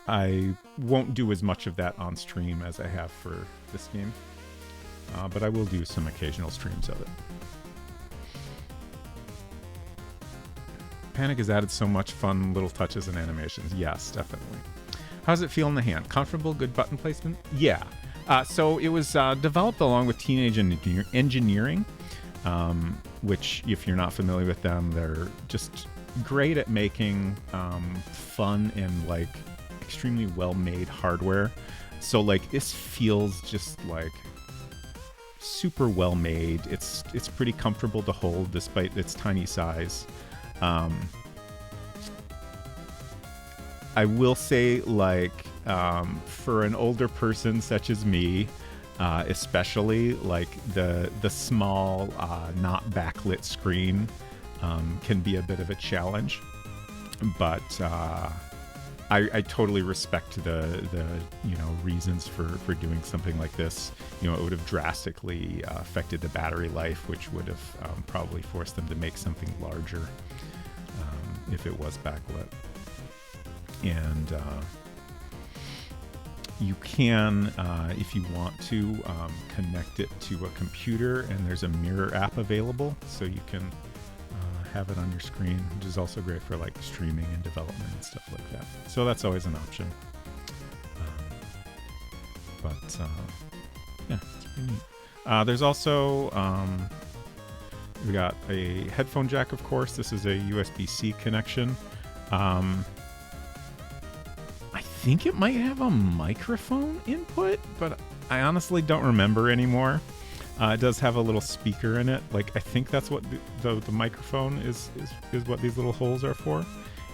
I won't do as much of that on stream as I have for this game. But I will do some occasional streams of it. Panic has added so much fun little touches and animations. Yes, definitely. How does it feel in the hand? Comfortable, good button placement? Yeah. So it was developed along with Teenage Engineering, which, if you're not familiar with them, they're just great at making fun and like extremely well-made hardware. So like this feels just like super well made. It's pretty comfortable to hold despite its tiny size. I will say, like, for an older person such as me, especially, like the small not backlit screen can be a bit of a challenge, but I totally respect the reasons for doing something like this. It would have drastically affected the battery life, which would have probably forced them to make something larger if it was backlit. And you can, if you want to, connect it to a computer, and there's a mirror app available, so you can have it on your screen, which is also great for like streaming and development and stuff like that. So that's always an option. Yeah, it's pretty neat. There's also we got a headphone jack, of course. This is a USB-C connection. I think it might have a microphone input, but I honestly don't remember anymore. It does have a little speaker in it. Like, I think that's what the microphone is what these little holes are for.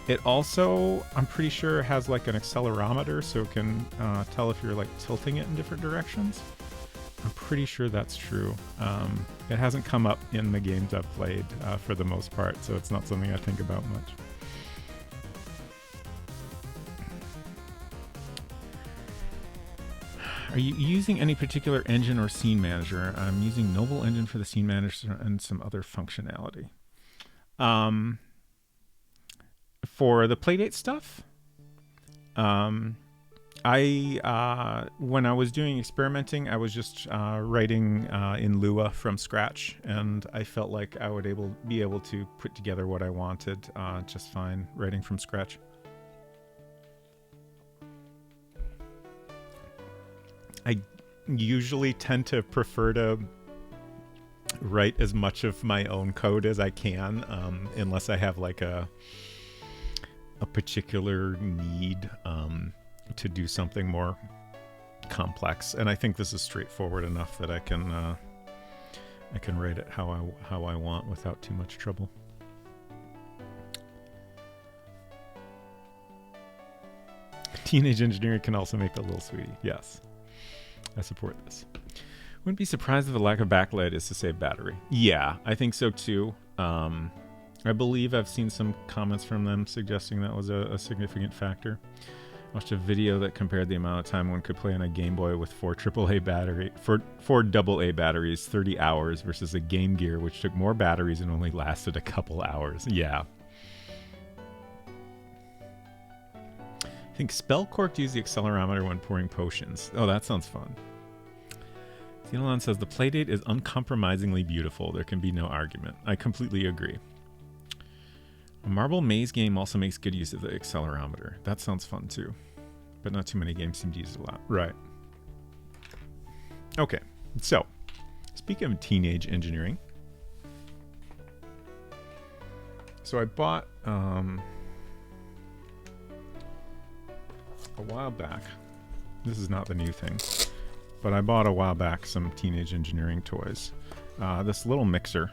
It also, I'm pretty sure, has like an accelerometer, so it can tell if you're like tilting it in different directions. I'm pretty sure that's true. It hasn't come up in the games I've played for the most part, so it's not something I think about much. Are you using any particular engine or scene manager? I'm using Noble Engine for the scene manager and some other functionality. For the Playdate stuff, when I was doing experimenting, I was just writing in Lua from scratch, and I felt like I would be able to put together what I wanted just fine writing from scratch. I usually tend to prefer to write as much of my own code as I can, unless I have like a particular need to do something more complex. And I think this is straightforward enough that I can write it how I want without too much trouble. Teenage engineering can also make the little sweetie. Yes, I support this. Wouldn't be surprised if the lack of backlight is to save battery. Yeah, I think so too. I believe I've seen some comments from them suggesting that was a significant factor. I watched a video that compared the amount of time one could play on a Game Boy with four AA batteries, 30 hours, versus a Game Gear, which took more batteries and only lasted a couple hours. Yeah. I think Spellcork used the accelerometer when pouring potions. Oh, that sounds fun. Elon says the playdate is uncompromisingly beautiful. There can be no argument. I completely agree. A marble maze game also makes good use of the accelerometer. That sounds fun too. But not too many games seem to use it a lot. Right. Okay. So, speaking of teenage engineering. So I bought a while back. This is not the new thing. But I bought a while back some teenage engineering toys. This little mixer,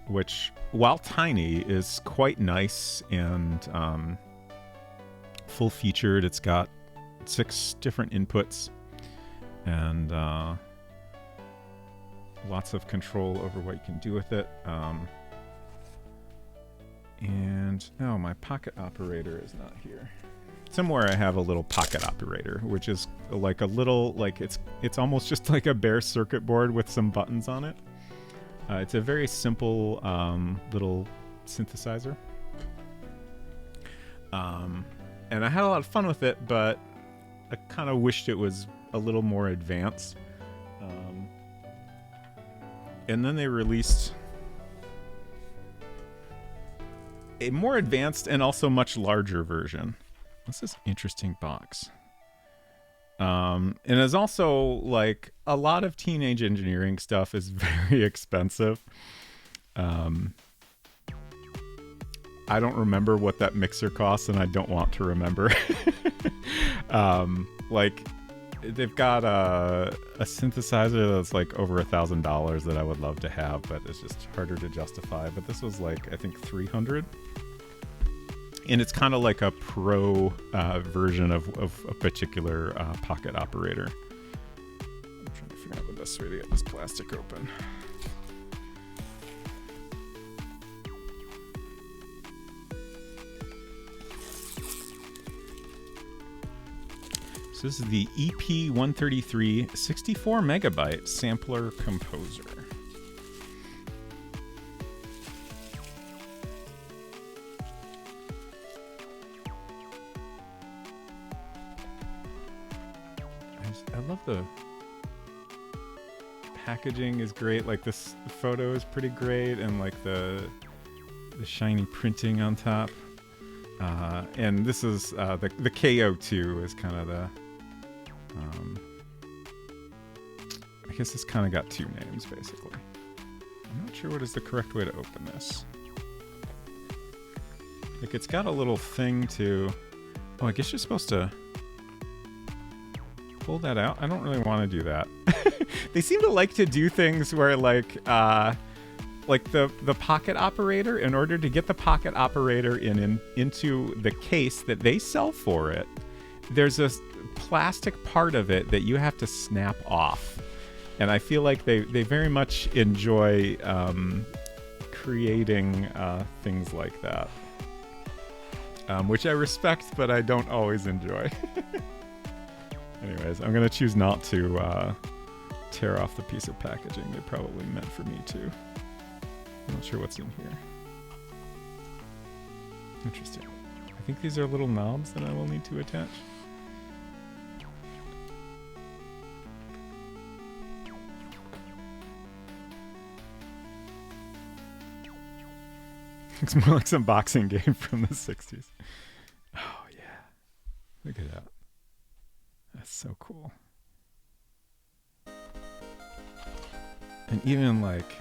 which, while tiny, is quite nice and full-featured. It's got 6 different inputs and lots of control over what you can do with it. And, oh, my pocket operator is not here. Somewhere I have a little pocket operator, which is like a little, like it's almost just like a bare circuit board with some buttons on it. It's a very simple little synthesizer. And I had a lot of fun with it, but I kind of wished it was a little more advanced. And then they released a more advanced and also much larger version. What's this interesting box? And it's also, like, a lot of teenage engineering stuff is very expensive. I don't remember what that mixer costs, and I don't want to remember. Like, they've got a synthesizer that's like over $1,000 that I would love to have, but it's just harder to justify. But this was like, I think, $300. And it's kind of like a pro version of a particular pocket operator. I'm trying to figure out the best way to get this plastic open. So this is the EP133 64 megabyte sampler composer. I love the packaging is great. Like, this photo is pretty great, and like the shiny printing on top. And this is the KO2 is kind of the I guess it's kind of got 2 names basically. I'm not sure what is the correct way to open this. Like, it's got a little thing to, oh, I guess you're supposed to pull that out. I don't really want to do that. They seem to like to do things where like the pocket operator, in order to get the pocket operator into the case that they sell for it, there's a plastic part of it that you have to snap off. And I feel like they very much enjoy creating things like that. Which I respect, but I don't always enjoy. Anyways, I'm going to choose not to tear off the piece of packaging. They probably meant for me to. I'm not sure what's in here. Interesting. I think these are little knobs that I will need to attach. Looks more like some boxing game from the 60s. Oh, yeah. Look at that. That's so cool. And even like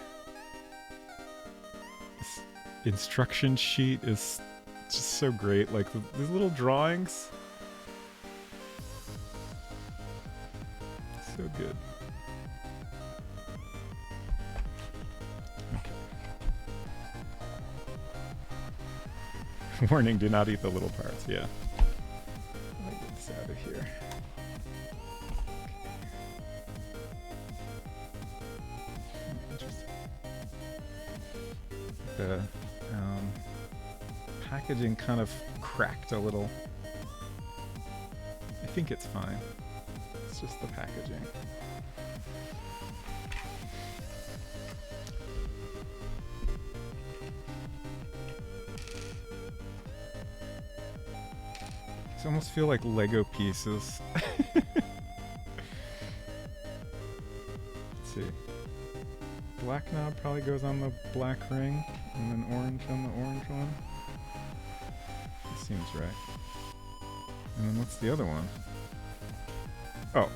this instruction sheet is just so great. Like these little drawings. So good. Okay. Warning, do not eat the little parts. Yeah. here. Interesting. The packaging kind of cracked a little. I think it's fine. It's just the packaging. These almost feel like Lego pieces. Let's see. Black knob probably goes on the black ring, and then orange on the orange one. That seems right. And then what's the other one? Oh.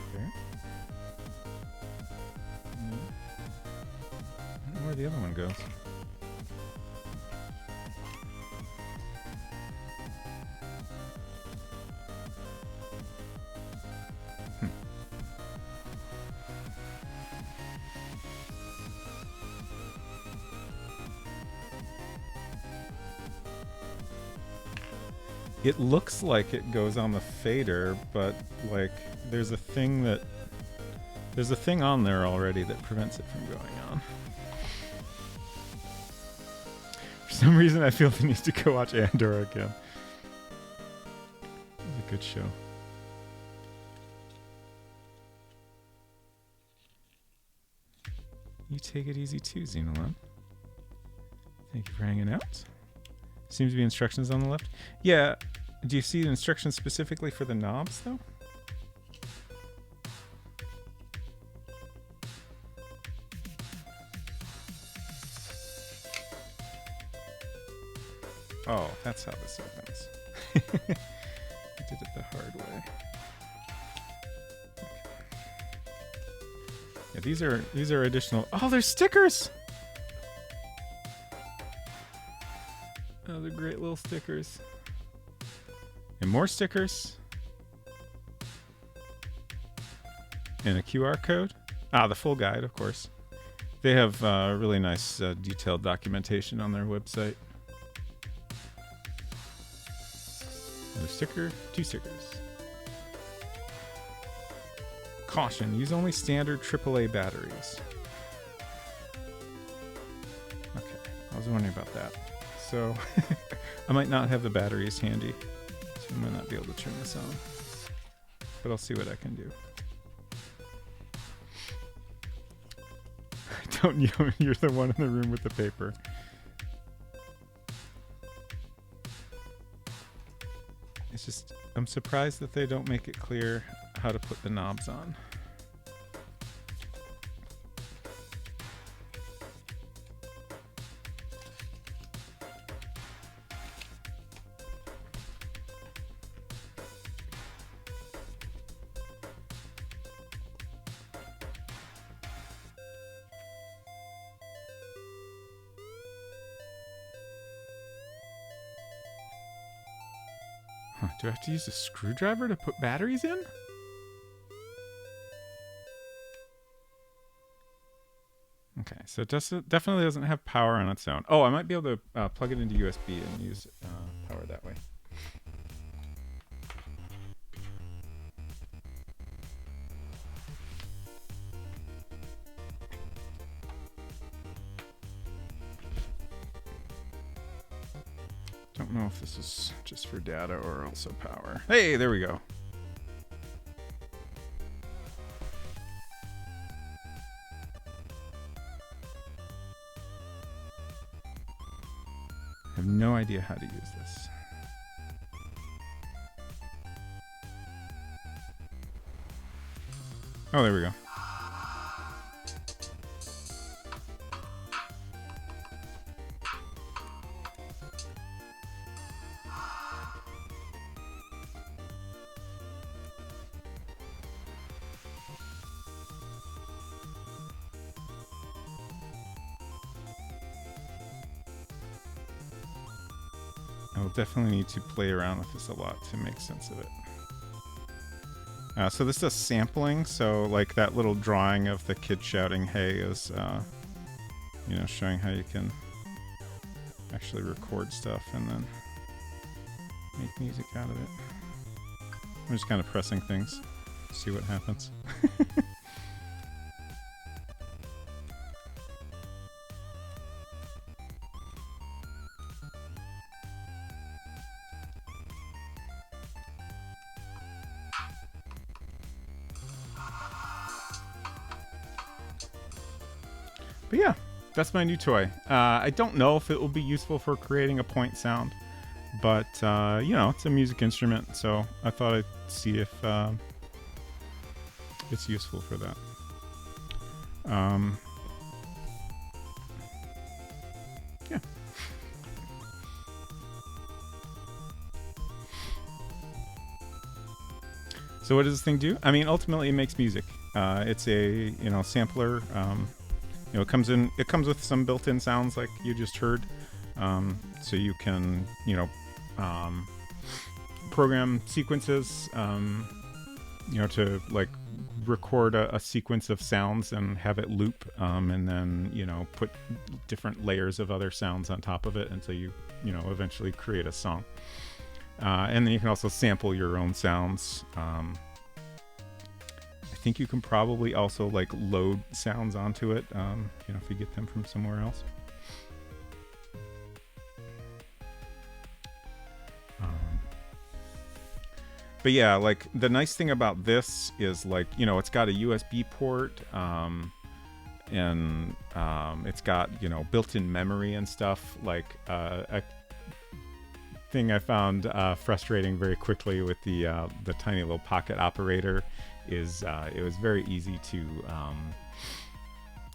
Okay. I don't know where the other one goes. It looks like it goes on the fader, but like there's a thing on there already that prevents it from going on. For some reason I feel the need to go watch Andor again. It was a good show. You take it easy too, Xenolon. Thank you for hanging out. Seems to be instructions on the left. Yeah. Do you see the instructions specifically for the knobs, though? Oh, that's how this opens. I did it the hard way. Okay. Yeah, these are additional. Oh, there's stickers. Oh, they're great little stickers. And more stickers. And a QR code. Ah, the full guide, of course. They have really nice detailed documentation on their website. Another sticker, 2 stickers. Caution, use only standard AAA batteries. Okay, I was wondering about that. So, I might not have the batteries handy. So I might not be able to turn this on. But I'll see what I can do. Don't yell, you're the one in the room with the paper. It's just, I'm surprised that they don't make it clear how to put the knobs on. Do I have to use a screwdriver to put batteries in? Okay, so it definitely doesn't have power on its own. Oh, I might be able to plug it into USB and use power that way. Don't know if this is just for data or also power. Hey, there we go. I have no idea how to use this. Oh, there we go. I'll definitely need to play around with this a lot to make sense of it. So this does sampling, so like that little drawing of the kid shouting "hey" is, you know, showing how you can actually record stuff and then make music out of it. I'm just kind of pressing things, see what happens. But yeah, that's my new toy. I don't know if it will be useful for creating a point sound, but you know, it's a music instrument, so I thought I'd see if it's useful for that. Yeah. So what does this thing do? I mean, ultimately, it makes music. It's a sampler. You know, it comes with some built-in sounds like you just heard. So you can program sequences. To like record a sequence of sounds and have it loop, and then put different layers of other sounds on top of it until you eventually create a song. And then you can also sample your own sounds. I think you can probably also like load sounds onto it, if you get them from somewhere else. But yeah, like the nice thing about this is like, it's got a USB port, and it's got, built-in memory and stuff. Like a thing I found frustrating very quickly with the tiny little pocket operator is it was very easy to,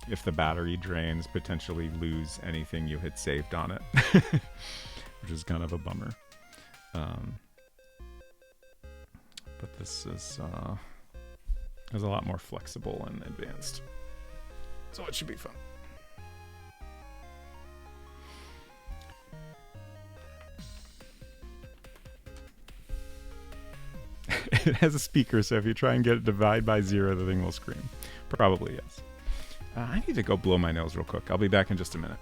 if the battery drains, potentially lose anything you had saved on it, which is kind of a bummer. But this is a lot more flexible and advanced, so it should be fun. It has a speaker, so if you try and get it to divide by 0, the thing will scream. Probably yes. I need to go blow my nose real quick. I'll be back in just a minute.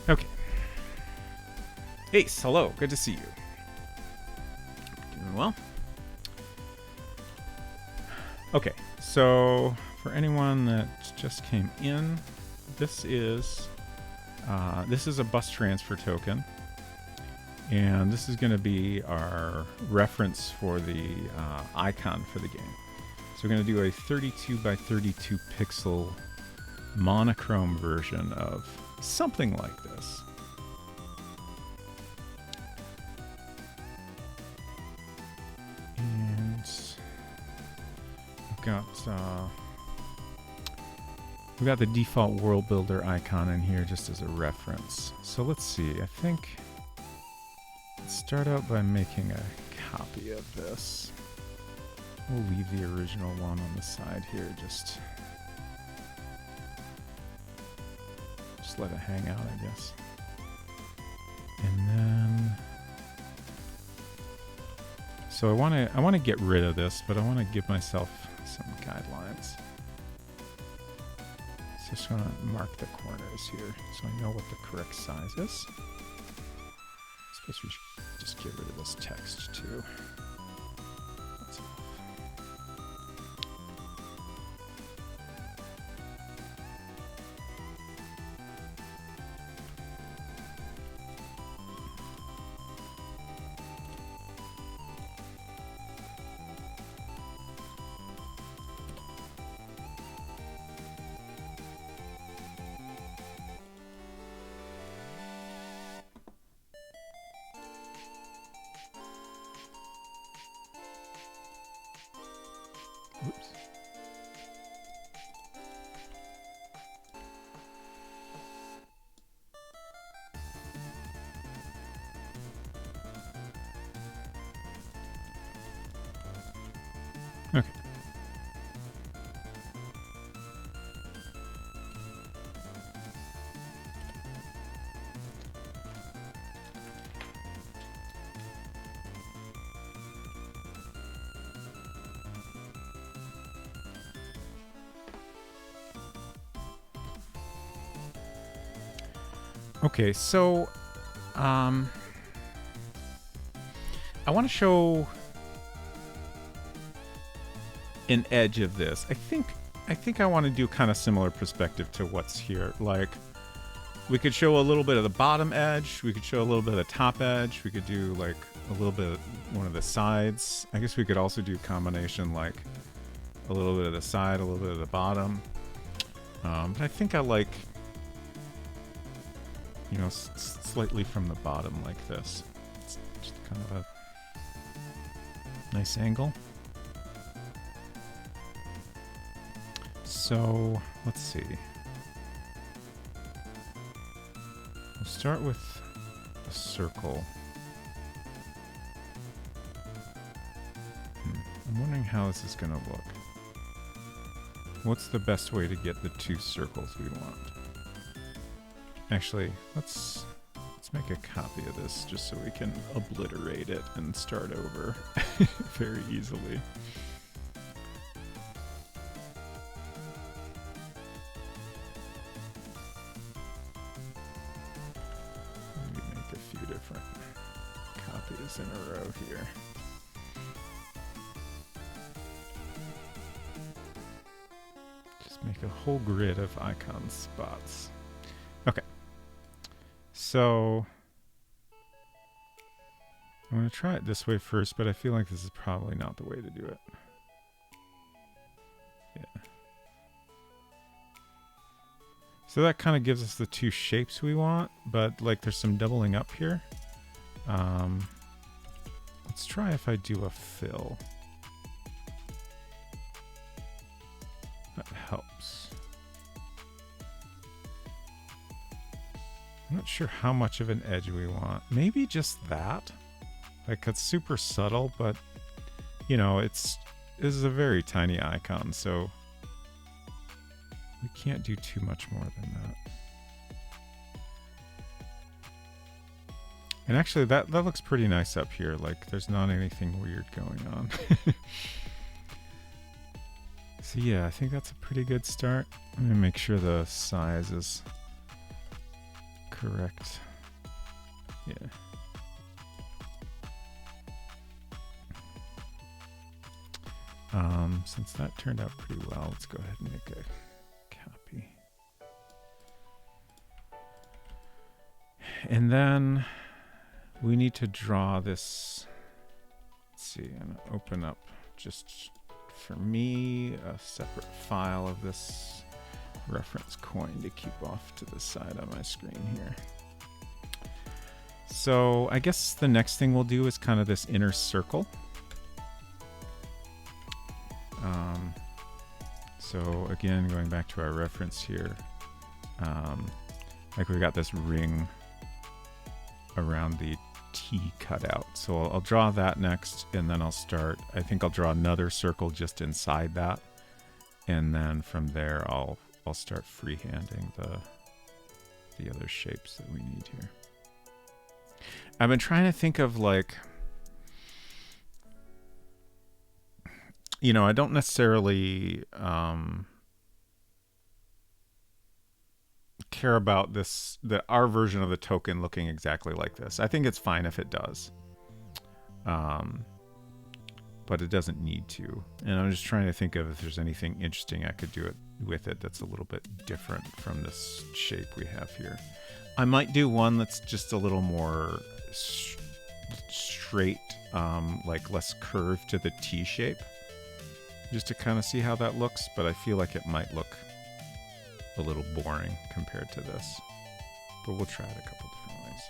Okay. Ace, hello. Good to see you. Doing well? Okay, so for anyone that just came in, this is a bus transfer token, and this is going to be our reference for the icon for the game. So we're going to do a 32 by 32 pixel monochrome version of something like this. And we've got the default world builder icon in here just as a reference. So let's see, I think let's start out by making a copy of this. We'll leave the original one on the side here, just just let it hang out, I guess. And then, so I want to get rid of this, but I want to give myself some guidelines. So just want to mark the corners here so I know what the correct size is. I suppose we should just get rid of this text too. That's enough. Oops. Okay. Okay, so I want to show an edge of this. I think I want to do kind of similar perspective to what's here. Like, we could show a little bit of the bottom edge, we could show a little bit of the top edge, we could do like a little bit of one of the sides. I guess we could also do a combination, like a little bit of the side, a little bit of the bottom. But I think I like, you know, slightly from the bottom like this. It's just kind of a nice angle. So let's see. We'll start with a circle. I'm wondering how this is going to look. What's the best way to get the two circles we want? Actually, let's make a copy of this just so we can obliterate it and start over very easily. Maybe make a few different copies in a row here. Just make a whole grid of icon spots. Okay. So I'm going to try it this way first, but I feel like this is probably not the way to do it. Yeah. So that kind of gives us the two shapes we want, but like there's some doubling up here. Let's try if I do a fill. That helps. I'm not sure how much of an edge we want. Maybe just that. Like, it's super subtle, but you know, this is a very tiny icon, so we can't do too much more than that. And actually, that looks pretty nice up here. Like, there's not anything weird going on. So yeah, I think that's a pretty good start. I'm gonna make sure the size is correct. Yeah. Since that turned out pretty well, let's go ahead and make a copy. And then we need to draw this. Let's see, I'm gonna open up just for me a separate file of this reference coin to keep off to the side of my screen here. So I guess the next thing we'll do is kind of this inner circle. So again, going back to our reference here, like we got this ring around the T cutout. So I'll draw that next, and then I'll draw another circle just inside that, and then from there I'll start freehanding the other shapes that we need here. I've been trying to think of like, you know, I don't necessarily care about this, our version of the token looking exactly like this. I think it's fine if it does. But it doesn't need to. And I'm just trying to think of if there's anything interesting I could do it with it that's a little bit different from this shape we have here. I might do one that's just a little more straight, like less curved to the T shape, just to kind of see how that looks, but I feel like it might look a little boring compared to this. But we'll try it a couple different ways.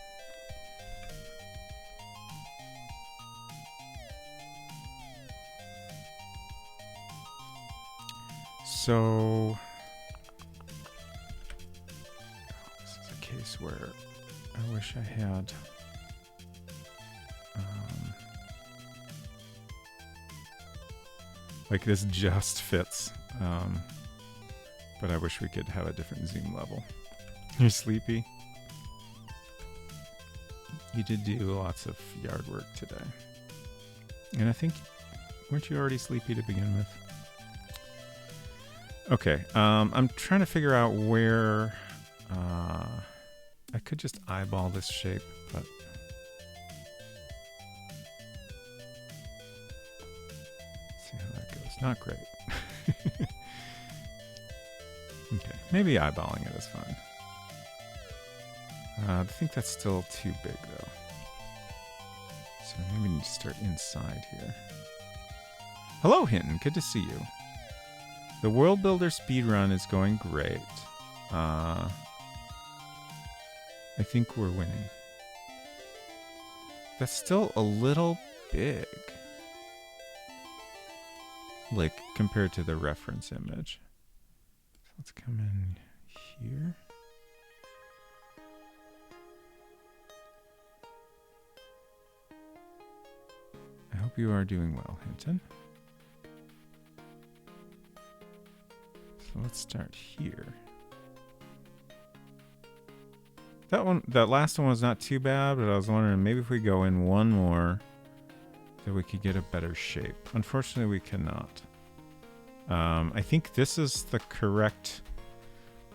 So this is a case where I wish I had like this just fits, but I wish we could have a different zoom level. You're sleepy? You did do lots of yard work today, and I think, weren't you already sleepy to begin with? Okay, I'm trying to figure out where I could just eyeball this shape, but let's see how that goes. Not great. Okay, maybe eyeballing it is fine. I think that's still too big though. So maybe we need to start inside here. Hello, Hinton. Good to see you. The World Builder speedrun is going great. I think we're winning. That's still a little big, like compared to the reference image. So let's come in here. I hope you are doing well, Hinton. So let's start here. That last one was not too bad, but I was wondering maybe if we go in one more, that we could get a better shape. Unfortunately, we cannot. I think this is the correct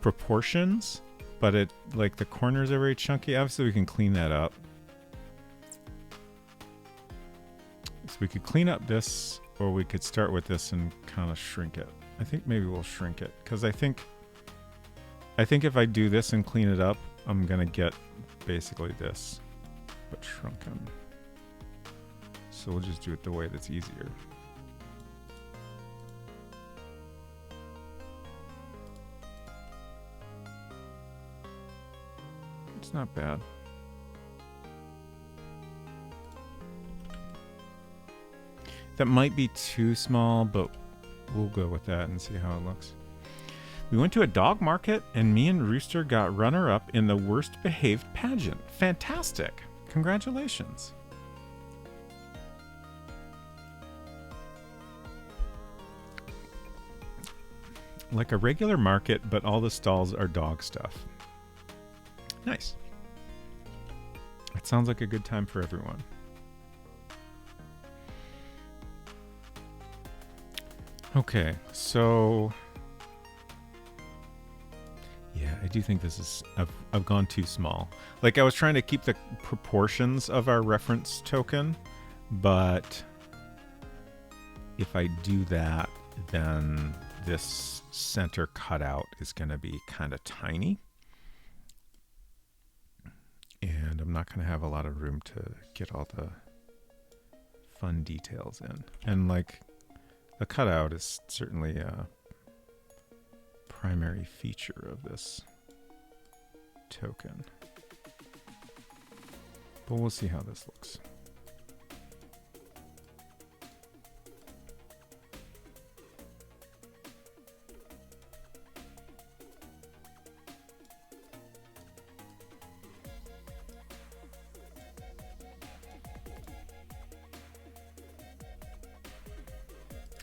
proportions, but it, like, the corners are very chunky. Obviously, we can clean that up. So we could clean up this, or we could start with this and kind of shrink it. I think maybe we'll shrink it, because I think if I do this and clean it up, I'm gonna get basically this, but shrunken. So we'll just do it the way that's easier. It's not bad. That might be too small, but we'll go with that and see how it looks. We went to a dog market and me and Rooster got runner-up in the worst behaved pageant. Fantastic. Congratulations. Like a regular market, but all the stalls are dog stuff. Nice. It sounds like a good time for everyone. Okay, so yeah, I do think this is, I've gone too small. Like, I was trying to keep the proportions of our reference token, but if I do that, then this center cutout is going to be kind of tiny. And I'm not going to have a lot of room to get all the fun details in. And like, the cutout is certainly a primary feature of this token. But we'll see how this looks.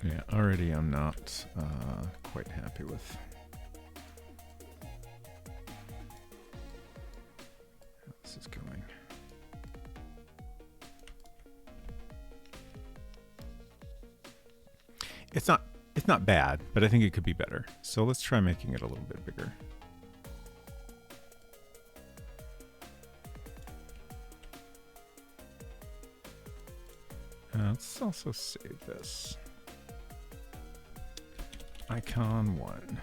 Yeah, already I'm not quite happy with it's not bad, but I think it could be better. So let's try making it a little bit bigger. Let's also save this. Icon 1.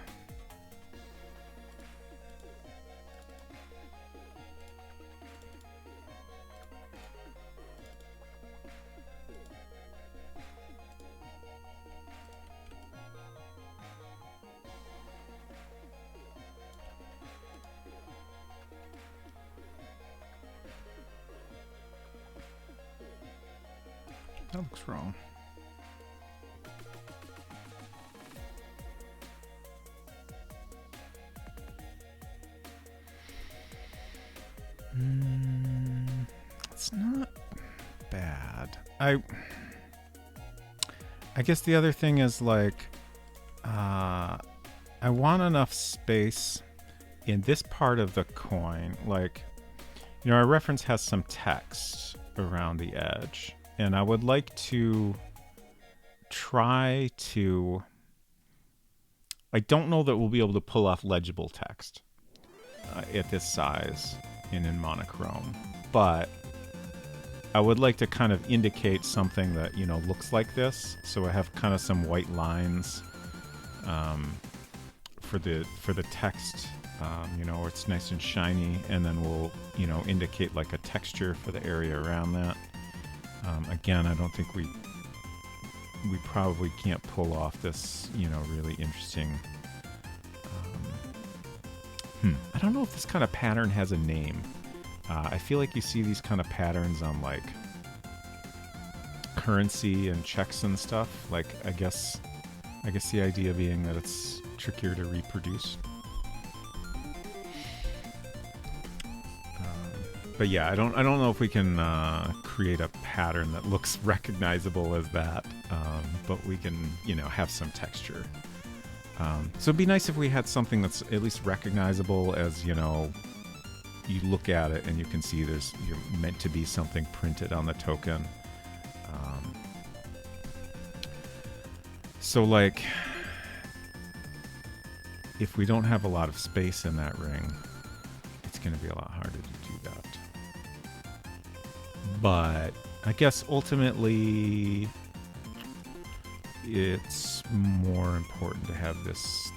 That looks wrong. It's not bad. I guess the other thing is like, I want enough space in this part of the coin. Like, you know, our reference has some text around the edge. And I would like to try to... I don't know that we'll be able to pull off legible text at this size and in monochrome. But I would like to kind of indicate something that, you know, looks like this. So I have kind of some white lines for the text, you know, where it's nice and shiny. And then we'll, you know, indicate like a texture for the area around that. Again, I don't think we probably can't pull off this, you know, really interesting. I don't know if this kind of pattern has a name. I feel like you see these kind of patterns on like currency and checks and stuff. Like, I guess the idea being that it's trickier to reproduce. But yeah, I don't know if we can create a pattern that looks recognizable as that, but we can, you know, have some texture. So it'd be nice if we had something that's at least recognizable as, you know, you look at it and you can see you're meant to be something printed on the token. So like, if we don't have a lot of space in that ring, it's going to be a lot harder to do that. But I guess ultimately it's more important to have this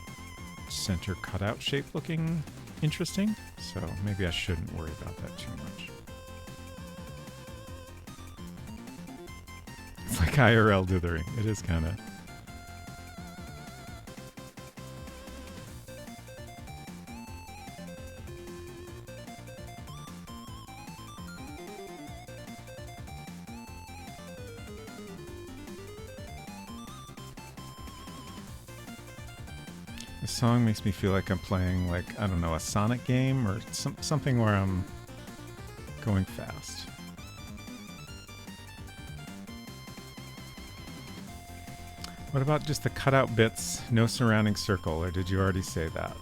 center cutout shape looking interesting. So maybe I shouldn't worry about that too much. It's like IRL dithering. It is kind of... This song makes me feel like I'm playing, like, I don't know, a Sonic game or something where I'm going fast. What about just the cutout bits, no surrounding circle, or did you already say that?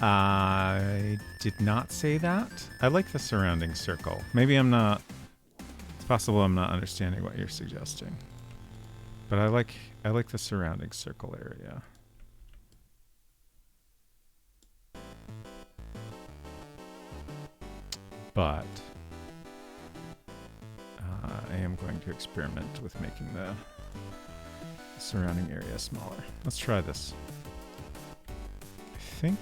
I did not say that. I like the surrounding circle. Maybe I'm not... It's possible I'm not understanding what you're suggesting. But I like the surrounding circle area. But I am going to experiment with making the surrounding area smaller. Let's try this. I think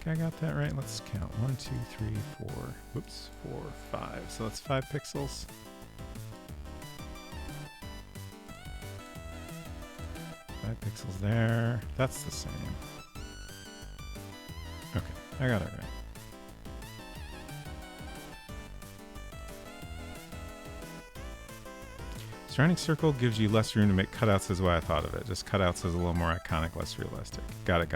I got that right. Let's count. 1, 2, 3, 4. Whoops, 4, 5. So that's 5 pixels. 5 pixels there. That's the same. Okay, I got it right. Surrounding circle gives you less room to make cutouts is why I thought of it. Just cutouts is a little more iconic, less realistic. Got it.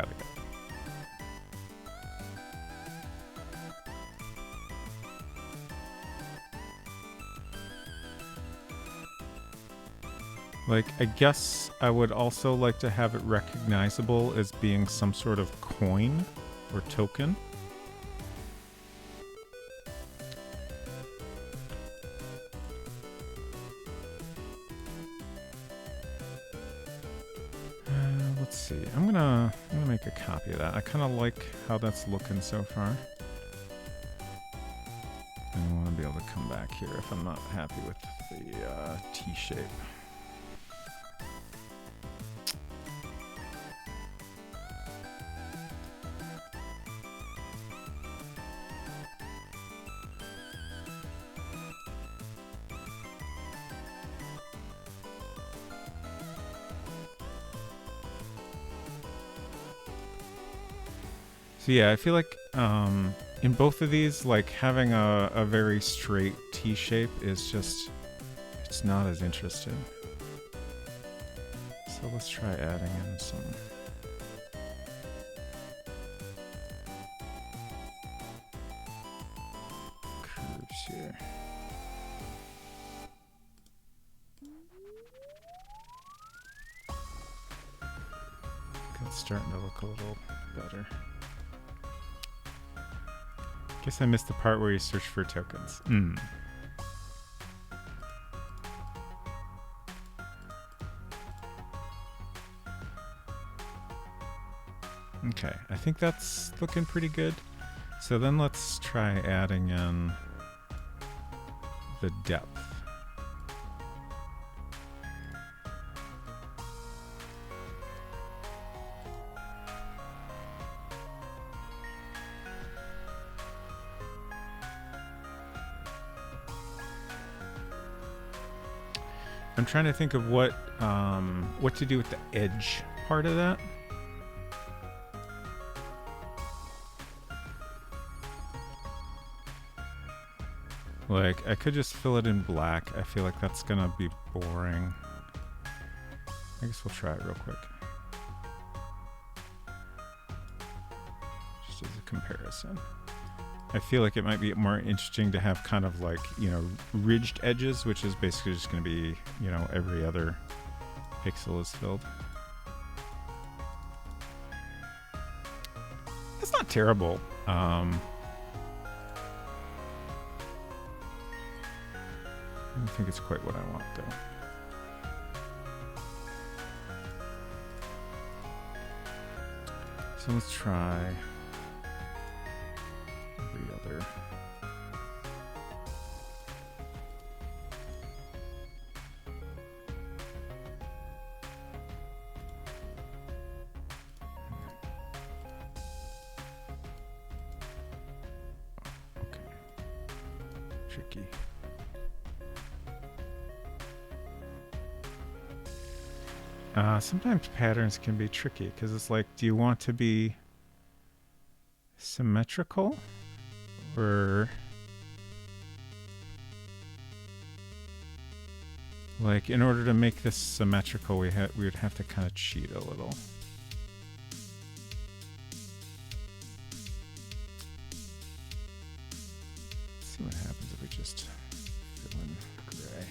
Like, I guess I would also like to have it recognizable as being some sort of coin or token. let's see. I'm gonna make a copy of that. I kind of like how that's looking so far. And I want to be able to come back here if I'm not happy with the T shape. So yeah, I feel like in both of these, like having a very straight T shape is just, it's not as interesting. So let's try adding in some curves here. It's starting to look a little better. Guess I missed the part where you search for tokens. Okay, I think that's looking pretty good. So then let's try adding in the depth. I'm trying to think of what to do with the edge part of that. Like, I could just fill it in black. I feel like that's gonna be boring. I guess we'll try it real quick. Just as a comparison. I feel like it might be more interesting to have kind of like, you know, ridged edges, which is basically just going to be, you know, every other pixel is filled. It's not terrible. I don't think it's quite what I want, though. So let's try every other. Okay. Tricky. Sometimes patterns can be tricky because it's like, do you want to be symmetrical or like in order to make this symmetrical we would have to kind of cheat a little. Let's see what happens if we just fill in gray.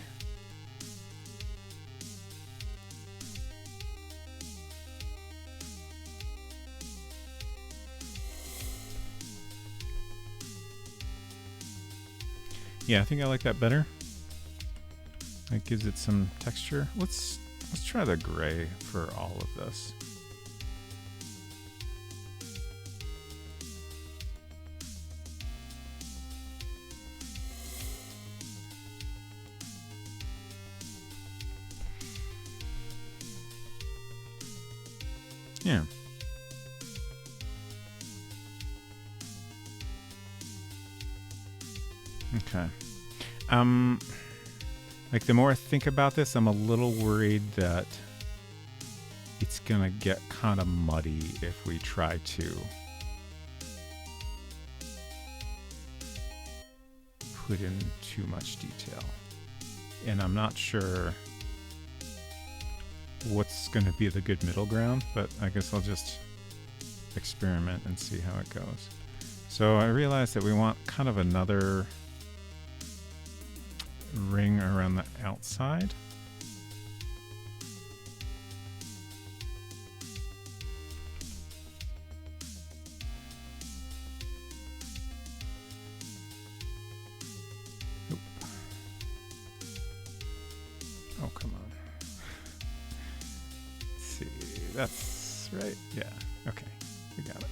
Yeah, I think I like that better. That gives it some texture. Let's try the gray for all of this. Yeah. Okay. Like the more I think about this, I'm a little worried that it's gonna get kind of muddy if we try to put in too much detail. And I'm not sure what's gonna be the good middle ground, but I guess I'll just experiment and see how it goes. So I realized that we want kind of another ring around the outside. Nope. Oh, come on. Let's see. That's right? Yeah. Okay. We got it.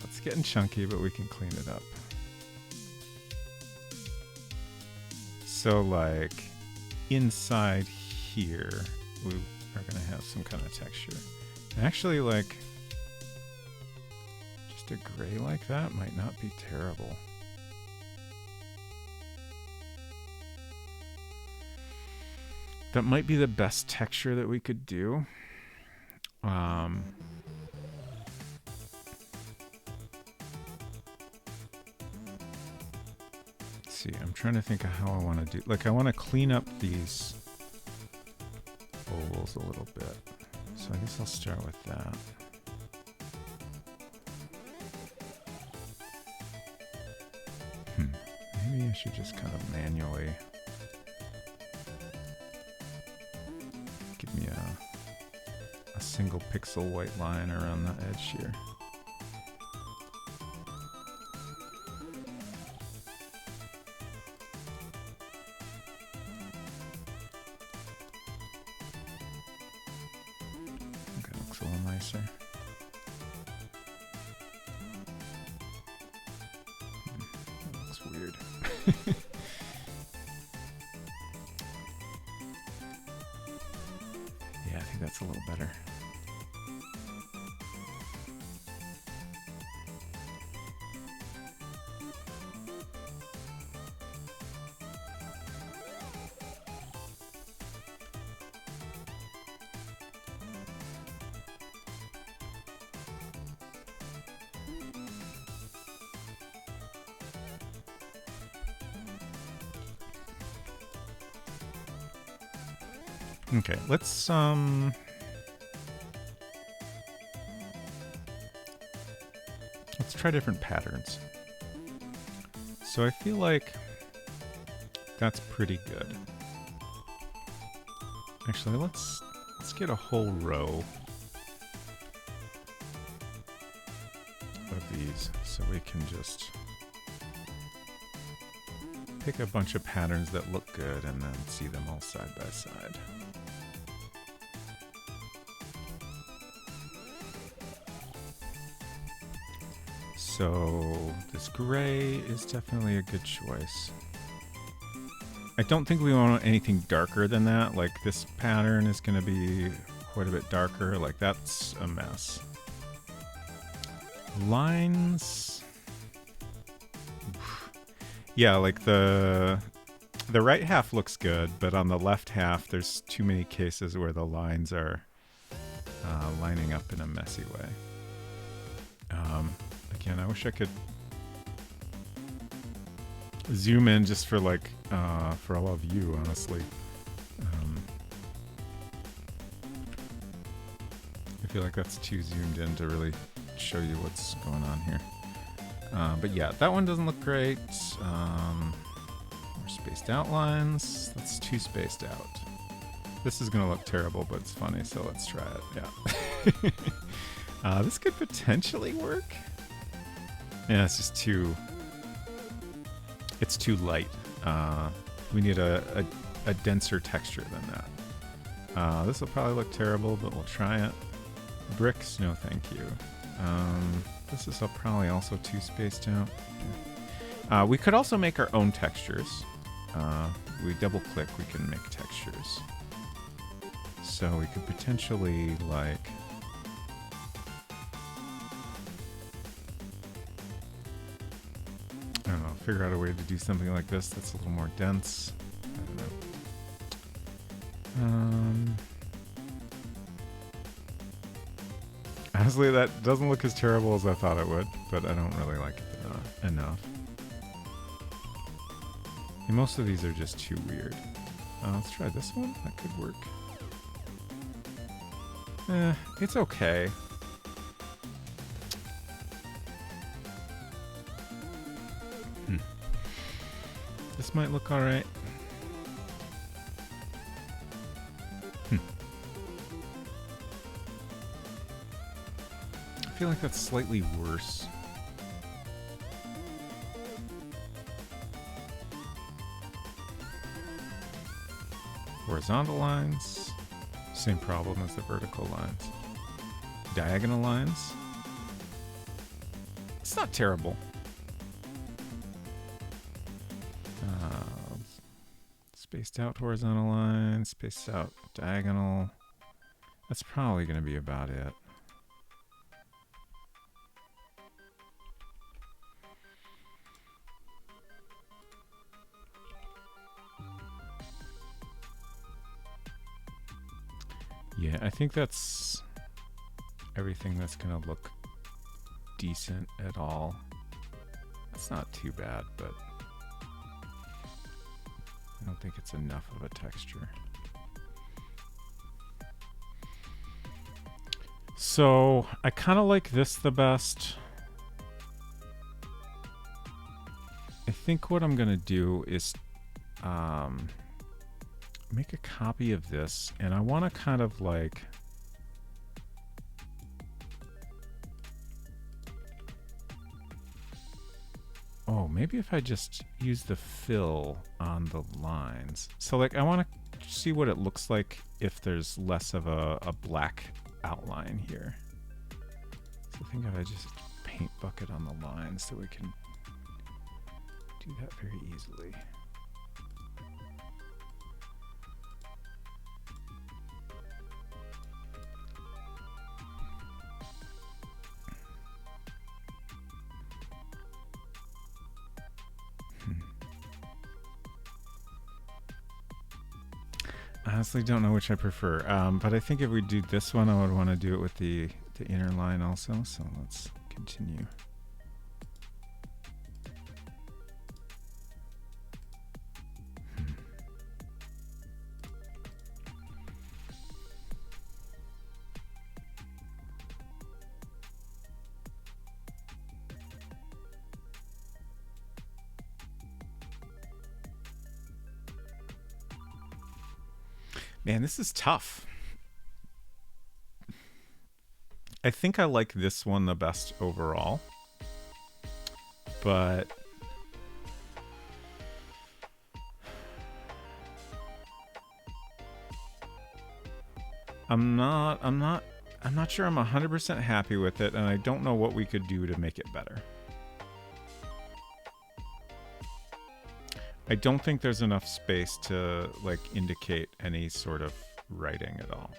It's getting chunky, but we can clean it up. So, like, inside here, we are going to have some kind of texture. Actually, like, just a gray like that might not be terrible. That might be the best texture that we could do. Let's see, I'm trying to think of how I want to do. Like, I want to clean up these ovals a little bit. So I guess I'll start with that. Maybe I should just kind of manually give me a single pixel white line around the edge here. Okay, looks a little nicer. That looks weird. Yeah, I think that's a little better. Okay, let's try different patterns. So I feel like that's pretty good. Actually, let's get a whole row of these so we can just pick a bunch of patterns that look good and then see them all side by side. So this gray is definitely a good choice. I don't think we want anything darker than that. Like this pattern is going to be quite a bit darker. Like that's a mess. Lines. Yeah, like the right half looks good, but on the left half, there's too many cases where the lines are lining up in a messy way. Again, I wish I could zoom in just for like for all of you, honestly. I feel like that's too zoomed in to really show you what's going on here. But yeah, that one doesn't look great. More spaced out lines. That's too spaced out. This is gonna look terrible, but it's funny, so let's try it. Yeah. This could potentially work. Yeah, it's just too... It's too light. We need a denser texture than that. This will probably look terrible, but we'll try it. Bricks, no thank you. This is probably also too spaced out. Yeah. We could also make our own textures. We double click, we can make textures. So we could potentially like... I don't know, figure out a way to do something like this that's a little more dense. I don't know. Honestly, that doesn't look as terrible as I thought it would, but I don't really like it enough. And most of these are just too weird. Let's try this one. That could work. It's okay. This might look alright. I feel like that's slightly worse. Horizontal lines, Same problem as the vertical lines. Diagonal lines. It's not terrible. Spaced out horizontal lines, spaced out diagonal. That's probably going to be about it. Yeah, I think that's everything that's going to look decent at all. It's not too bad, but I don't think it's enough of a texture. So I kind of like this the best. I think what I'm going to do is make a copy of this, and I want to kind of like maybe if I just use the fill on the lines. So like I want to see what it looks like if there's less of a black outline here. So I think if I just paint bucket on the lines, so we can do that very easily. I honestly don't know which I prefer, but I think if we do this one, I would want to do it with the inner line also, so let's continue. Man, this is tough. I think I like this one the best overall, but I'm not sure I'm 100% happy with it, and I don't know what we could do to make it better. I don't think there's enough space to like indicate any sort of writing at all.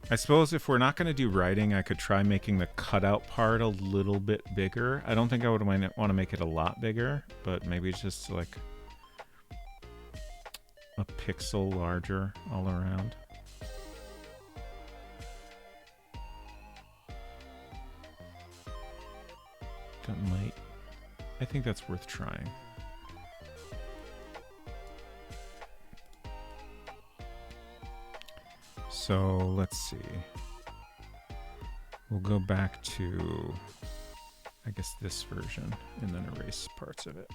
I suppose if we're not going to do writing, I could try making the cutout part a little bit bigger. I don't think I would want to make it a lot bigger, but maybe just like a pixel larger all around. That might... I think that's worth trying. So let's see. We'll go back to, I guess, this version and then erase parts of it.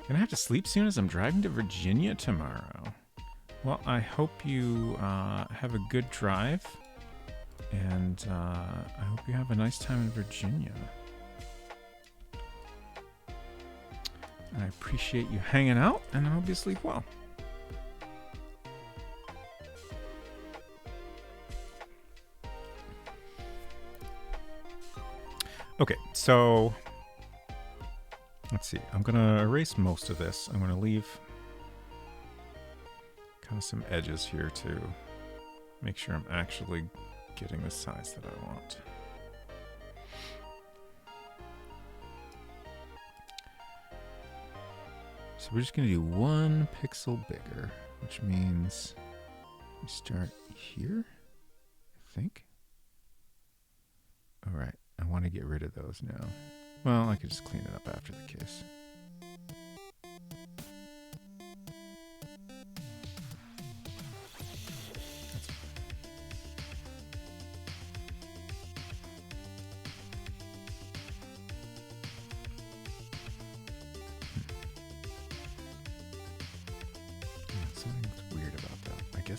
Gonna have to sleep soon as I'm driving to Virginia tomorrow. Well, I hope you have a good drive. And I hope you have a nice time in Virginia. I appreciate you hanging out, and I hope you sleep well. Okay, so let's see. I'm going to erase most of this. I'm going to leave kind of some edges here to make sure I'm actually getting the size that I want. So we're just going to do 1 pixel bigger, which means we start here, I think. All right, I want to get rid of those now. Well, I could just clean it up after the case.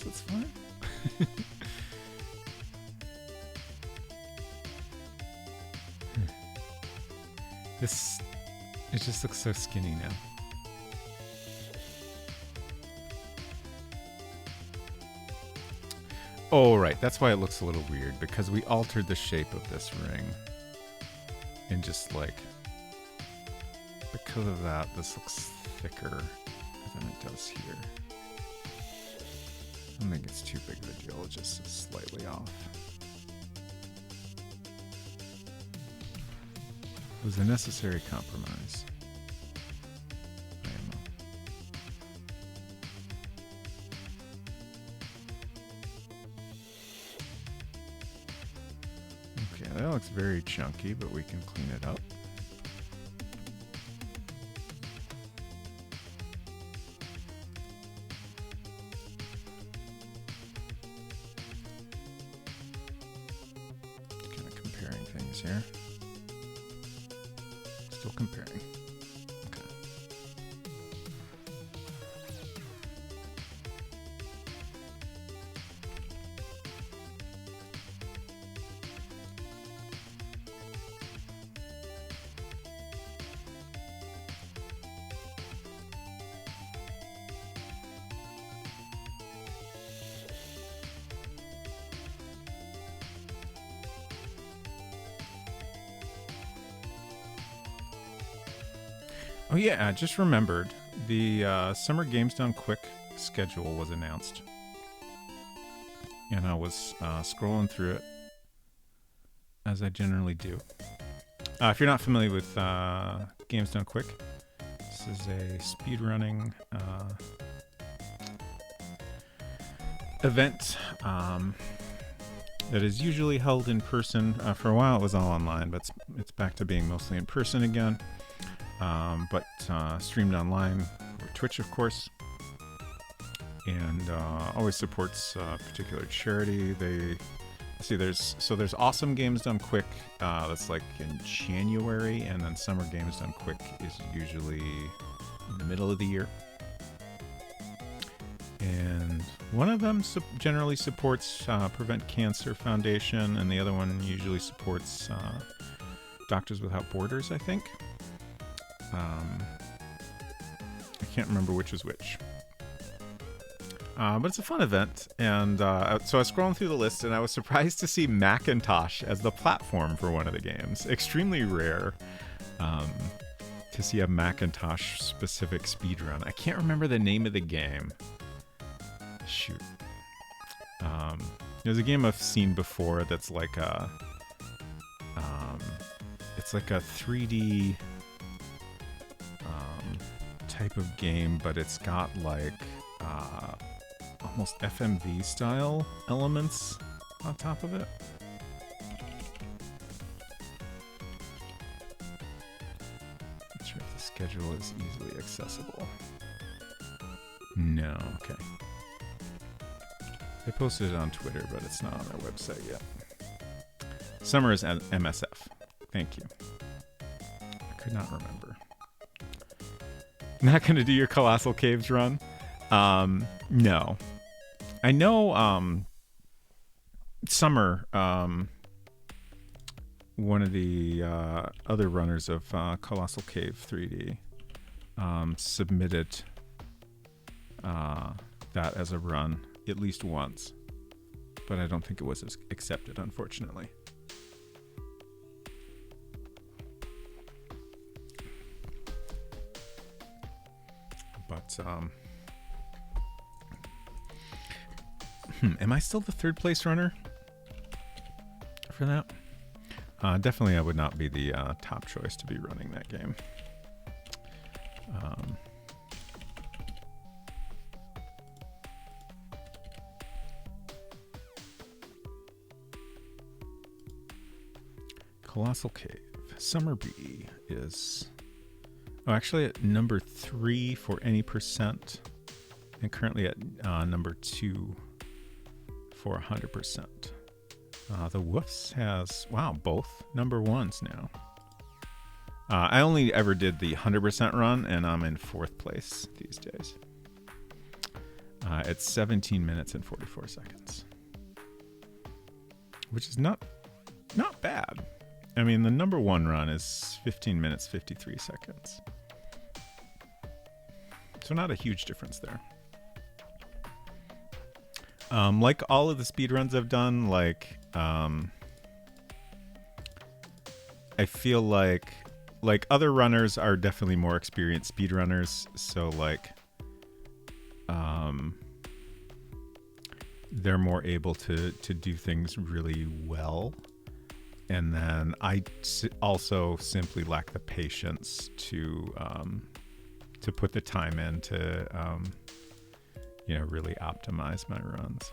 It's fine. This, it just looks so skinny now. Oh, right. That's why it looks a little weird, because we altered the shape of this ring. And just like, because of that, this looks thicker than it does here. I don't think it's too big of a deal, it just is slightly off. It was a necessary compromise. Okay, that looks very chunky, but we can clean it up. Kind of comparing things here. Still comparing. Okay. Oh yeah, I just remembered the Summer Games Done Quick schedule was announced. And I was scrolling through it, as I generally do. If you're not familiar with Games Done Quick, this is a speedrunning event that is usually held in person. For a while it was all online, but it's back to being mostly in person again. But streamed online, or Twitch, of course, and always supports a particular charity. There's Awesome Games Done Quick. That's like in January, and then Summer Games Done Quick is usually in the middle of the year. And one of them generally supports Prevent Cancer Foundation, and the other one usually supports Doctors Without Borders, I think. I can't remember which is which. But it's a fun event, and so I was scrolling through the list, and I was surprised to see Macintosh as the platform for one of the games. Extremely rare to see a Macintosh-specific speedrun. I can't remember the name of the game. Shoot. There's a game I've seen before that's like a... it's like a 3D... type of game, but it's got like almost FMV style elements on top of it. Not sure if the schedule is easily accessible. No, okay. They posted it on Twitter, but it's not on their website yet. Summer is at MSF. Thank you. I could not remember. Not gonna do your Colossal Caves run? No. I know Summer, one of the other runners of Colossal Cave 3D, submitted that as a run at least once, but I don't think it was accepted, unfortunately. But am I still the third place runner for that? Definitely I would not be the top choice to be running that game. Colossal Cave. Summer B is... Oh, actually at number 3 for any percent, and currently at number 2 for 100%. The Woofs has, wow, both number 1s now. I only ever did the 100% run, and I'm in 4th place these days. It's 17 minutes and 44 seconds, which is not bad. I mean, the number one run is 15 minutes, 53 seconds. So not a huge difference there. Like all of the speedruns I've done, like, I feel like other runners are definitely more experienced speedrunners. So like, they're more able to do things really well. And then I also simply lack the patience to put the time in to, really optimize my runs.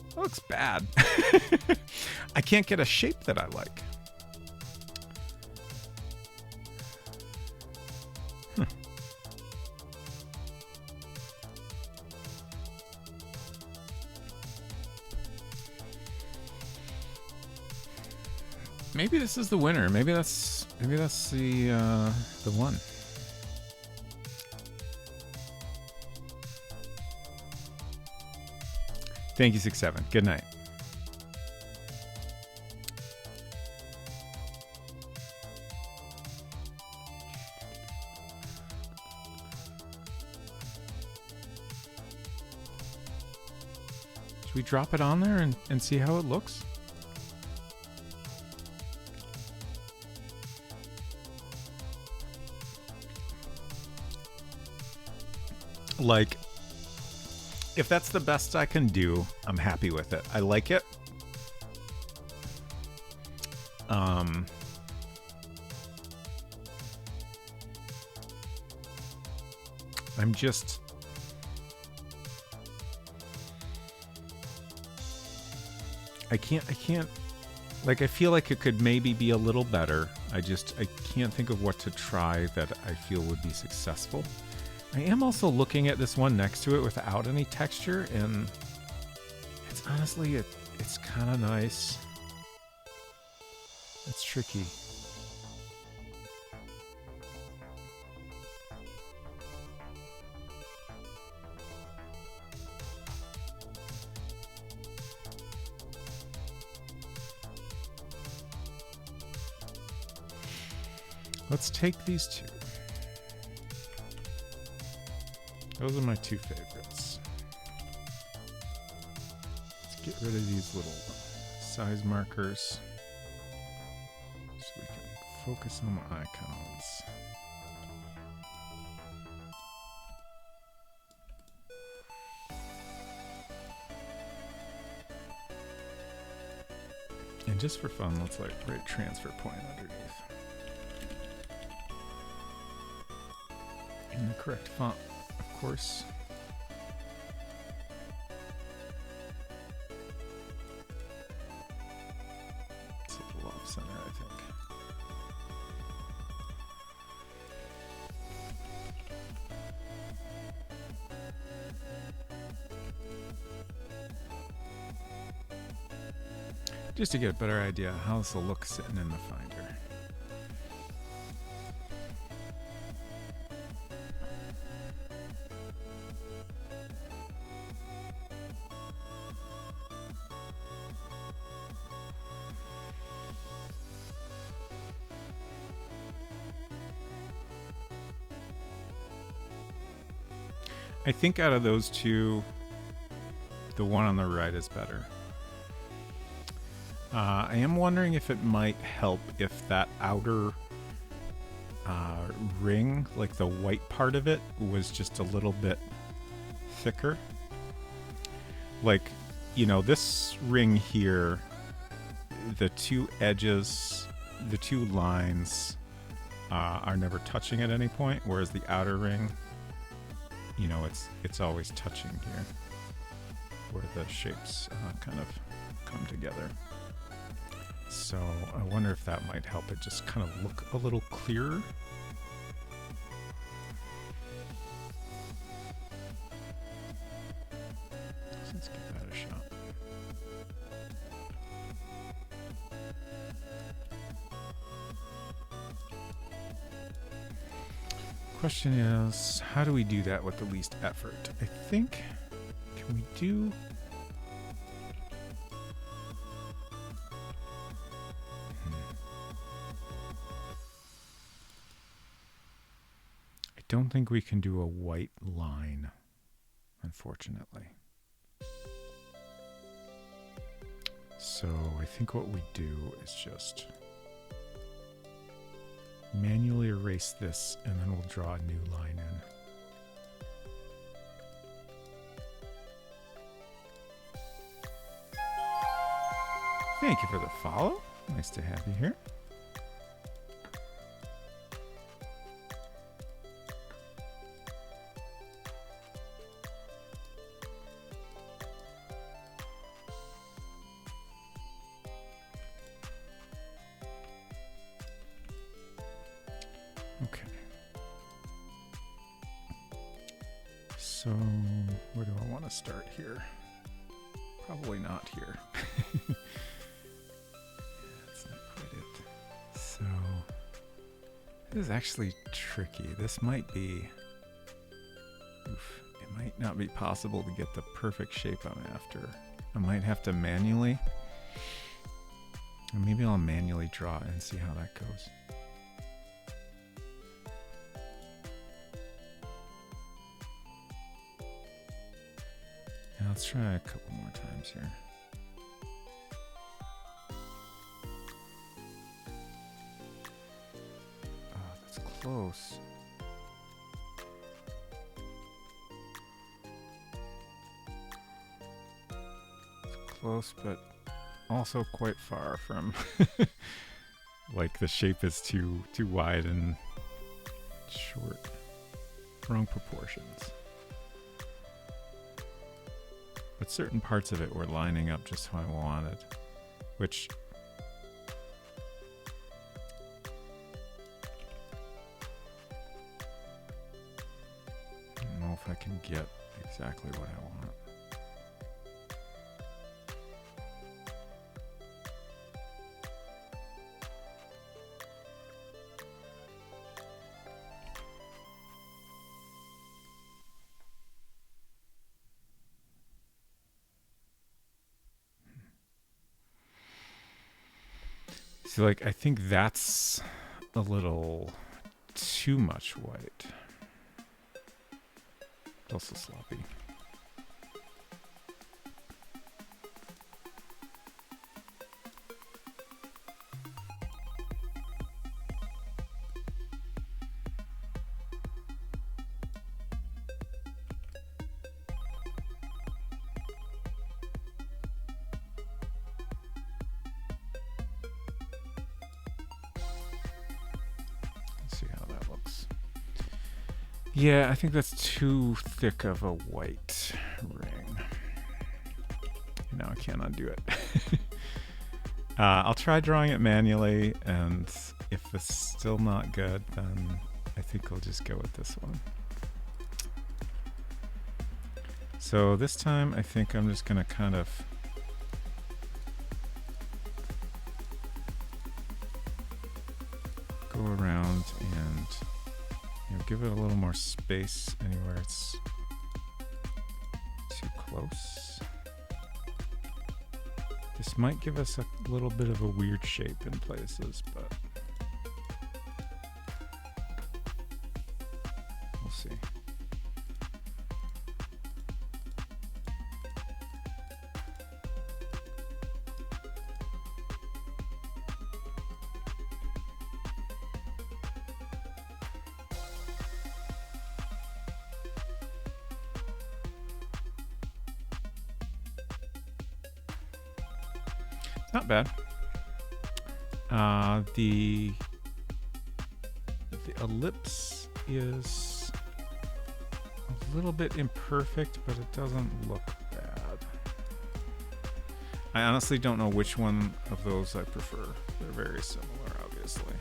That looks bad. I can't get a shape that I like. Maybe this is the winner. Maybe that's the one. Thank you, 6-7. Good night. Should we drop it on there and see how it looks? Like, if that's the best I can do, I'm happy with it. I like it. I'm just... I can't... Like, I feel like it could maybe be a little better. I can't think of what to try that I feel would be successful. I am also looking at this one next to it without any texture, and it's honestly, it's kind of nice. It's tricky. Let's take these two. Those are my two favorites. Let's get rid of these little size markers so we can focus on the icons. And just for fun, let's like write transfer point underneath. In the correct font, of course. It's a little off center, I think. Just to get a better idea how this will look sitting in the Finder. I think out of those two, the one on the right is better. I am wondering if it might help if that outer ring, like the white part of it, was just a little bit thicker. Like, you know, this ring here, the two edges, the two lines are never touching at any point, whereas the outer ring, you know, it's always touching here, where the shapes kind of come together. So I wonder if that might help it just kind of look a little clearer. So let's give that a shot. Question is, how do we do that with the least effort? I think, can we do... I don't think we can do a white line, unfortunately. So I think what we do is just manually erase this, and then we'll draw a new line in. Thank you for the follow. Nice to have you here. Okay. So, where do I want to start here? Probably not here. That's not quite it. So, this is actually tricky. This might be... Oof, it might not be possible to get the perfect shape I'm after. I might have to manually... Or maybe I'll manually draw it and see how that goes. Let's try a couple more times here. Oh, that's close. It's close, but also quite far from like the shape is too wide and short. Wrong proportions. But certain parts of it were lining up just how I wanted, which I don't know if I can get exactly what I want. So, like, I think that's a little too much white. It's also sloppy. Yeah, I think that's too thick of a white ring. No, I can't undo it. I'll try drawing it manually, and if it's still not good, then I think I'll just go with this one. So this time, I think I'm just gonna kind of go around and give it a little more space anywhere it's too close. This might give us a little bit of a weird shape in places, but we'll see. Not bad. The ellipse is a little bit imperfect, but it doesn't look bad. I honestly don't know which one of those I prefer. They're very similar, obviously.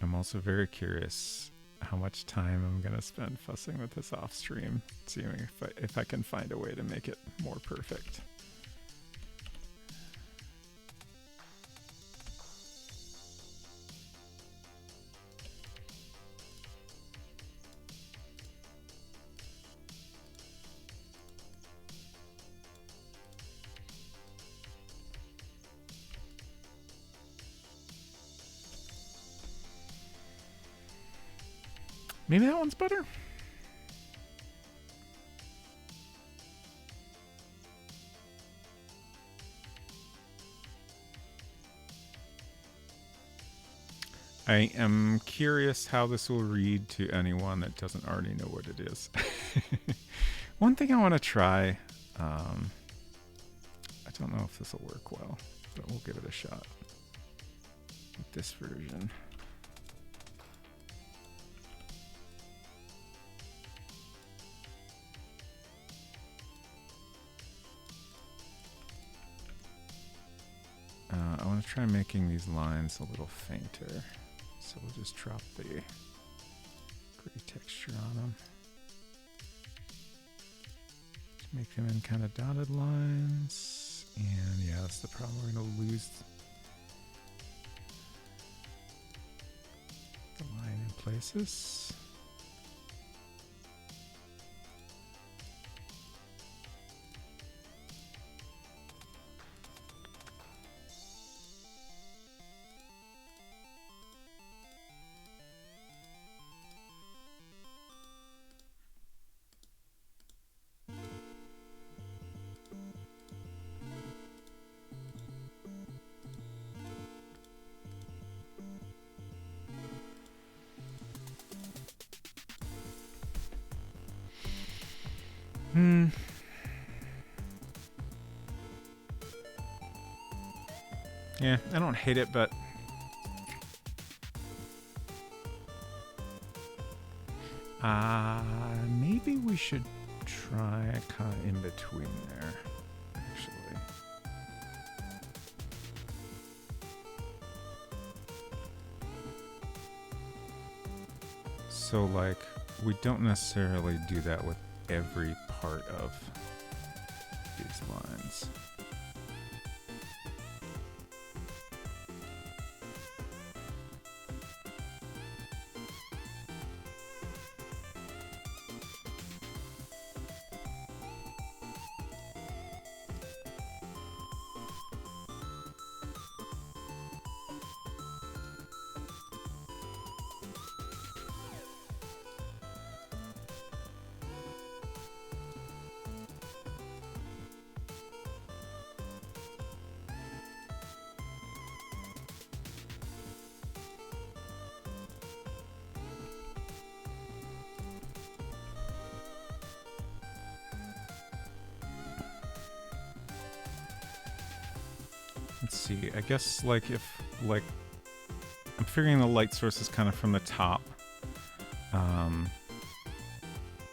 I'm also very curious how much time I'm gonna spend fussing with this off stream, seeing if I can find a way to make it more perfect. Maybe that one's better. I am curious how this will read to anyone that doesn't already know what it is. One thing I want to try, I don't know if this will work well, but we'll give it a shot with this version. I want to try making these lines a little fainter. So we'll just drop the gray texture on them. Just make them in kind of dotted lines. And yeah, that's the problem. We're going to lose the line in places. Yeah, I don't hate it, but maybe we should try kind of in between there, actually. So, like, we don't necessarily do that with every part of these lines. Let's see, I guess, like, if, like, I'm figuring the light source is kind of from the top.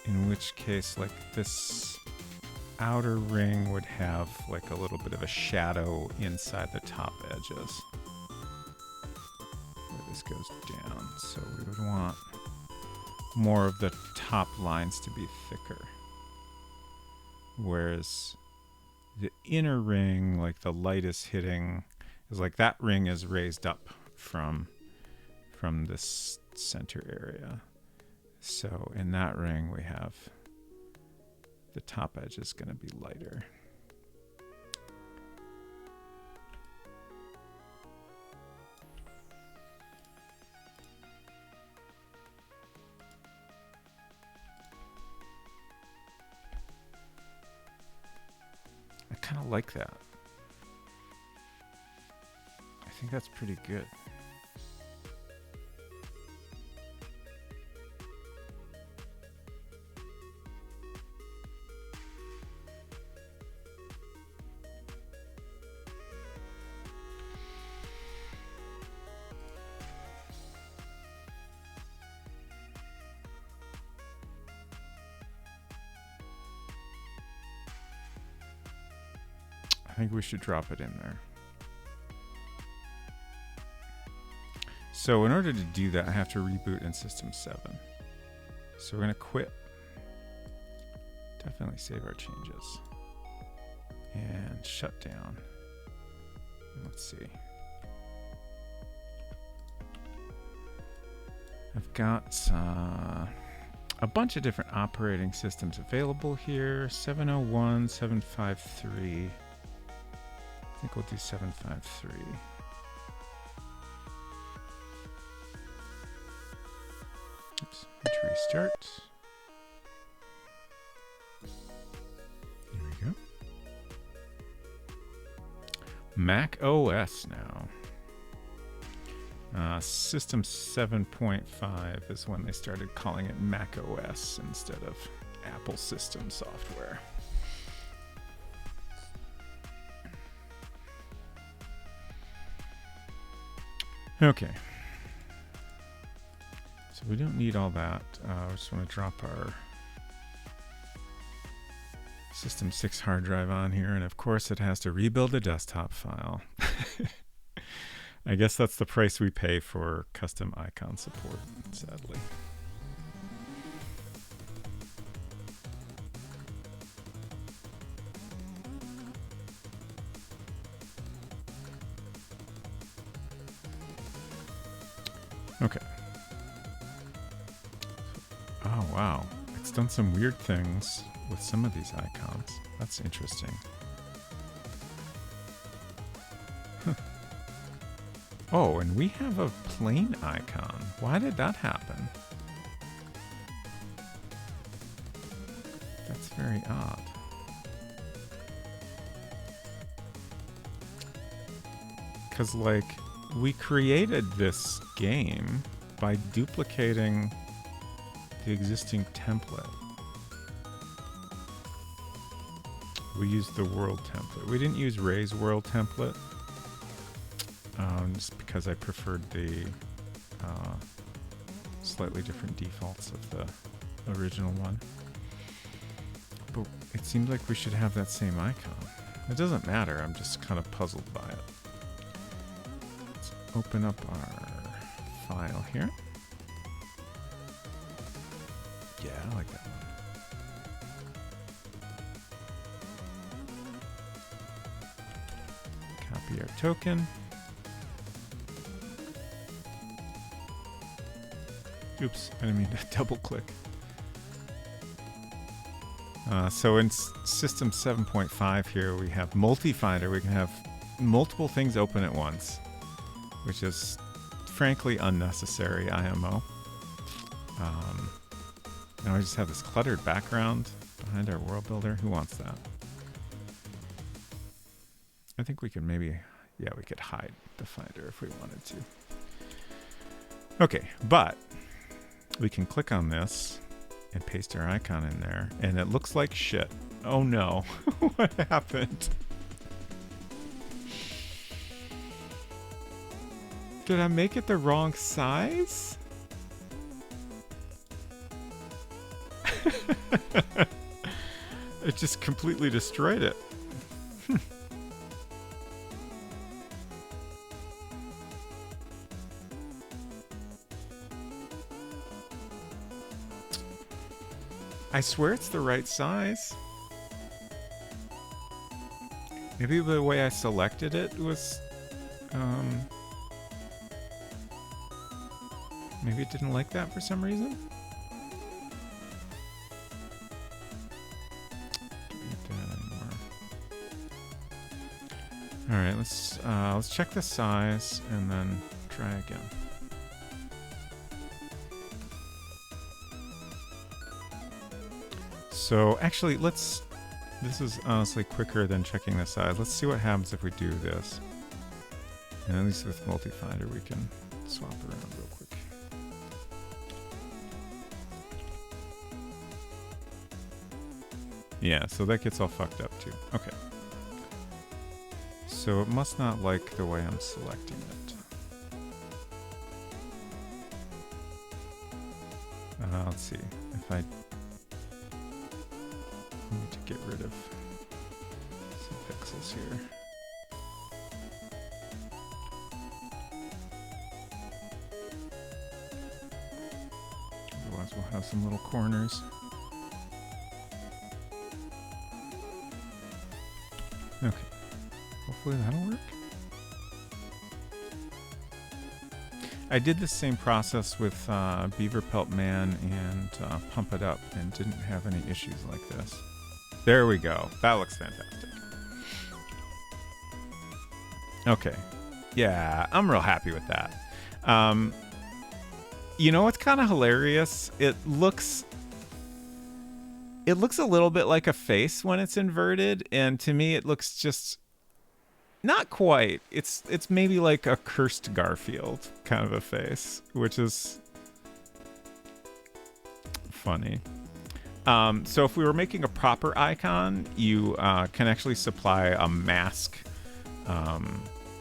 In which case, like, this outer ring would have, like, a little bit of a shadow inside the top edges. Where this goes down. So we would want more of the top lines to be thicker. Whereas the inner ring, like the light is hitting, is like that ring is raised up from this center area. So in that ring we have the top edge is going to be lighter. I kind of like that. I think that's pretty good. I think we should drop it in there. So in order to do that, I have to reboot in System 7. So we're going to quit. Definitely save our changes. And shut down. Let's see. I've got a bunch of different operating systems available here. 701, 753. I think we'll do 753. Oops, let's restart. There we go. Mac OS now. System 7.5 is when they started calling it Mac OS instead of Apple System software. Okay. So we don't need all that. I just want to drop our System 6 hard drive on here, and of course it has to rebuild the desktop file. I guess that's the price we pay for custom icon support, sadly. Okay. Oh, wow. It's done some weird things with some of these icons. That's interesting. Huh. Oh, and we have a plain icon. Why did that happen? That's very odd. Because, like, we created this game by duplicating the existing template. We used the world template. We didn't use Ray's world template, just because I preferred the slightly different defaults of the original one. But it seemed like we should have that same icon. It doesn't matter, I'm just kind of puzzled by it. Let's open up our file here. Yeah, I like that one. Copy our token. Oops, I didn't mean to double click. So in System 7.5 here, we have multi-finder. We can have multiple things open at once, which is frankly unnecessary IMO. Now we just have this cluttered background behind our world builder. Who wants that? I think we could maybe, yeah, we could hide the finder if we wanted to. Okay, but we can click on this and paste our icon in there, and it looks like shit. Oh no, what happened? Did I make it the wrong size? It just completely destroyed it. I swear it's the right size. Maybe the way I selected it was, maybe it didn't like that for some reason. All right, let's check the size and then try again. So actually, this is honestly quicker than checking the size. Let's see what happens if we do this. And at least with multi-finder, we can swap around real quick. Yeah, so that gets all fucked up too. Okay. So it must not like the way I'm selecting it. Let's see. If I need to get rid of some pixels here. will have some little corners. Okay. Hopefully that'll work. I did the same process with Beaver Pelt Man and Pump It Up and didn't have any issues like this. There we go. That looks fantastic. Okay. Yeah, I'm real happy with that. You know what's kind of hilarious? It looks a little bit like a face when it's inverted, and to me it looks just not quite. It's maybe like a cursed Garfield kind of a face, which is funny. So if we were making a proper icon, you can actually supply a mask,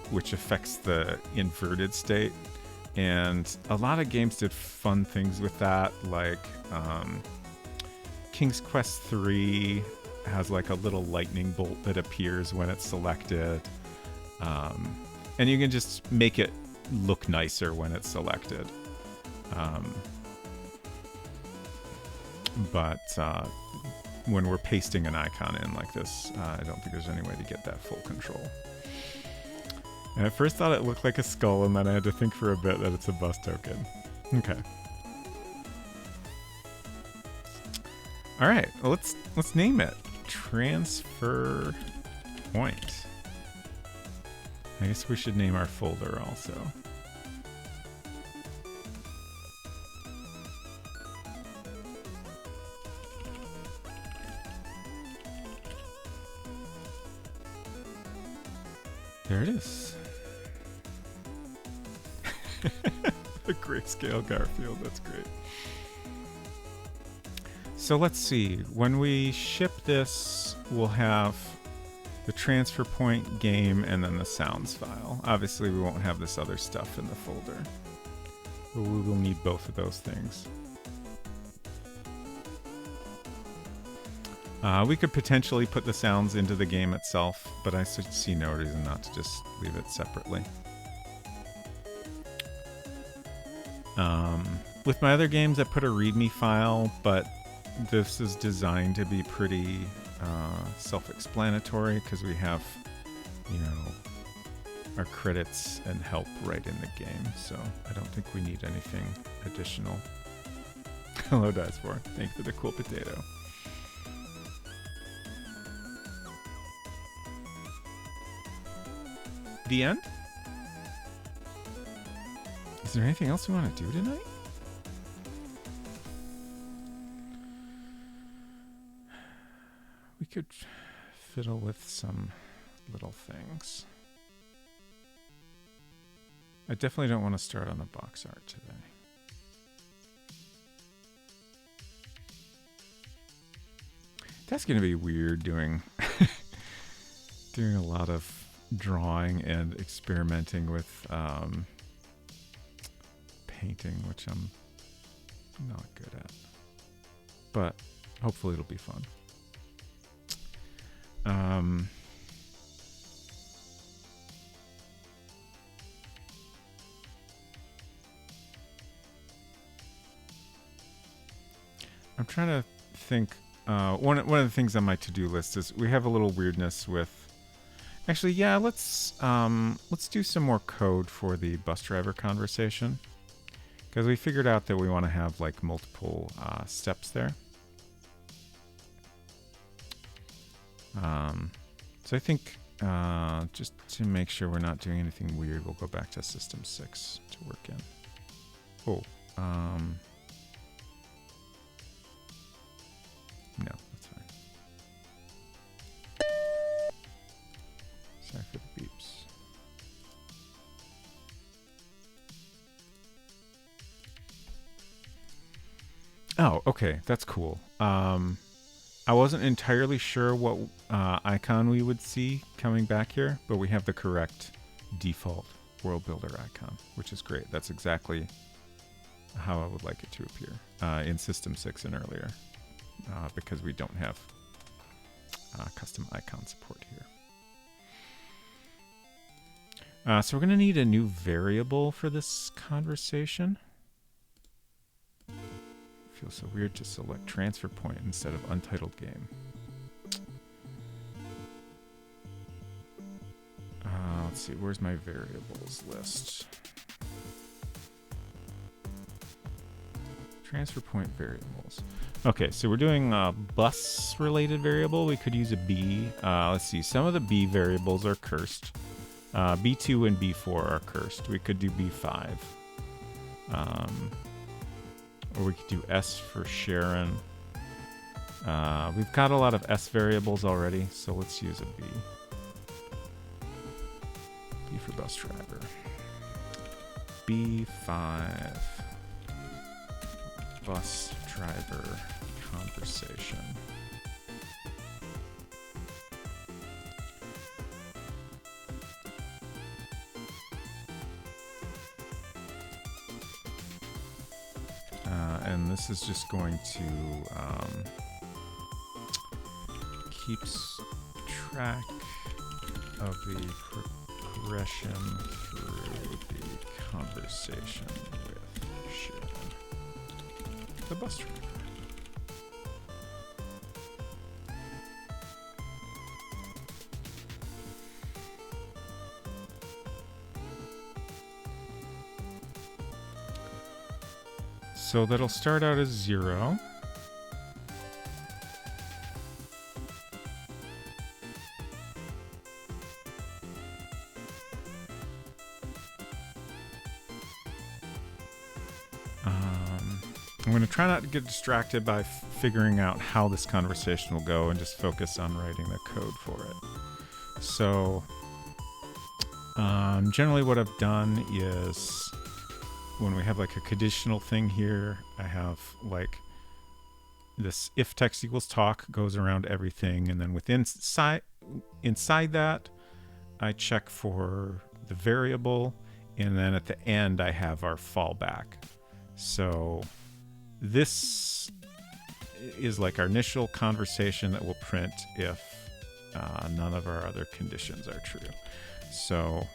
which affects the inverted state. And a lot of games did fun things with that, like King's Quest 3 has like a little lightning bolt that appears when it's selected. And you can just make it look nicer when it's selected. But when we're pasting an icon in like this, I don't think there's any way to get that full control. And at first thought it looked like a skull, and then I had to think for a bit that it's a bus token. Okay. All right, well, let's name it Transfer Point. I guess we should name our folder also. There it is. The grayscale Garfield, that's great. So let's see, when we ship this, we'll have the transfer point game and then the sounds file. Obviously we won't have this other stuff in the folder, but we will need both of those things. We could potentially put the sounds into the game itself, but I see no reason not to just leave it separately. With my other games, I put a README file, but this is designed to be pretty self-explanatory because we have, you know, our credits and help right in the game, so I don't think we need anything additional. Hello, Dice4. Thank you for the cool potato. The end? Is there anything else we want to do tonight? We could fiddle with some little things. I definitely don't want to start on the box art today. That's going to be weird doing doing a lot of drawing and experimenting with painting, which I'm not good at. But hopefully it'll be fun. I'm trying to think. One of the things on my to-do list is we have a little weirdness with. Actually, yeah, let's do some more code for the bus driver conversation, because we figured out that we want to have like multiple steps there. So I think just to make sure we're not doing anything weird, we'll go back to System 6 to work in. Oh, no, that's fine. Sorry for the beeps. Oh, okay, that's cool. I wasn't entirely sure what icon we would see coming back here, but we have the correct default world builder icon, which is great. That's exactly how I would like it to appear in System 6 and earlier, because we don't have custom icon support here. So we're going to need a new variable for this conversation. Feels so weird to select transfer point instead of Untitled Game. Let's see, where's my variables list? Transfer point variables. Okay, so we're doing a bus-related variable. We could use a B. Let's see, some of the B variables are cursed. B2 and B4 are cursed. We could do B5. Or we could do S for Sharon. We've got a lot of S variables already, so let's use a B. B for bus driver. B5. Bus driver conversation. And this is just going to keeps track of the progression through the conversation with Sharon, the bus driver. So that'll start out as 0. I'm going to try not to get distracted by figuring out how this conversation will go and just focus on writing the code for it. So generally what I've done is when we have like a conditional thing here, I have like this if text equals talk goes around everything, and then inside that I check for the variable, and then at the end I have our fallback. So this is like our initial conversation that will print if none of our other conditions are true. So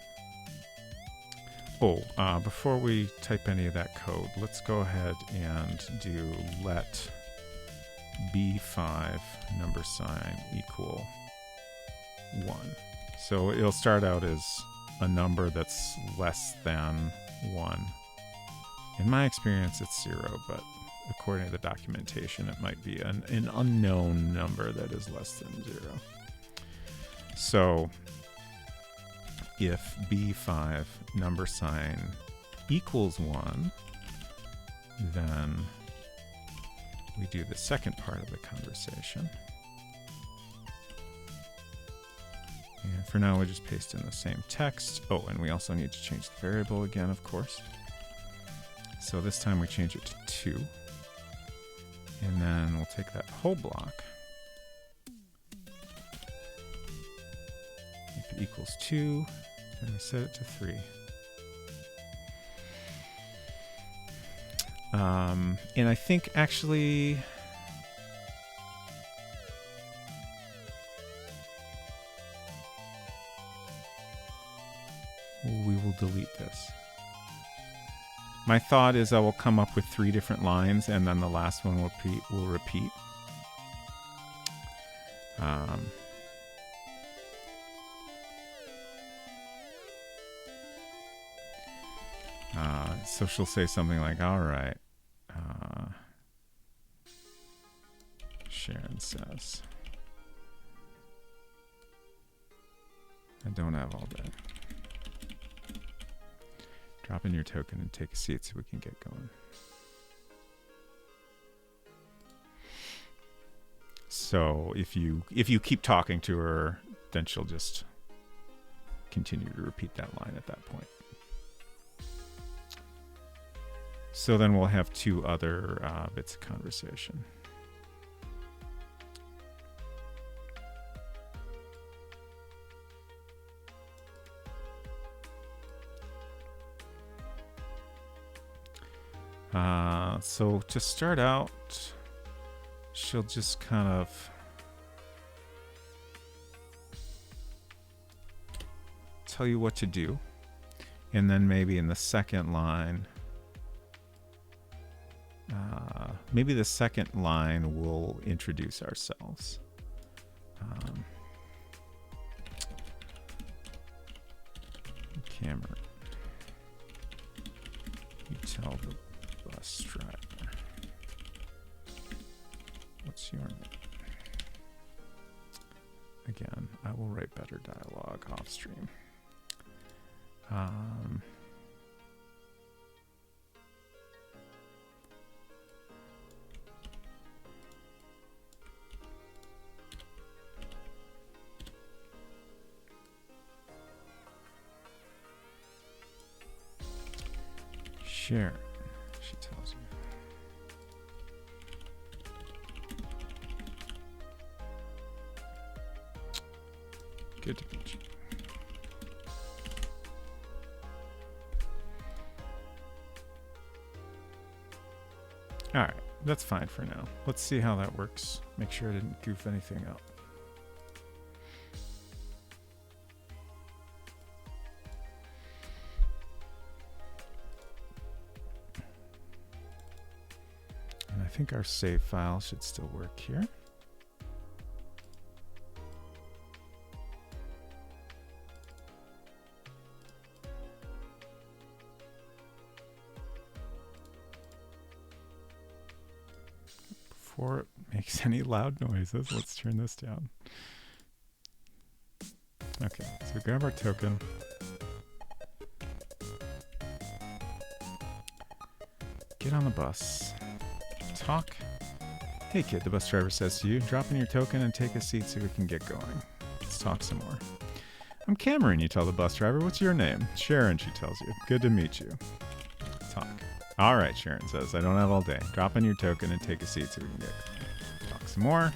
before we type any of that code, let's go ahead and do let b5 number sign equal 1. So it'll start out as a number that's less than 1. In my experience, it's 0, but according to the documentation, it might be an unknown number that is less than 0. So if b5 number sign equals 1, then we do the second part of the conversation. And for now, we just paste in the same text. Oh, and we also need to change the variable again, of course. So this time we change it to 2. And then we'll take that whole block. If it equals 2, then we set it to 3. And I think actually we will delete this. My thought is I will come up with 3 different lines, and then the last one will repeat. So she'll say something like, all right, Sharon says, I don't have all day. Drop in your token and take a seat so we can get going. So if you keep talking to her, then she'll just continue to repeat that line at that point. So then we'll have 2 other bits of conversation. So to start out, she'll just kind of tell you what to do. And then maybe in the second line, maybe the second line we'll introduce ourselves. Cameron, you tell the bus driver. What's your name? Again, I will write better dialogue off stream. Sharon, she tells you. Good to meet you. All right, that's fine for now. Let's see how that works. Make sure I didn't goof anything up. And I think our save file should still work here. Before it makes any loud noises, let's turn this down. Okay, so grab our token. Get on the bus. Talk. Hey kid, the bus driver says to you, drop in your token and take a seat so we can get going. Let's talk some more. I'm Cameron, you tell the bus driver. What's your name? Sharon, she tells you. Good to meet you. Talk. All right, Sharon says, I don't have all day. Drop in your token and take a seat so we can get going. Talk some more,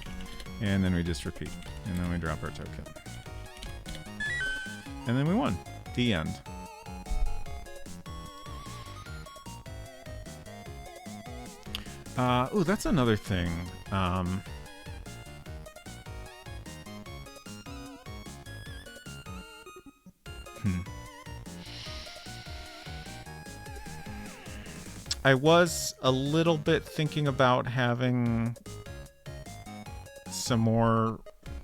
and then we just repeat. And then we drop our token. And then we won. The end. Ooh, that's another thing. I was a little bit thinking about having some more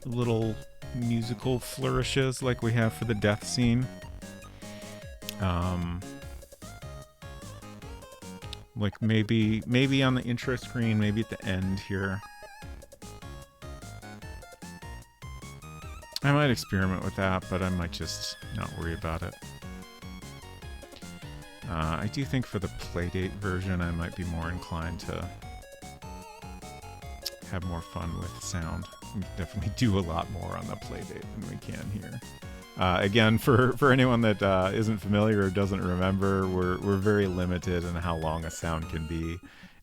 little musical flourishes like we have for the death scene. Like maybe on the intro screen, maybe at the end here. I might experiment with that, but I might just not worry about it. I do think for the Playdate version, I might be more inclined to have more fun with sound. We can definitely do a lot more on the Playdate than we can here. Again, for anyone that isn't familiar or doesn't remember, we're very limited in how long a sound can be,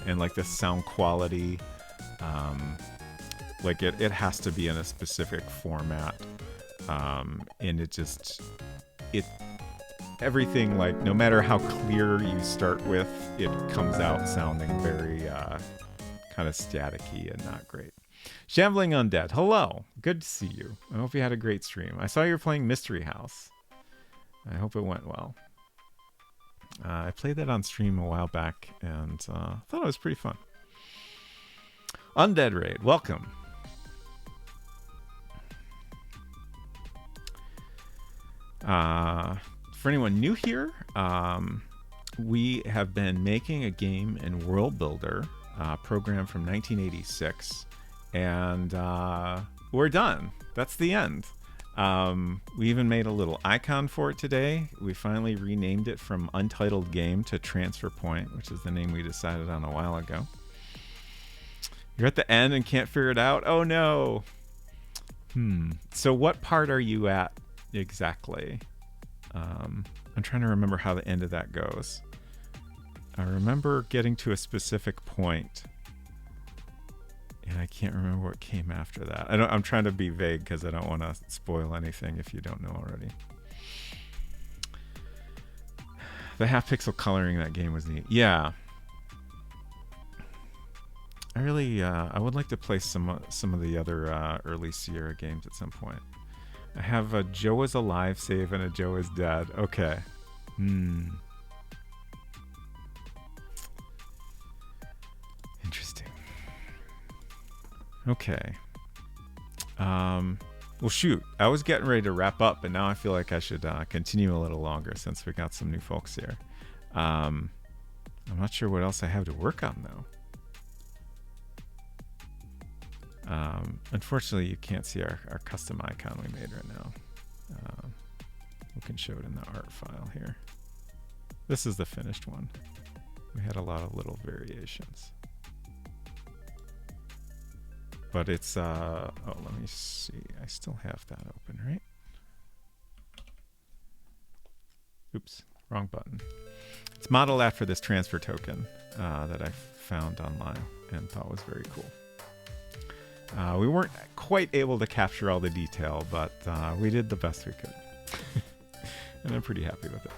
and like the sound quality, like it has to be in a specific format, and everything, like no matter how clear you start with, it comes out sounding very kind of staticky and not great. Shambling Undead, hello. Good to see you. I hope you had a great stream. I saw you were playing Mystery House. I hope it went well. I played that on stream a while back and thought it was pretty fun. Undead Raid, welcome. For anyone new here, we have been making a game in World Builder, program from 1986. And we're done. That's the end. We even made a little icon for it today. We finally renamed it from Untitled Game to Transfer Point, which is the name we decided on a while ago. You're at the end and can't figure it out? Oh no. So what part are you at exactly? I'm trying to remember how the end of that goes. I remember getting to a specific point, and I can't remember what came after that. I'm trying to be vague because I don't want to spoil anything if you don't know already. The half-pixel coloring in that game was neat. Yeah. I really, I would like to play some of the other early Sierra games at some point. I have a Joe is Alive save and a Joe is Dead. Okay. Interesting. Okay. Well, shoot. I was getting ready to wrap up, but now I feel like I should continue a little longer since we got some new folks here. I'm not sure what else I have to work on, though. Unfortunately, you can't see our custom icon we made right now. We can show it in the art file here. This is the finished one. We had a lot of little variations. But it's, oh, let me see. I still have that open, right? Oops, wrong button. It's modeled after this transfer token that I found online and thought was very cool. We weren't quite able to capture all the detail, but we did the best we could. And I'm pretty happy with it.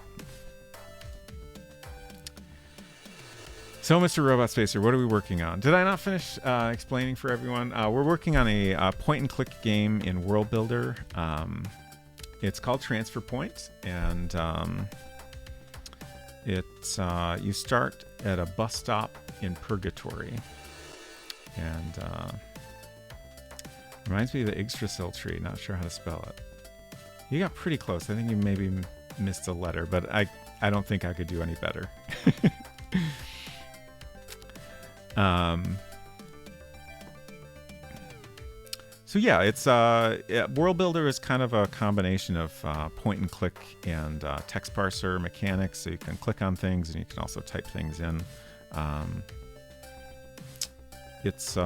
So, Mr. Robot Spacer, what are we working on? Did I not finish explaining for everyone? We're working on a point-and-click game in World Builder. It's called Transfer Point, and you start at a bus stop in Purgatory, and reminds me of the Yggdrasil tree. Not sure how to spell it. You got pretty close. I think you maybe missed a letter, but I don't think I could do any better. So yeah, it's World Builder is kind of a combination of point and click and text parser mechanics. So you can click on things and you can also type things in. It's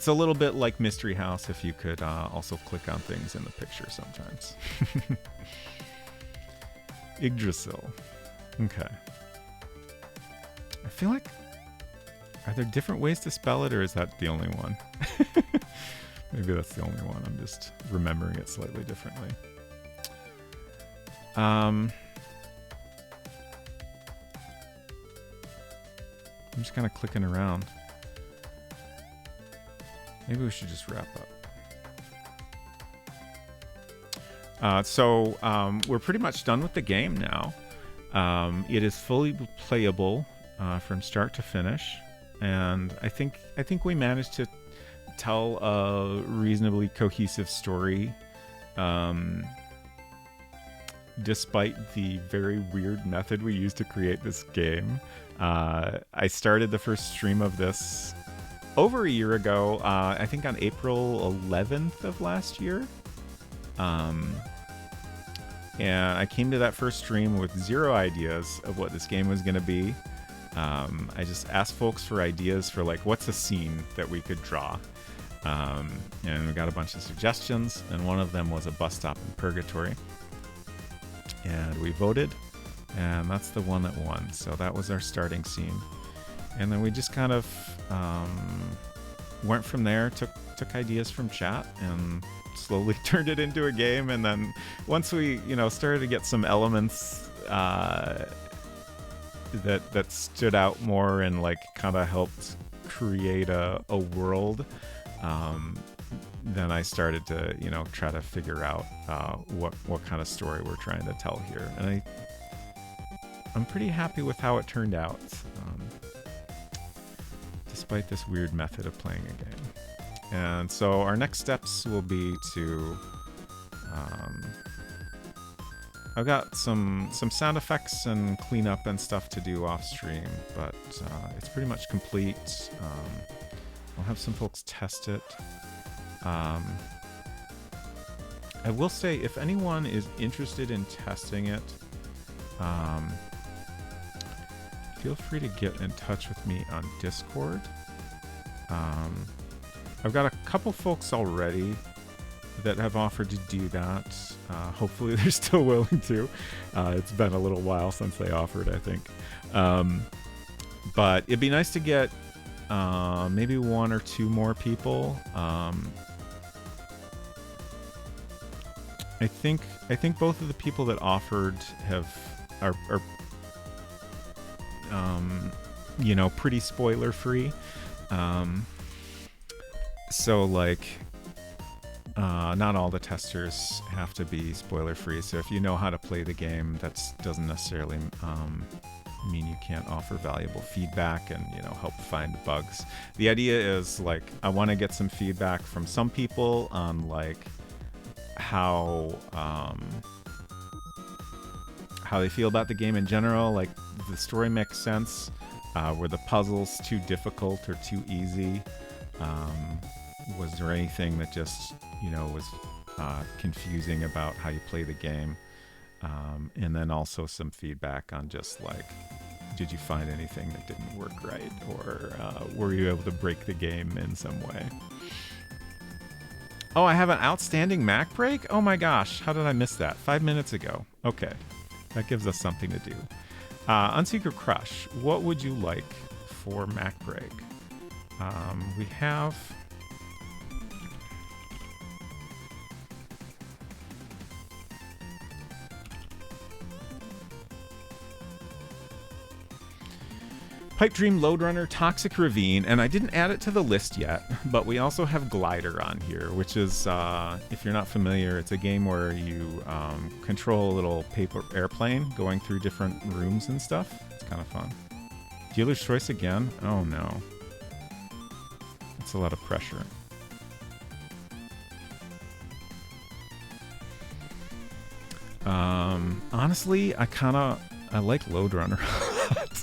a little bit like Mystery House if you could also click on things in the picture sometimes. Yggdrasil. Okay. I feel like, are there different ways to spell it, or is that the only one? Maybe that's the only one. I'm just remembering it slightly differently. I'm just kind of clicking around. Maybe we should just wrap up. So we're pretty much done with the game now. It is fully playable from start to finish, and I think we managed to tell a reasonably cohesive story, despite the very weird method we used to create this game. I started the first stream of this over a year ago, I think on April 11th of last year. And I came to that first stream with zero ideas of what this game was going to be. I just asked folks for ideas for, like, what's a scene that we could draw. And we got a bunch of suggestions, and one of them was a bus stop in Purgatory. And we voted, and that's the one that won. So that was our starting scene. And then we just kind of went from there, took ideas from chat, and slowly turned it into a game. And then once we, started to get some elements that stood out more and, like, kind of helped create a world, then I started to, try to figure out what kind of story we're trying to tell here. And I'm pretty happy with how it turned out, despite this weird method of playing a game. And so our next steps will be to... I've got some sound effects and cleanup and stuff to do off stream, but it's pretty much complete. I'll have some folks test it. I will say, if anyone is interested in testing it, feel free to get in touch with me on Discord. I've got a couple folks already that have offered to do that. Hopefully they're still willing to. It's been a little while since they offered, I think. But it'd be nice to get maybe one or two more people. I think both of the people that offered are pretty spoiler free. So, like, not all the testers have to be spoiler free. So if you know how to play the game, that doesn't necessarily mean you can't offer valuable feedback and, you know, help find bugs. The idea is like I want to get some feedback from some people on like how they feel about the game in general. Like the story makes sense. Were the puzzles too difficult or too easy? Was there anything that just, you know, was confusing about how you play the game? And then also some feedback on just like, did you find anything that didn't work right? Or were you able to break the game in some way? Oh, I have an outstanding Mac break? Oh my gosh, how did I miss that? 5 minutes ago. Okay, that gives us something to do. Unseeker Crush, what would you like for Mac break? We have... Pipe Dream, Load Runner, Toxic Ravine, and I didn't add it to the list yet, but we also have Glider on here, which is, if you're not familiar, it's a game where you control a little paper airplane going through different rooms and stuff. It's kind of fun. Dealer's Choice again? Oh no. That's a lot of pressure. Honestly, I like Load Runner a lot.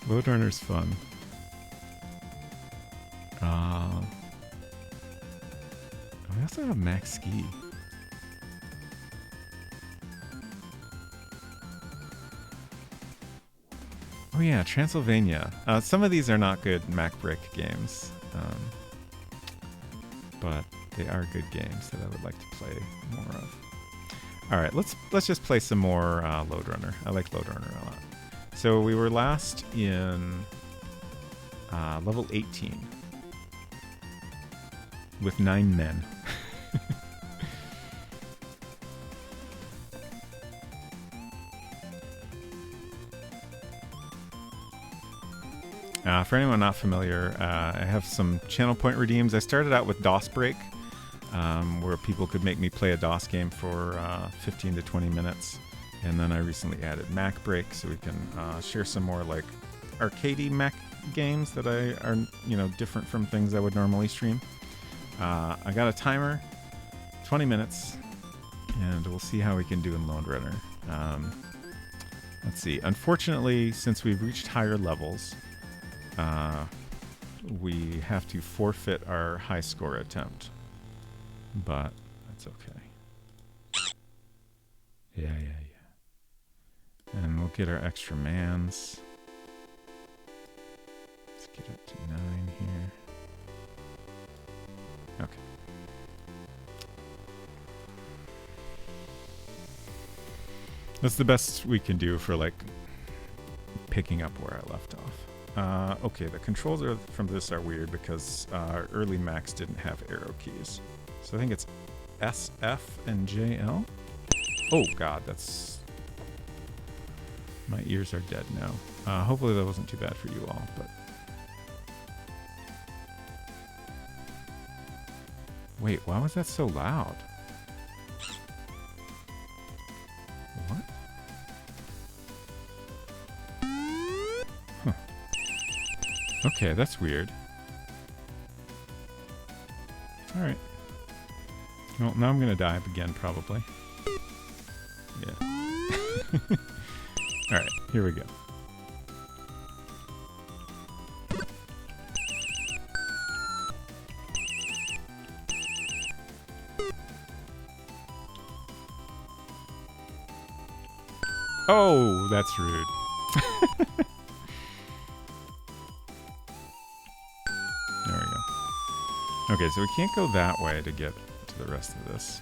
Load Runner's fun. We also have Max Ski. Oh yeah, Transylvania. Some of these are not good Mac break games, but they are good games that I would like to play more of. All right, let's just play some more Load Runner. I like Load Runner a lot. So we were last in level 18 with 9 men. For anyone not familiar, I have some channel point redeems. I started out with DOS Break, where people could make me play a DOS game for 15 to 20 minutes. And then I recently added Mac Break, so we can share some more like arcadey Mac games that are, you know, different from things I would normally stream. I got a timer, 20 minutes, and we'll see how we can do in Load Runner. Let's see. Unfortunately, since we've reached higher levels, we have to forfeit our high score attempt, but that's okay. Yeah. And we'll get our extra mans. Let's get up to 9 here. Okay. That's the best we can do for like picking up where I left off. Okay, the controls from this are weird because early Macs didn't have arrow keys. So I think it's S, F, and JL. Oh god, that's... My ears are dead now. Hopefully that wasn't too bad for you all, but... Wait, why was that so loud? What? Huh. Okay, that's weird. Alright. Well, now I'm gonna die again, probably. Yeah. Alright, here we go. Oh, that's rude. There we go. Okay, so we can't go that way to get to the rest of this.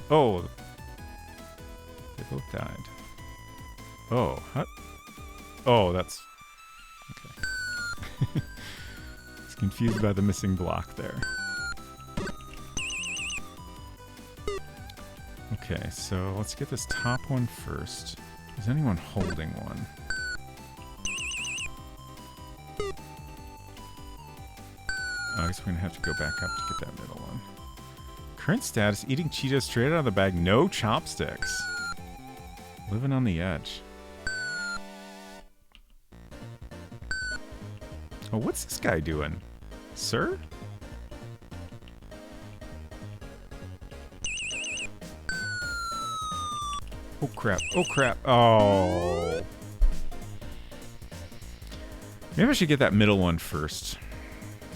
Oh, they both died. Oh, what? Oh, that's... Okay. I was confused by the missing block there. Okay, so let's get this top one first. Is anyone holding one? I guess we're gonna have to go back up to get that middle one. Current status, eating Cheetos straight out of the bag, no chopsticks. Living on the edge. Oh, what's this guy doing? Sir? Oh crap, oh crap, oh. Maybe I should get that middle one first.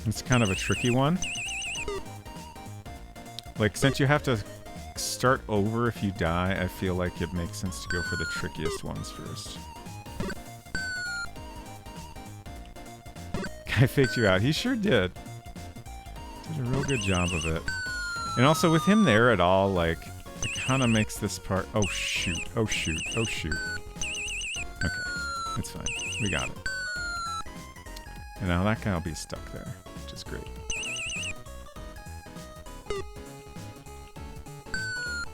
It's kind of a tricky one. Like, since you have to start over if you die, I feel like it makes sense to go for the trickiest ones first. Guy faked you out. He sure did. Did a real good job of it. And also with him there at all, like, it kind of makes this part... Oh, shoot. Oh, shoot. Oh, shoot. Okay. It's fine. We got it. And now that guy will be stuck there, which is great.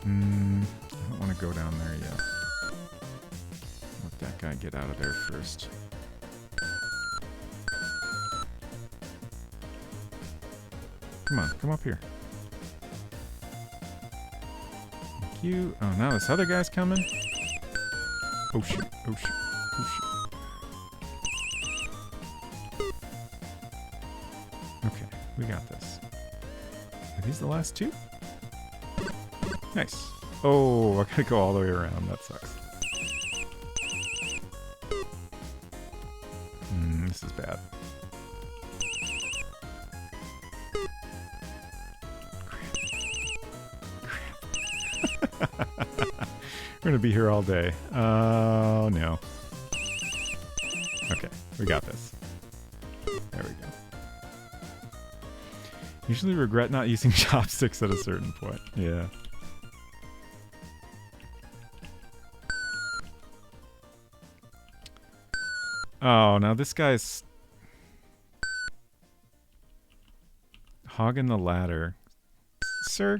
I don't want to go down there yet. Let that guy get out of there first. Come on, come up here. Thank you. Oh, now this other guy's coming. Oh shoot, oh shoot, oh shoot. Okay, we got this. Are these the last two? Nice. Oh, I gotta go all the way around. That sucks. This is bad. Crap. We're gonna be here all day. Oh, no. Okay, we got this. There we go. Usually regret not using chopsticks at a certain point. Yeah. Oh, now this guy's hogging the ladder. Sir?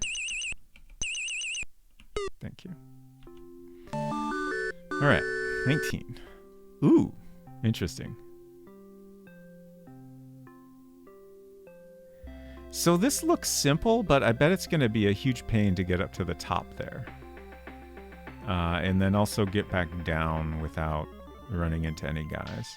Thank you. Alright, 19. Ooh, interesting. So this looks simple, but I bet it's going to be a huge pain to get up to the top there. And then also get back down without running into any guys.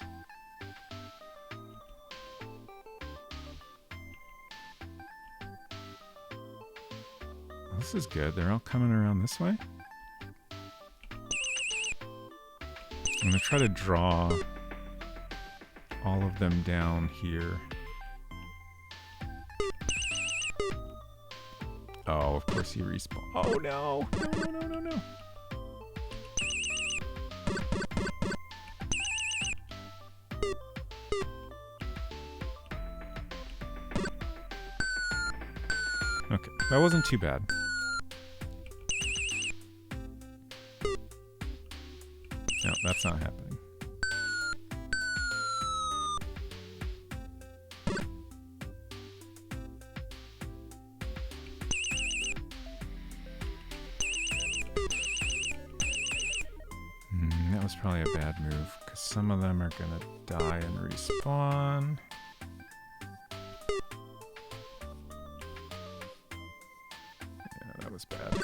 This is good. They're all coming around this way. I'm going to try to draw all of them down here. Oh, of course he respawned. Oh no! No, no, no, no, no. Okay, that wasn't too bad. No, that's not happening. That was probably a bad move, because some of them are gonna die and respawn. Yeah, that was bad.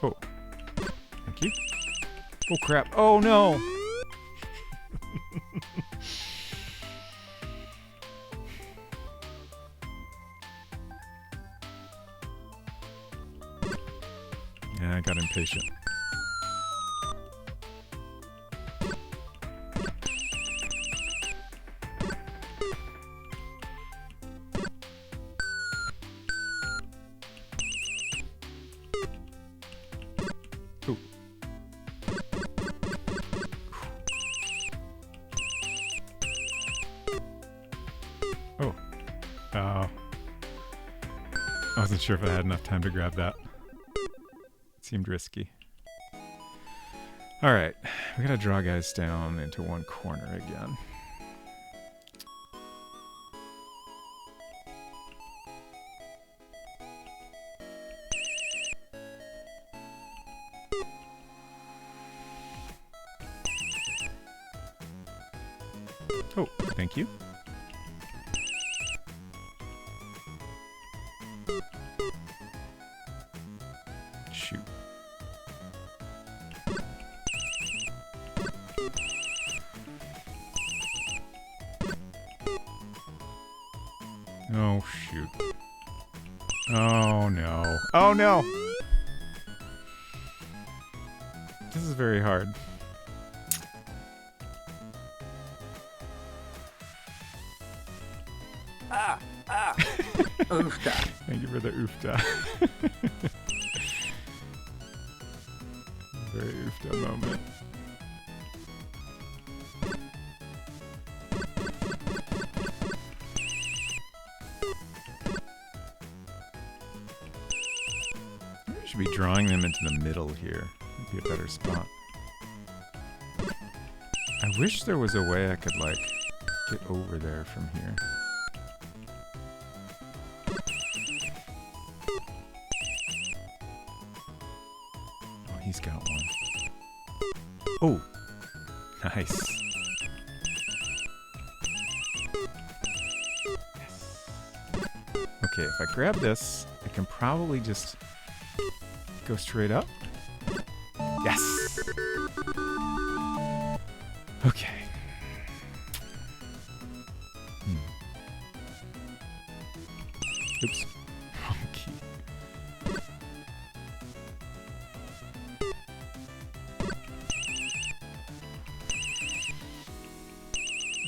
Oh. Thank you. Oh crap. Oh no! Yeah, I got impatient. I wasn't sure if I had enough time to grab that. It seemed risky. Alright, we gotta draw guys down into one corner again. Oh, thank you. Shoot. Oh, shoot. Oh, no. Oh, no! This is very hard. Oofta. Thank you for the oofta. Very oofta moment. I should be drawing them into the middle here. Would be a better spot. I wish there was a way I could, like, get over there from here. Oh, he's got one. Oh! Nice. Yes. Okay, if I grab this, I can probably just go straight up. Yes! Okay. Oops. Wrong key.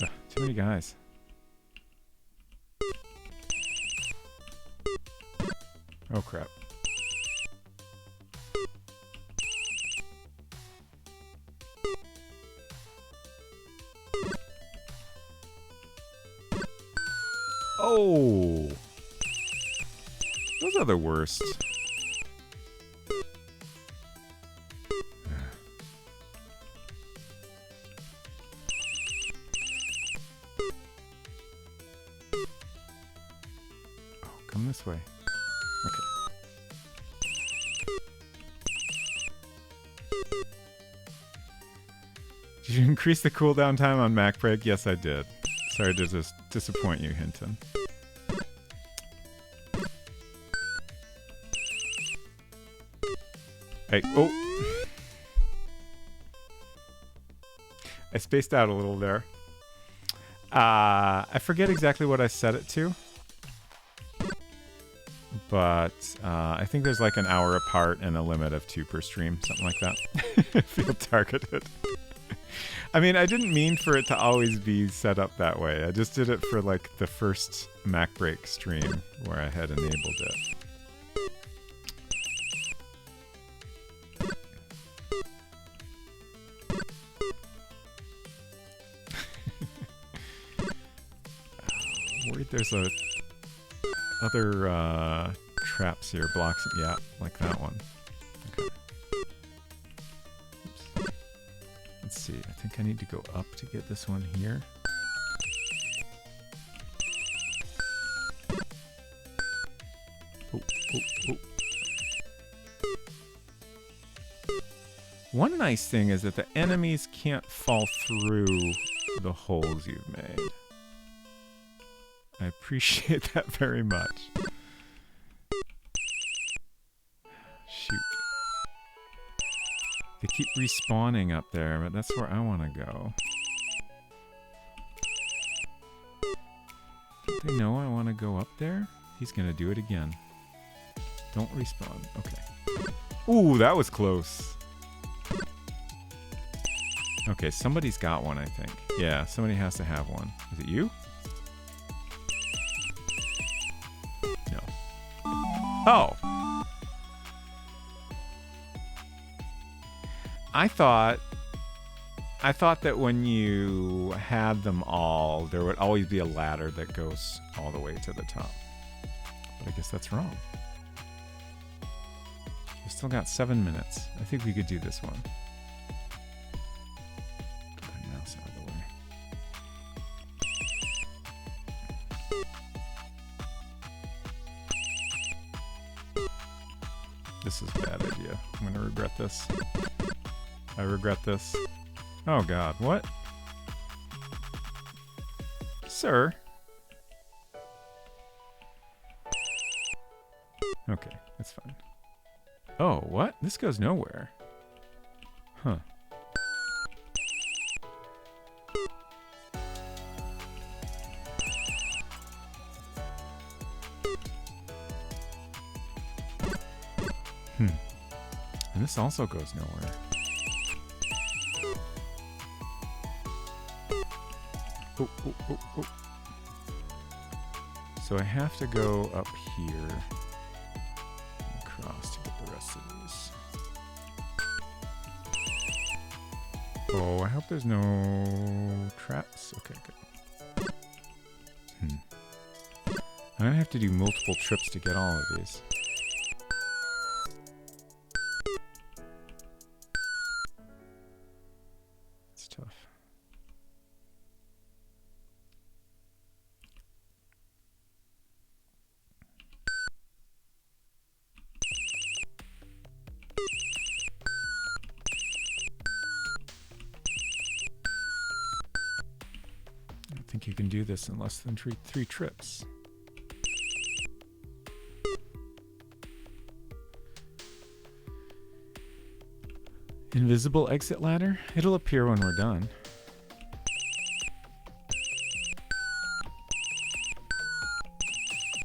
Ugh, too many guys. Oh crap. Oh! Those are the worst. Oh, come this way. Okay. Did you increase the cooldown time on Mac Break? Yes, I did. Sorry to just disappoint you, Hinton. Hey, oh! I spaced out a little there. I forget exactly what I set it to. But I think there's like an hour apart and a limit of 2 per stream, something like that. Feel targeted. I mean, I didn't mean for it to always be set up that way. I just did it for like the first Mac Break stream where I had enabled it. Worried there's a other traps here, blocks. Yeah, like that one. Okay. Oops. Let's see. I think I need to go up to get this one here. Oh, oh, oh. One nice thing is that the enemies can't fall through the holes you've made. I appreciate that very much. Shoot. They keep respawning up there, but that's where I want to go. Don't they know I want to go up there? He's going to do it again. Don't respawn. Okay. Ooh, that was close. Okay, somebody's got one, I think. Yeah, somebody has to have one. Is it you? No. Oh! I thought that when you had them all, there would always be a ladder that goes all the way to the top. But I guess that's wrong. We've still got 7 minutes. I think we could do this one. Get my mouse out of the way. This is a bad idea. I'm gonna regret this. I regret this. Oh god, what? Sir. Okay, that's fine. Oh, what? This goes nowhere. Huh. And this also goes nowhere. Oh, oh, oh, oh. So I have to go up here and across to get the rest of these. Oh, I hope there's no traps. Okay, good. I'm gonna have to do multiple trips to get all of these. It's tough. I don't think you can do this in less than three trips. Invisible exit ladder? It'll appear when we're done.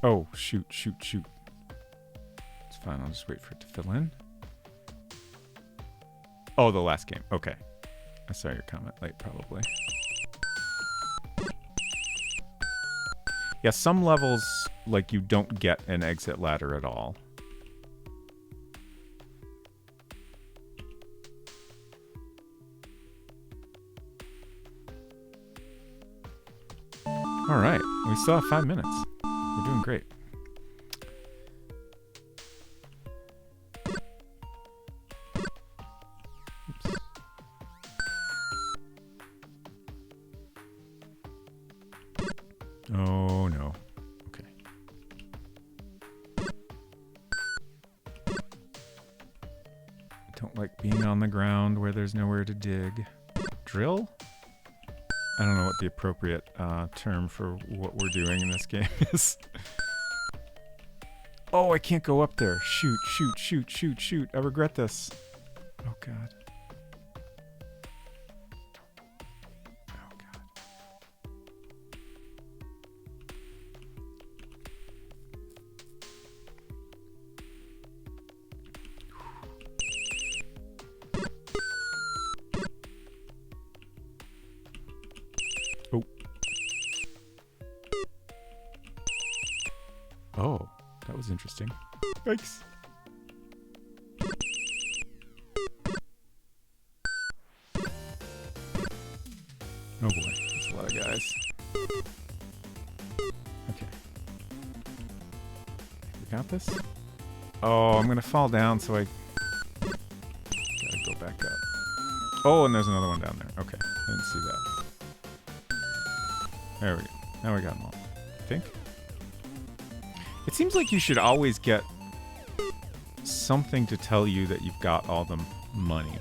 Oh, shoot. It's fine, I'll just wait for it to fill in. Oh, the last game. Okay. I saw your comment late, probably. Yeah, some levels, like, you don't get an exit ladder at all. Alright, we still have 5 minutes. We're doing great. Oops. Oh no. Okay. I don't like being on the ground where there's nowhere to dig. Drill? I don't know what the appropriate term for what we're doing in this game is. Oh, I can't go up there. Shoot. I regret this. Oh, God. Oh, God. Oh. Oh, that was interesting. Yikes. Oh boy, that's a lot of guys. Okay. We got this? Oh, I'm gonna fall down, so I gotta go back up. Oh, and there's another one down there. Okay, I didn't see that. There we go. Now we got them all. I think. It seems like you should always get something to tell you that you've got all the money.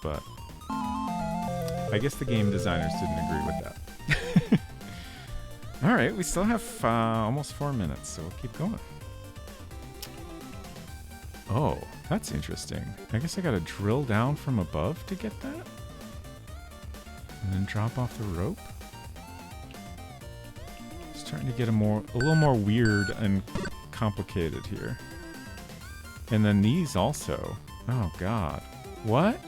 But I guess the game designers didn't agree with that. Alright, we still have almost 4 minutes, so we'll keep going. Oh, that's interesting. I guess I gotta drill down from above to get that? And then drop off the rope? Starting to get a little more weird and complicated here. And then these also. Oh God. What?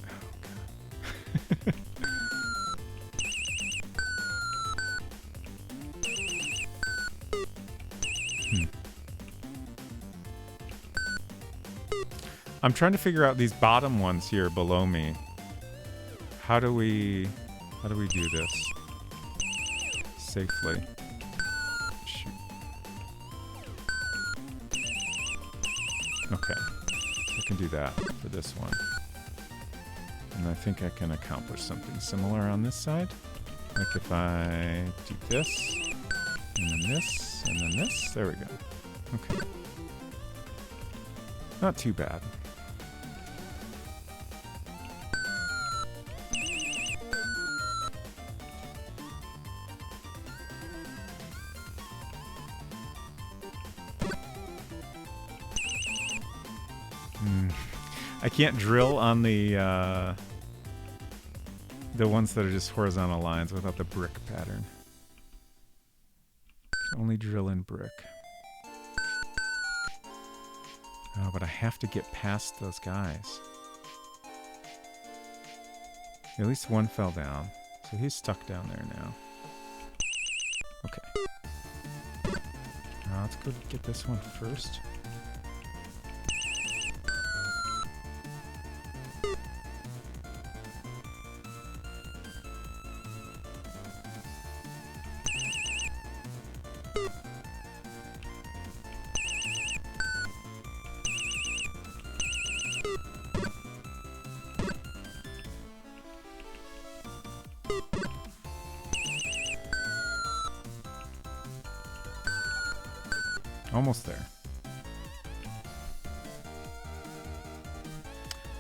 Oh God. I'm trying to figure out these bottom ones here below me. How do we do this safely? Shoot. Okay, so I can do that for this one. And I think I can accomplish something similar on this side. Like if I do this, and then this, and then this. There we go. Okay. Not too bad. I can't drill on the ones that are just horizontal lines without the brick pattern. Only drill in brick. Oh, but I have to get past those guys. At least one fell down, so he's stuck down there now. Okay. Let's go get this one first. Almost there.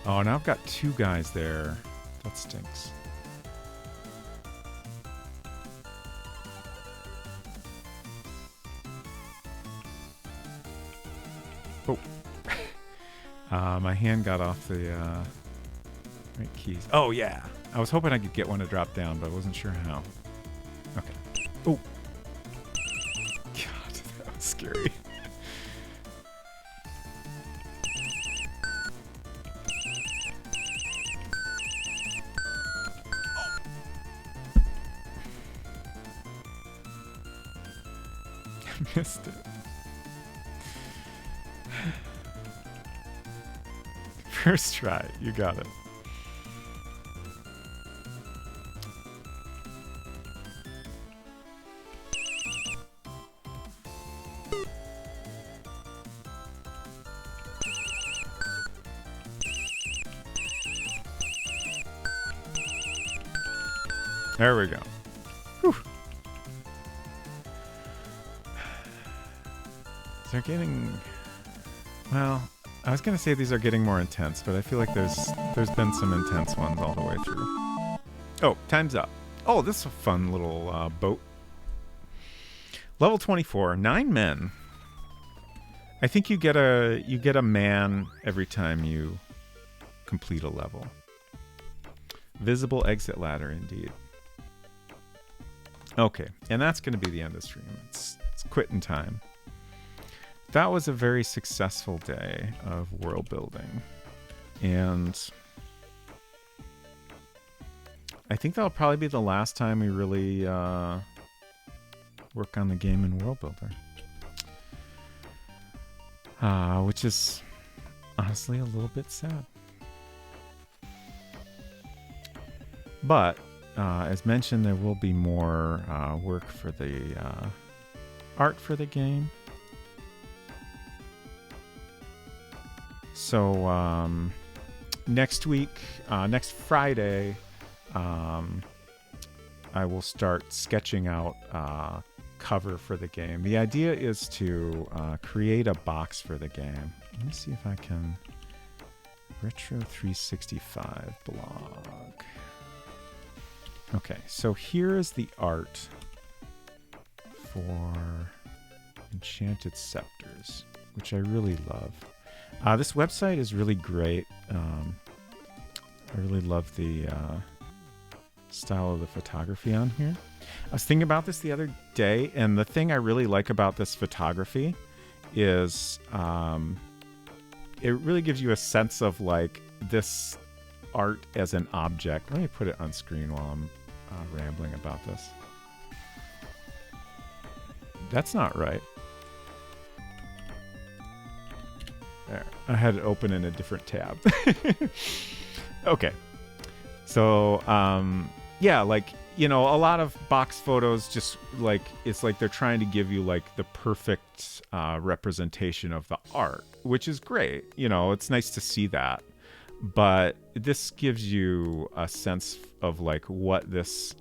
Oh, now I've got two guys there. That stinks. Oh. My hand got off the right keys. Oh, yeah. I was hoping I could get one to drop down, but I wasn't sure how. Okay. Oh. God, that was scary. Missed it. First try, you got it. There we go. Whew. They're getting... Well, I was going to say these are getting more intense, but I feel like there's been some intense ones all the way through. Oh, time's up. Oh, this is a fun little boat. Level 24, 9 men. I think you get a man every time you complete a level. Visible exit ladder, indeed. Okay, and that's going to be the end of the stream. It's quitting time. That was a very successful day of world building, and I think that'll probably be the last time we really work on the game in World Builder, which is honestly a little bit sad. But as mentioned, there will be more work for the art for the game. So next week, next Friday, I will start sketching out cover for the game. The idea is to create a box for the game. Let me see if I can... Retro 365 blog. Okay, so here is the art for Enchanted Scepters, which I really love. This website is really great. I really love the style of the photography on here. I was thinking about this the other day, and the thing I really like about this photography is it really gives you a sense of like this art as an object. Let me put it on screen while I'm rambling about this. That's not right. There. I had it open in a different tab. Okay. So, yeah, like, you know, a lot of box photos just like, it's like they're trying to give you like the perfect representation of the art, which is great. You know, it's nice to see that. But this gives you a sense of like what this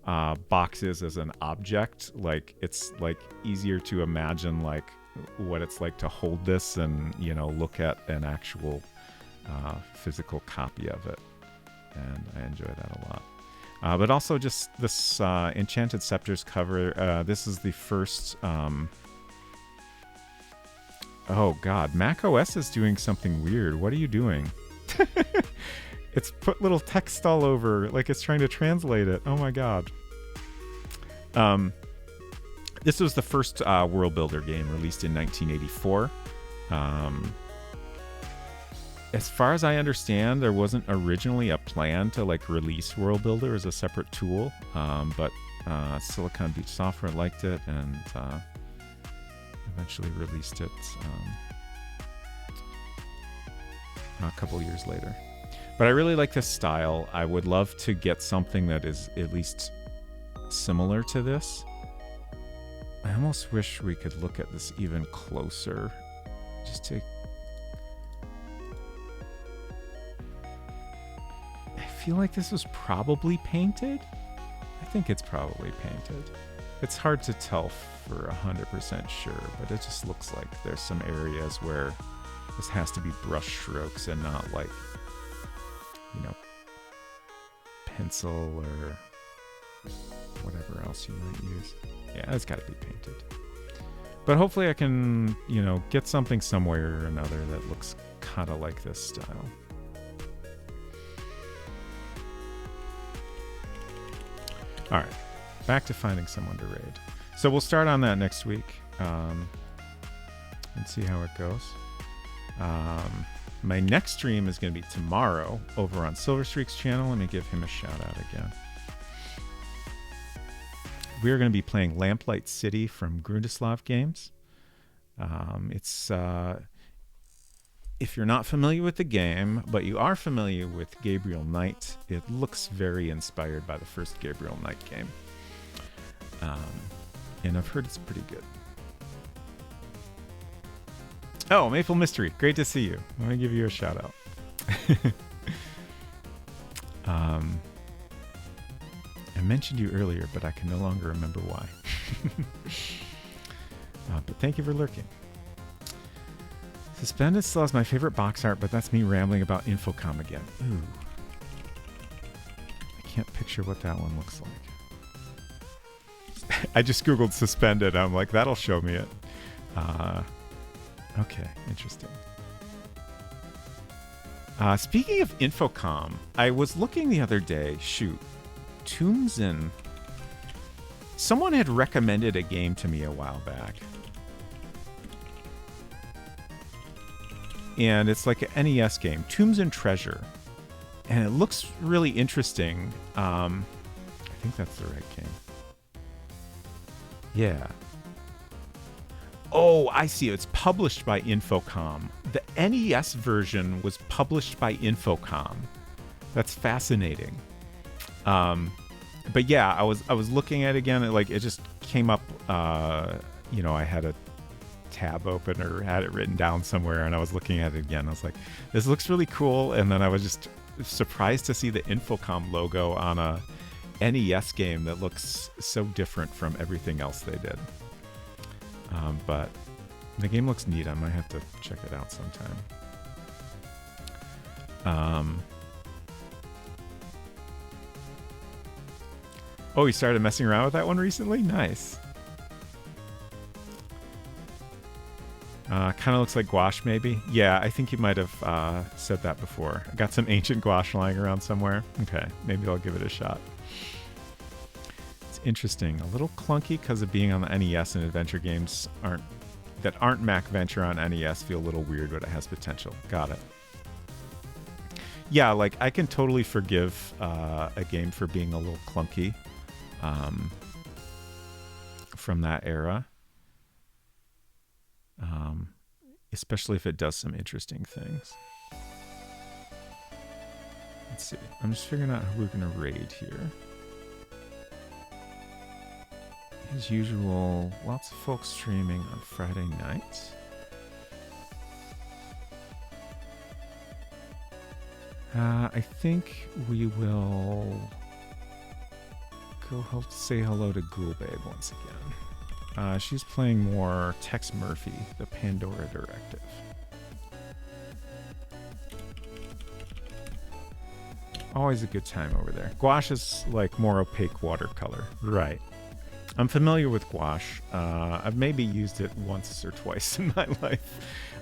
box is as an object. Like, it's like easier to imagine like what it's like to hold this and, you know, look at an actual physical copy of it. And I enjoy that a lot. But also just this Enchanted Scepters cover. This is the first Oh God, Mac OS is doing something weird. What are you doing? It's put little text all over, like it's trying to translate it. Oh my God. This was the first World Builder game released in 1984. As far as I understand, there wasn't originally a plan to like release World Builder as a separate tool, but Silicon Beach Software liked it and eventually released it a couple years later. But I really like this style. I would love to get something that is at least similar to this. I almost wish we could look at this even closer. Just to... I feel like this was probably painted. I think it's probably painted. It's hard to tell for 100% sure, but it just looks like there's some areas where this has to be brush strokes and not like, you know, pencil or whatever else you might use. Yeah, it's got to be painted. But hopefully I can, you know, get something somewhere or another that looks kind of like this style. All right, back to finding someone to raid. So we'll start on that next week and see how it goes. My next stream is going to be tomorrow over on Silverstreak's channel. Let me give him a shout out again. We're going to be playing Lamplight City from Grundislav Games. It's if you're not familiar with the game, but you are familiar with Gabriel Knight, it looks very inspired by the first Gabriel Knight game. And I've heard it's pretty good. Oh, Maple Mystery. Great to see you. Let me give you a shout out. I mentioned you earlier, but I can no longer remember why. But thank you for lurking. Suspended still has my favorite box art, but that's me rambling about Infocom again. Ooh. I can't picture what that one looks like. I just Googled Suspended. I'm like, that'll show me it. Okay, interesting. Speaking of Infocom, I was looking the other day. Shoot. Tombsin. Someone had recommended a game to me a while back. And it's like an NES game, Tombs and Treasure. And it looks really interesting. I think that's the right game. Yeah. Oh, I see. It's published by Infocom. The NES version was published by Infocom. That's fascinating. But yeah, I was looking at it again. It just came up. You know, I had a tab open or had it written down somewhere, and I was looking at it again. I was like, this looks really cool. And then I was just surprised to see the Infocom logo on a NES game that looks so different from everything else they did. But the game looks neat. I might have to check it out sometime. Oh, you started messing around with that one recently? Nice. Kind of looks like gouache, maybe. Yeah, I think you might have said that before. I got some ancient gouache lying around somewhere. Okay, maybe I'll give it a shot. It's interesting. A little clunky because of being on the NES, and adventure games that aren't Mac Venture on NES feel a little weird, but it has potential. Got it. Yeah, like I can totally forgive a game for being a little clunky from that era. Especially if it does some interesting things. Let's see. I'm just figuring out who we're going to raid here. As usual, lots of folks streaming on Friday nights. I think we will go say hello to Ghoul Babe once again. She's playing more Tex Murphy, the Pandora Directive. Always a good time over there. Gouache is like more opaque watercolor. Right. I'm familiar with gouache. I've maybe used it once or twice in my life.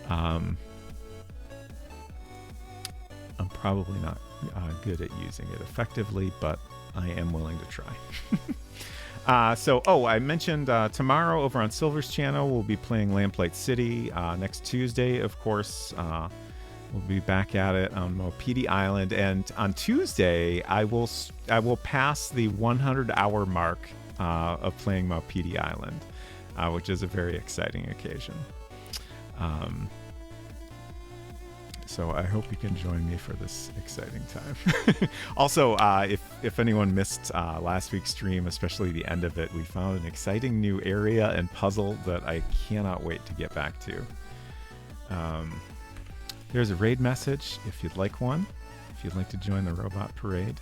Um, I'm probably not good at using it effectively, but I am willing to try. I mentioned tomorrow over on Silver's channel, we'll be playing Lamplight City. Next Tuesday, of course, we'll be back at it on Mopedi Island. And on Tuesday, I will pass the 100-hour mark of playing Mopedi Island, which is a very exciting occasion. So I hope you can join me for this exciting time. Also, if anyone missed last week's stream, especially the end of it, we found an exciting new area and puzzle that I cannot wait to get back to. There's a raid message if you'd like one, if you'd like to join the robot parade.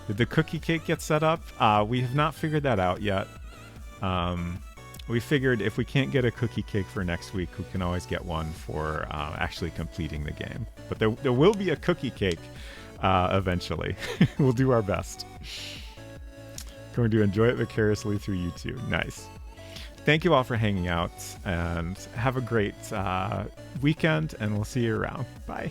Did the cookie cake get set up? We have not figured that out yet. We figured if we can't get a cookie cake for next week, we can always get one for actually completing the game. But there will be a cookie cake eventually. We'll do our best. Going to enjoy it vicariously through YouTube. Nice. Thank you all for hanging out, and have a great weekend, and we'll see you around. Bye.